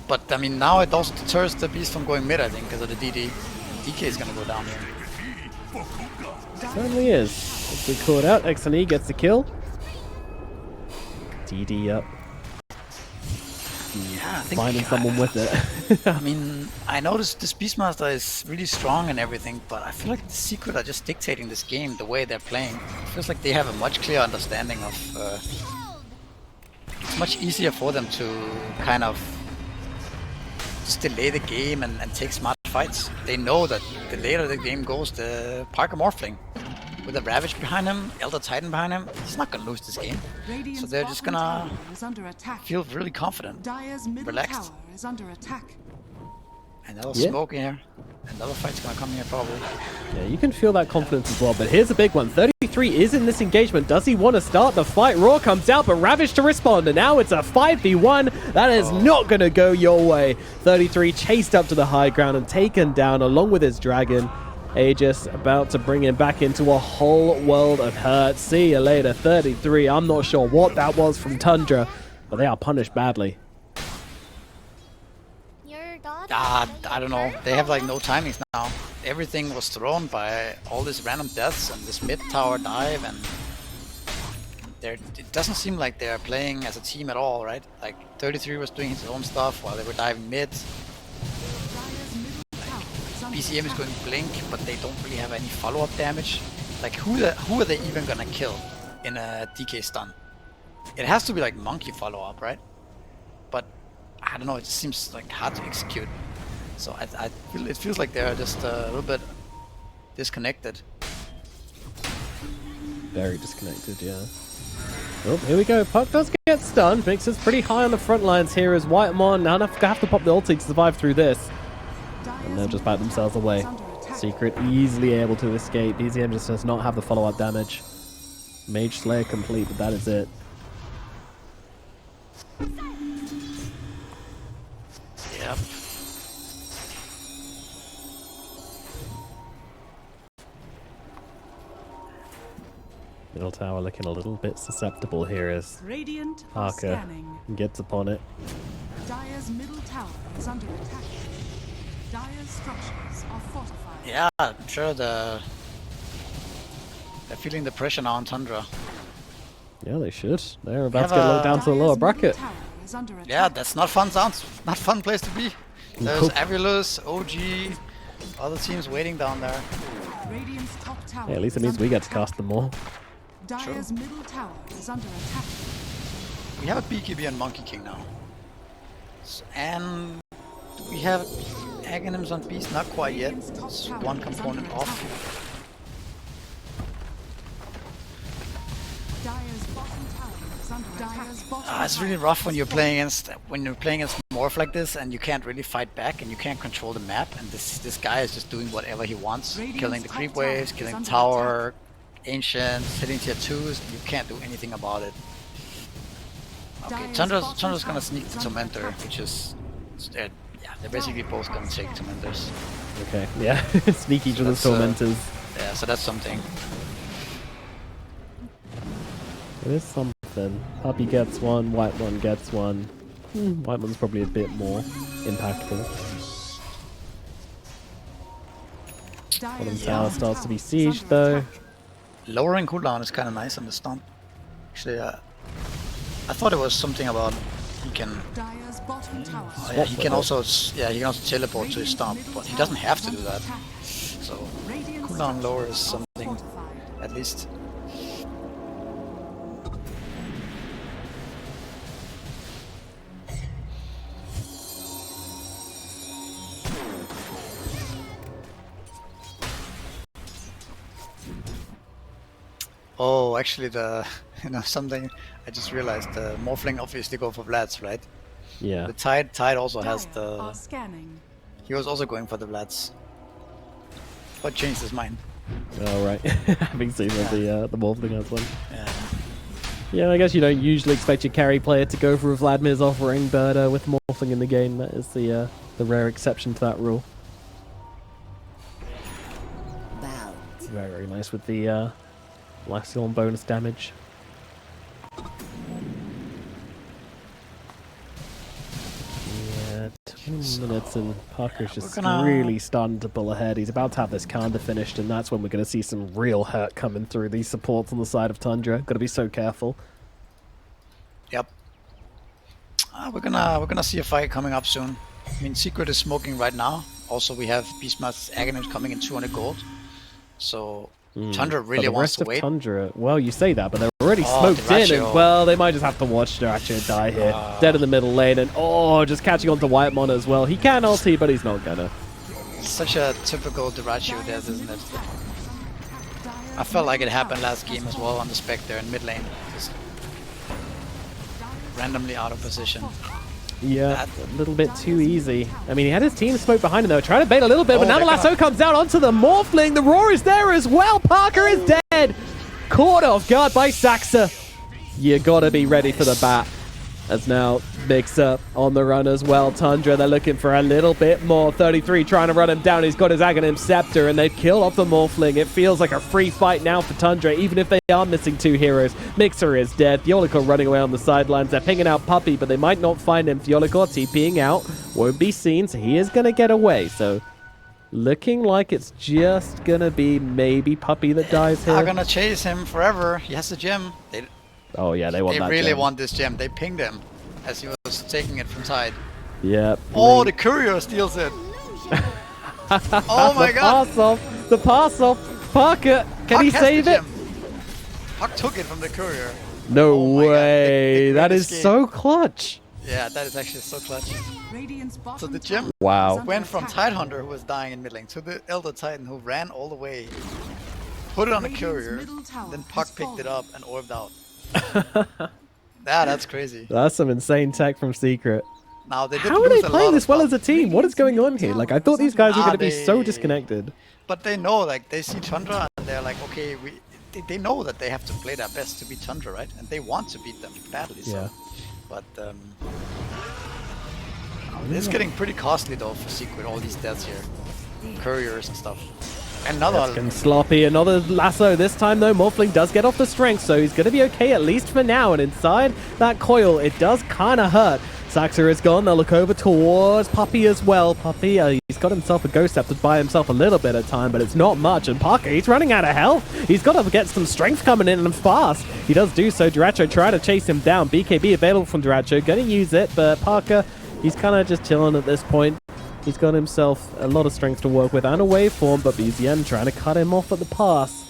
But, I mean, now it also deters the Beast from going mid, I think, because of the DD. DK is gonna go down here. Certainly is. Let's be caught out. XNE gets the kill. DD up. Yeah, I think Finding someone with it. I mean, I noticed this Beastmaster is really strong and everything, but I feel like the Secret are just dictating this game the way they're playing. It feels like they have a much clearer understanding of... it's much easier for them to kind of just delay the game and take smart fights. They know that the later the game goes, the Parker Morphling with a Ravage behind him, Elder Titan behind him, he's not gonna lose this game. So they're just gonna feel really confident, relaxed. Another smoke here. Another fight's gonna come here probably. Yeah, you can feel that confidence as well, but here's a big one. 33 is in this engagement. Does he want to start the fight? Roar comes out, but Ravage to respond, and now it's a 5v1. That is not going to go your way. 33 chased up to the high ground and taken down along with his dragon. Aegis about to bring him back into a whole world of hurt. See you later, 33. I'm not sure what that was from Tundra, but they are punished badly. I don't know. They have like no timings now. Everything was thrown by all these random deaths and this mid tower dive, and it doesn't seem like they're playing as a team at all, right? Like 33 was doing his own stuff while they were diving mid. BCM is going blink, but they don't really have any follow-up damage. Like who are they even gonna kill in a DK stun? It has to be like monkey follow-up, right? But I don't know, it just seems like hard to execute. So I feel it feels like they're just a little bit disconnected. Very disconnected, yeah. Oh, here we go. Puck does get stunned. Mixer's pretty high on the front lines here as Whitemon now have to pop the ulti to survive through this. And they'll just back themselves away. Secret easily able to escape. BZM just does not have the follow-up damage. Mage Slayer complete, but that is it. Yep. Middle tower looking a little bit susceptible here as Radiant are Parker scanning. gets upon it. Dire's middle tower is under attack. Dire's structures are fortified. Yeah, I'm sure they're feeling the pressure now on Tundra. Yeah, they should. They're about to have get locked a- down to the lower bracket. Tower is under attack. Yeah, that's not fun sounds. Not fun place to be. There's Nope. Avulus, OG, other teams waiting down there. Radiant's top tower Yeah, at least it is means under we get to attack. cast them more. Dire's middle tower is under attack. We have a BKB and Monkey King now. And we have Aghanims on Beast, not quite yet. It's one component off. Dire's bottom tower is under attack. It's really rough when you're playing against Morph like this and you can't really fight back and you can't control the map, and this guy is just doing whatever he wants, killing the creep waves, killing the tower, ancients, hitting tier 2s. You can't do anything about it. Okay, Tundra's gonna sneak the Tormentor, which is they're basically both gonna take Tormentors. Okay, yeah. Sneak each other's That's, tormentors. Yeah, so that's something. It is something. Puppy gets one, White One gets one. White One's probably a bit more impactful. Bottom tower starts to be sieged though. Lowering cooldown is kind of nice on the stomp. Actually, I thought it was something about he can. Dire's bottom tower. Oh, yeah, he can also teleport to his stomp, but he doesn't have to do that. So cooldown lower is something, at least. Oh, actually, something I just realized. The Morphling obviously go for Vlads, right? Yeah. The Tide also has Dire the. are scanning. He was also going for the Vlads, but changed his mind. Oh right. Having seen that the Morphling has one. Yeah. Yeah, I guess you don't usually expect your carry player to go for a Vladimir's offering, but with Morphling in the game, that is the rare exception to that rule. Bound. Very, very nice with the Laxion bonus damage. Yeah, 20 minutes and Parker's just really starting to pull ahead. He's about to have this Kanda finished, and that's when we're going to see some real hurt coming through. These supports on the side of Tundra. Got to be so careful. Yep. We're gonna see a fight coming up soon. I mean, Secret is smoking right now. Also, we have Beastmaster's Aghanims coming in 200 gold. So Tundra really But the wants rest to of wait. Tundra, well, you say that, but they're already Oh, smoked in, and Dyrachyo. well, they might just have to watch Dyrachyo die here. Dead in the middle lane, and just catching on to Whitemon as well. He can ulti, but he's not gonna. Such a typical Dyrachyo death, isn't it? I felt like it happened last game as well on the Spectre in mid lane. Just randomly out of position. Yeah, a little bit too easy. I mean, he had his team smoke behind him, though. Trying to bait a little bit, but now the they're lasso comes out onto the Morphling. The Roar is there as well. Parker is dead. Caught off guard by Saxa. You gotta be ready for the bat. As now Mixer on the run as well. Tundra, they're looking for a little bit more. 33 trying to run him down. He's got his Aghanim Scepter, and they've killed off the Morphling. It feels like a free fight now for Tundra, even if they are missing two heroes. Mixer is dead. Theolicor running away on the sidelines. They're pinging out Puppy, but they might not find him. Theolicor TPing out. Won't be seen, so he is going to get away. So looking like it's just going to be maybe Puppy that dies They're here. gonna chase him forever. He has the gem. Oh, yeah, they want that really gem. want this gem. They pinged him as he was taking it from Tide. Yeah. Oh, the courier steals it. Oh my god. The pass off. Parker, can Puck he has save the it? gem. Puck took it from the courier. No Oh my God, way. the That great is escape. so clutch. Yeah, that is actually so clutch. Radiant's So bottom the gem tower Wow. is under went from attack. Tidehunter, who was dying in mid lane, to the Elder Titan, who ran all the way, put it on a Radiant's courier, middle tower then has Puck picked it fallen. up and orbed out. Yeah, that's crazy. That's some insane tech from Secret. Now they did How are they lose a lot playing of this well as stuff, a team? What is going on here? Like, I thought these guys were going to be so they- disconnected. but they know, like, they see Tundra and they're like, okay, they know that they have to play their best to beat Tundra, right? And they want to beat them badly. So. Yeah. But it's getting pretty costly though for Secret. All these deaths here, couriers and stuff. Another. That's getting sloppy. Another lasso. This time, though, Morphling does get off the strength, so he's going to be okay, at least for now. And inside that coil, it does kind of hurt. Saxa is gone. They'll look over towards Puppy as well. Puppy, he's got himself a Ghost Scepter to buy himself a little bit of time, but it's not much. And Parker, he's running out of health. He's got to get some strength coming in and fast. He does do so. Duracho trying to chase him down. BKB available from Duracho. Going to use it, but Parker, he's kind of just chilling at this point. He's got himself a lot of strength to work with and a waveform, but BZN trying to cut him off at the pass.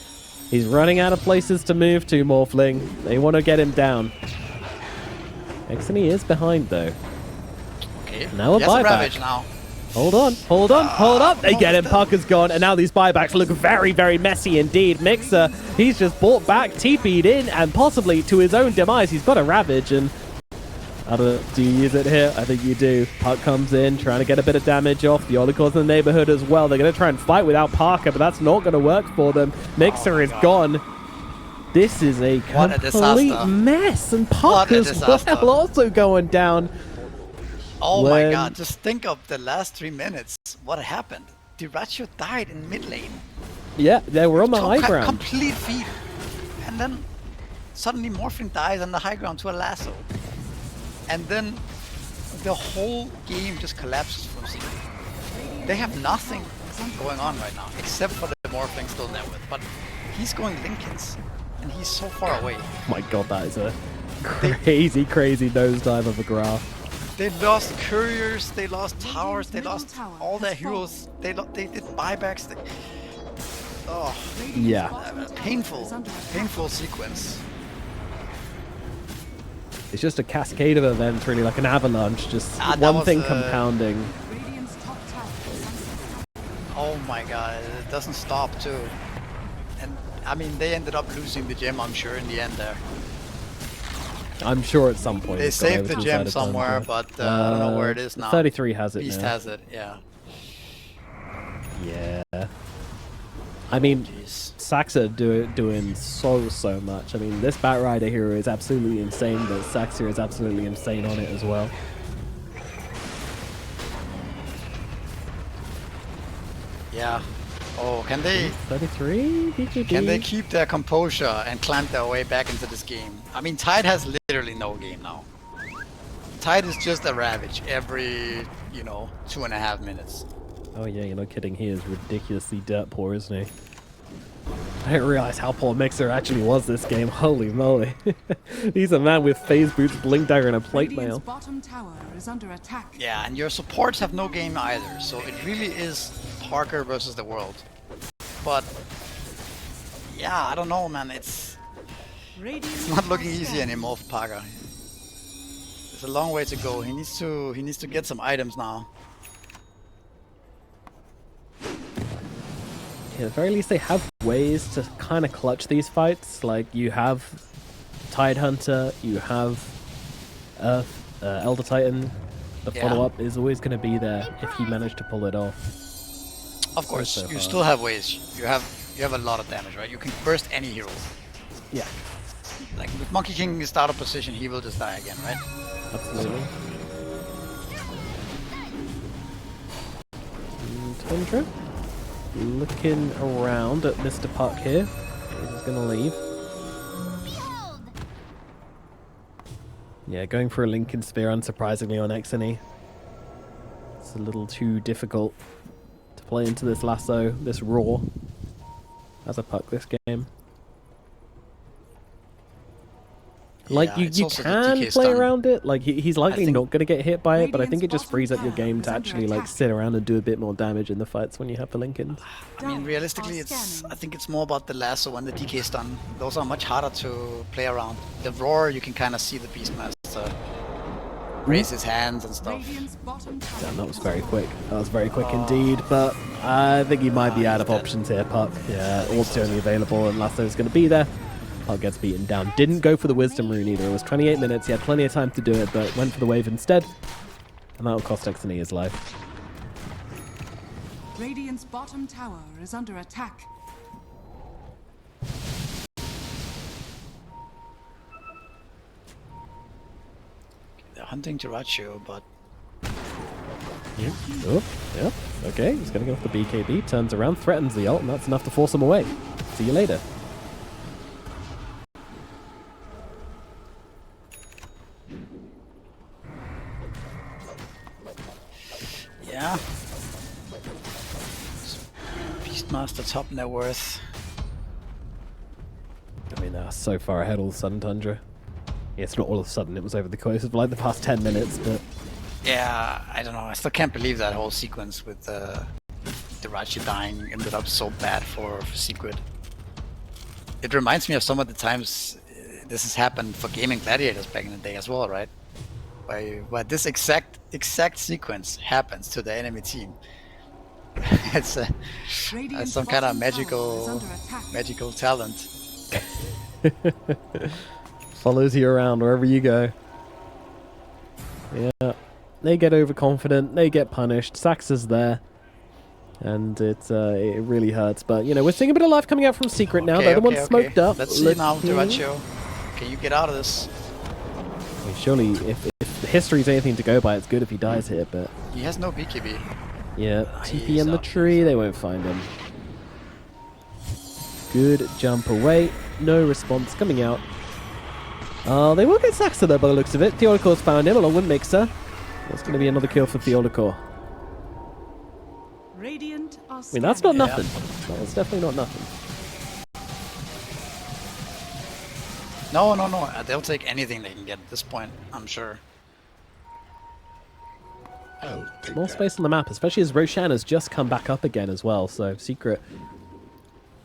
He's running out of places to move to, Morphling. They want to get him down. Exony is behind, though. Okay. Now a buyback. Ravage now. Hold on, hold on, hold up. They get him. Parker's gone, and now these buybacks look very, very messy indeed. Mixer, he's just bought back, TP'd in, and possibly to his own demise. He's got a Ravage, and I don't know, do you use it here? I think you do. Puck comes in, trying to get a bit of damage off. The Olicor's in the neighborhood as well. They're going to try and fight without Parker, but that's not going to work for them. Mixer is gone. This is a What a complete disaster. mess, and Parker's disaster. well also going down. Oh my When- god, just think of the last 3 minutes. What happened? Duracho died in mid lane. Yeah, they were on the high Took ground. Complete feed. And then suddenly Morphling dies on the high ground to a lasso. And then the whole game just collapses from Secret. They have nothing going on right now, except for the Morphling still there with. But he's going Lincolns, and he's so far away. Oh my god, that is a crazy, crazy nosedive of a graph. They lost couriers, they lost towers, they lost all their heroes. They did buybacks. Oh, Yeah. painful sequence. It's just a cascade of events, really, like an avalanche, just That one was, thing compounding. Radiant's top tower is under Oh my god, it doesn't stop too. And I mean, they ended up losing the gem, I'm sure, in the end there. I'm sure at some point They it's got saved over the to gem side of somewhere, Tundra. but I don't know where it is now. 33 has it Beast now. has it, yeah. Yeah. I mean, Jeez. Saxa doing so much. I mean, this Batrider hero is absolutely insane, but Saxa is absolutely insane on it as well. Yeah. Oh, can they 33? BKB? can they keep their composure and climb their way back into this game? I mean, Tide has literally no game now. Tide is just a Ravage every, 2.5 minutes. Oh yeah, you're not kidding. He is ridiculously dirt poor, isn't he? I didn't realize how poor Mixer actually was this game. Holy moly. He's a man with phase boots, blink dagger, and a plate Radiant's mail. bottom tower is under attack. Yeah, and your supports have no game either, so it really is Parker versus the world. But yeah, I don't know, man. It's Radiant's not looking top easy tower anymore for Parker. There's a long way to go. He needs to get some items now. Yeah, at the very least, they have ways to kind of clutch these fights. Like, you have Tide Hunter, you have Earth, Elder Titan. The Yeah. follow-up is always going to be there if you manage to pull it off. Of course, so you hard. still have ways. You have a lot of damage, right? You can burst any hero. Yeah, Like with Monkey King in his startup position, he will just die again, right? absolutely. Tundra looking around at Mr. Puck here. He's going to leave. Yeah, going for a Lincoln Sphere, unsurprisingly, on Exony. It's a little too difficult to play into this lasso, this raw, as a Puck this game. Like, Yeah, it's you also the can DK play stun. around it. Like, he's likely think- not going to get hit by it, but I think it Radiant's just frees up your bottom game to tower is actually, under like, attack. sit around and do a bit more damage in the fights when you have the Lincolns. I mean, realistically, I think it's more about the lasso and the DK stun. Those are much harder to play around. The roar, you can kind of see the Beastmaster raise his hands and stuff. Radiant's bottom tower Damn, that was is very under quick. That was very quick indeed, but I think he might be out of options here, Puck. Yeah, Orb's only available and Lasso's going to be there. Puck gets beaten down. Didn't go for the Wisdom Rune either. It was 28 minutes. He had plenty of time to do it, but went for the wave instead. And that'll cost Exony his life. Radiant's bottom tower is under attack. They're hunting Dyrachyo, but Yep. Oh, yep. Okay, he's going to go off the BKB, turns around, threatens the ult, and that's enough to force him away. See you later. yeah. Beastmaster top net worth. I mean, they're so far ahead all of a sudden, Tundra. Yeah, it's not all of a sudden, it was over the course of like the past 10 minutes, but... Yeah, I don't know. I still can't believe that whole sequence with Dyrachyo dying ended up so bad for Secret. It reminds me of some of the times this has happened for Gaming Gladiators back in the day as well, right? Where this exact sequence happens to the enemy team. It's some kind of magical talent. Follows you around wherever you go. Yeah. They get overconfident, they get punished, Sax is there, and it really hurts. But, you know, we're seeing a bit of life coming out from Secret now. They're the ones smoked up. Let's see now, Dyrachyo. Can you get out of this? I mean, surely, if the history's anything to go by, it's good if he dies here, but... He has no BKB. Yeah, TP in the tree, they won't find him. Good jump away, no response coming out. They will get Saxa though by the looks of it. Theolicor's found him along with Mixer. That's going to be another kill for Theolicor. Radiant I mean, that's not nothing. That's definitely not nothing. No. They'll take anything they can get at this point, I'm sure. More space on the map, especially as Roshan has just come back up again as well. So Secret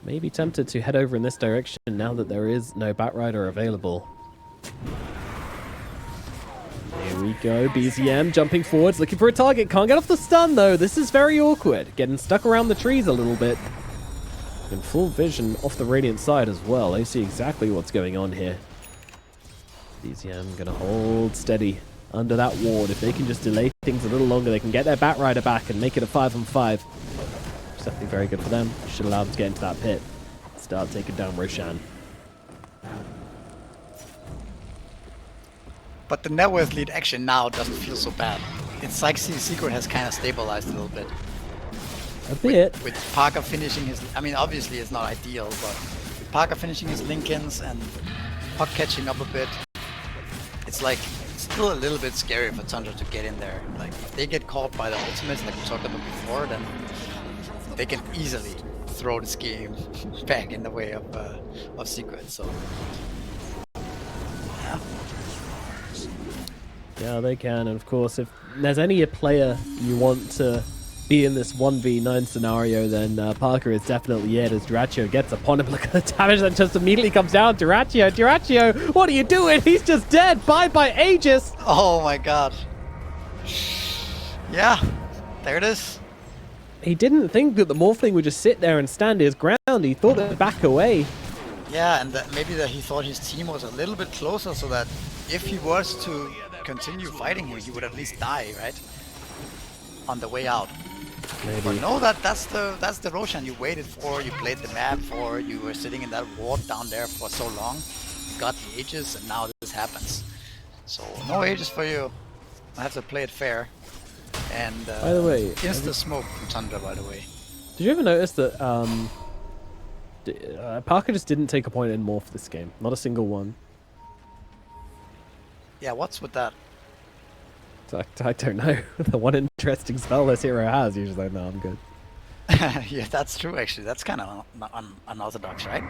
may be tempted to head over in this direction now that there is no Batrider available. Here we go, BZM jumping forwards, looking for a target. Can't get off the stun though. This is very awkward. Getting stuck around the trees a little bit. In full vision off the Radiant side as well. They see exactly what's going on here. BZM gonna hold steady under that ward. If they can just delay things a little longer, they can get their Batrider back and make it a 5-on-5. It's definitely very good for them. Should allow them to get into that pit. Start taking down Roshan. But the net worth lead action now doesn't feel so bad. It's like Secret has kind of stabilized a little bit. A bit. With Parker finishing his... I mean, obviously it's not ideal, but with Parker finishing his Lincolns and Puck catching up a bit, it's like still a little bit scary for Tundra to get in there. Like, if they get caught by the ultimates like we talked about before, then they can easily throw this game back in the way of Secret, so... Yeah. Yeah, they can, and of course, if there's any player you want to be in this 1v9 scenario, then Parker is definitely it, as Dyrachyo gets upon him. Look at the damage that just immediately comes down. Dyrachyo, what are you doing? He's just dead. Bye by Aegis. Oh my god. Yeah, there it is. He didn't think that the Morphling would just sit there and stand his ground. He thought they'd back away. Yeah, and that maybe that he thought his team was a little bit closer, so that if he was to continue fighting him, he would at least die, right? On the way out. Maybe. But no, that's the Roshan you waited for, you played the map for, you were sitting in that ward down there for so long. You got the Aegis, and now this happens. So no Aegis for you. I have to play it fair. And by the way, insta smoke from Tundra, by the way. Did you ever notice that Parker just didn't take a point in Morph this game? Not a single one. Yeah, what's with that? I don't know. The one interesting spell this hero has, usually like, no, I'm good. Yeah, that's true actually. That's kind of unorthodox, right?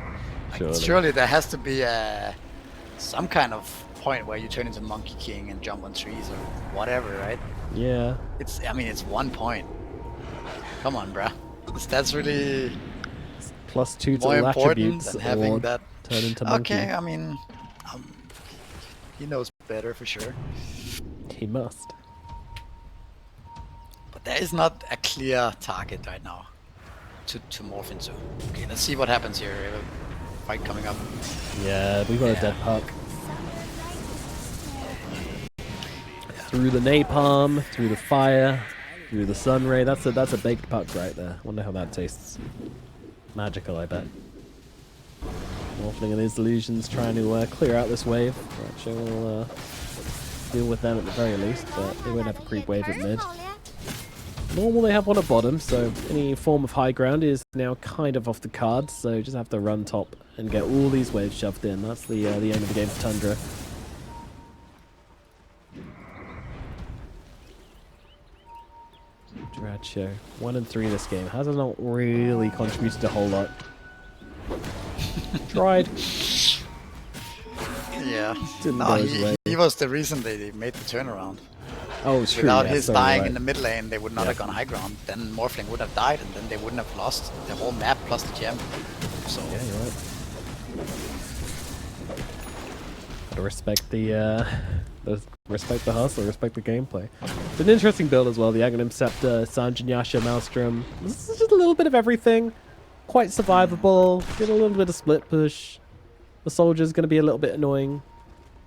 Like, Surely. surely there has to be some kind of point where you turn into Monkey King and jump on trees or whatever, right? Yeah. I mean, it's 1 point. Come on, bruh. That's really +2 to more all important attributes than having or that. turn into monkey. Okay, I mean, he knows better for sure. He must. But there is not a clear target right now to morph into. Okay, let's see what happens here. fight coming up. Yeah, we got a dead puck. Through the napalm, through the fire, through the sun ray. That's a baked puck right there. Wonder how that tastes. Magical, I bet. Morphling and his illusions trying to clear out this wave. Right, will deal with them at the very least, but they won't have a creep wave at mid. Normal, they have one at bottom, so any form of high ground is now kind of off the cards. So just have to run top and get all these waves shoved in. That's the aim of the game for Tundra. Dratcho, 1 and 3 this game. Has not really contributed a whole lot. Tried. Yeah. Didn't go his way. He was the reason they made the turnaround. Oh, it's true. Without yeah, his so dying right. in the mid lane, they would not have gone high ground. Then Morphling would have died, and then they wouldn't have lost the whole map plus the gem. So Yeah, you're right. Gotta respect the respect the hustle, respect the gameplay. It's an interesting build as well. The Aghanim Scepter, Sanjin Yasha, Maelstrom. This is just a little bit of everything. Quite survivable. Get a little bit of split push. The soldier's going to be a little bit annoying.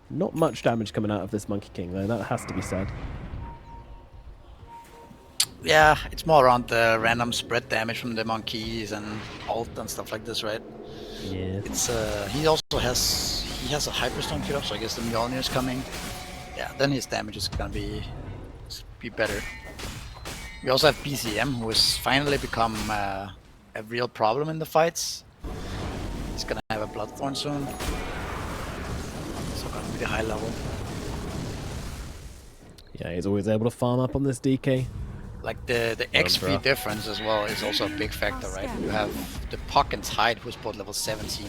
Not much damage coming out of this Monkey King though. That has to be said. yeah, it's more around the random spread damage from the monkeys and ult and stuff like this, right? Yeah. It's he also has a Hyperstone kit up, so I guess the Mjolnir's coming. Yeah, then his damage is gonna be better. We also have BCM, who has finally become a real problem in the fights. He's gonna have a Bloodthorn soon. So gonna be the high level. Yeah, he's always able to farm up on this DK. Like the XP difference as well is also a big factor, right? You have the Puck and Tide, who's both level 17,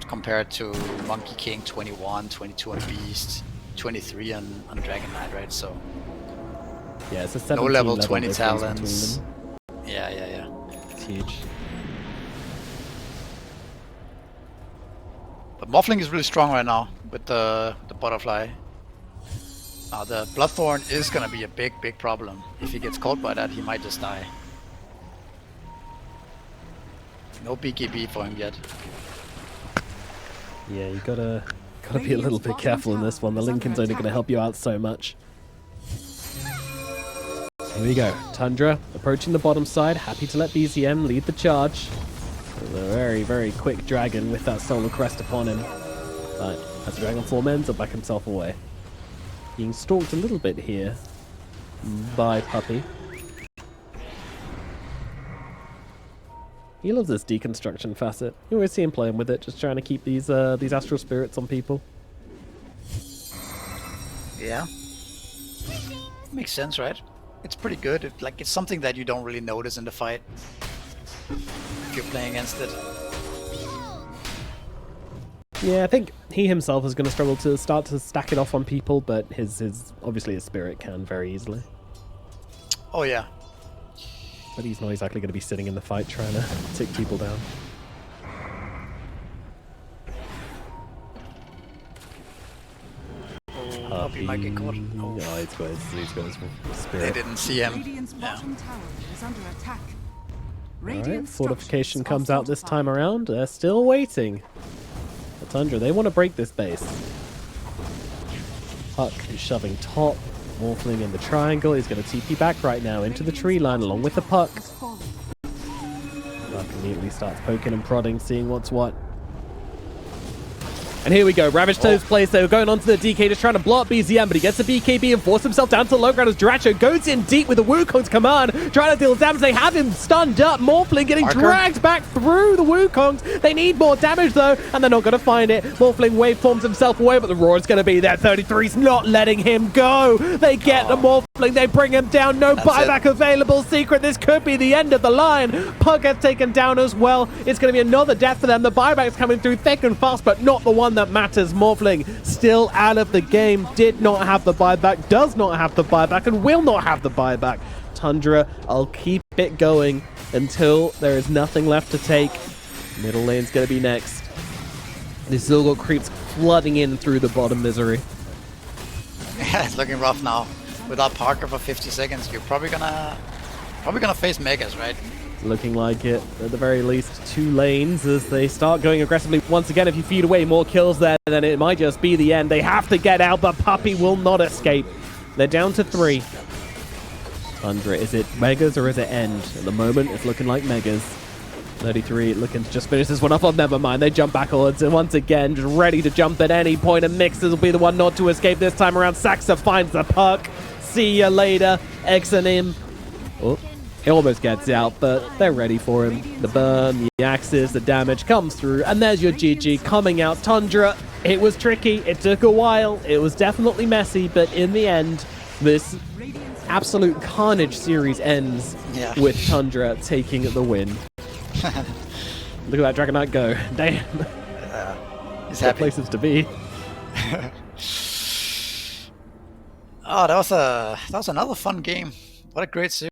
compared to Monkey King 21, 22 on Beast, 23 on Dragon Knight, right? So Yeah, it's a 17 no level 20 difference talents. between them. Yeah. It's huge. But Morphling is really strong right now with the butterfly. The Bloodthorn is gonna be a big problem. If he gets caught by that, he might just die. No BKB for him yet. Yeah, you gotta be a little bit careful in this one. The Lincoln's only gonna help you out so much. Here we go. Tundra approaching the bottom side. Happy to let BZM lead the charge. With a very quick dragon with that solar crest upon him. But as the dragon form ends, he'll back himself away. Being stalked a little bit here by Puppy. He loves this deconstruction facet. You always see him playing with it, just trying to keep these astral spirits on people. Yeah. Makes sense, right? It's pretty good. It's something that you don't really notice in the fight if you're playing against it. Yeah, I think he himself is going to struggle to start to stack it off on people, but his obviously his spirit can very easily. Oh yeah. But he's not exactly going to be sitting in the fight trying to take people down. Puppy might get caught. Oh, he's got his They spirit. didn't see him. Radiant's bottom tower is under attack. Alright, Radiant fortification structures comes are out this fortified. time around. They're still waiting. The Tundra, they want to break this base. Puck is shoving top. Morphling in the triangle. He's going to TP back right now into the tree line along with the puck. Has fallen. Puck immediately starts poking and prodding, seeing what's what. And here we go, Ravage Toad's place. They were going onto the DK, just trying to blow up BZM, but he gets the BKB and forces himself down to the low ground as Dratcho goes in deep with the Wukong's command, trying to deal damage. They have him stunned up. Morphling getting dragged back through the Wukongs. They need more damage though, and they're not going to find it. Morphling waveforms himself away, but the roar is going to be there. 33's not letting him go. They get the Morphling, they bring him down. No buyback available. Secret, this could be the end of the line. Puck gets taken down as well. It's going to be another death for them. The buyback's coming through thick and fast, but not the one that matters. Morphling still out of the game, did not have the buyback, does not have the buyback, and will not have the buyback. Tundra, I'll keep it going until there is nothing left to take. Middle lane's going to be next. This Zilgot creeps flooding in through the bottom misery. Yeah, it's looking rough now. Without Parker for 50 seconds, you're probably gonna face Megas, right? Looking like it, at the very least, 2 lanes as they start going aggressively. Once again, if you feed away more kills there, then it might just be the end. They have to get out, but Puppey will not escape. They're down to 3. Tundra, is it Megas or is it End? At the moment, it's looking like Megas. 33 looking to just finish this one off. Oh, never mind. They jump backwards and once again, just ready to jump at any point. And Mixers will be the one not to escape this time around. Saxa finds the puck. See ya later. X and him. Oh. He almost gets out, but they're ready for him. The burn, the axes, the damage comes through, and there's your GG coming out. Tundra, it was tricky, it took a while, it was definitely messy, but in the end, this absolute carnage series ends with Tundra taking the win. Look at that Dragon Knight go. Damn. He's Good happy. places to be. Oh, that was another fun game. What a great series.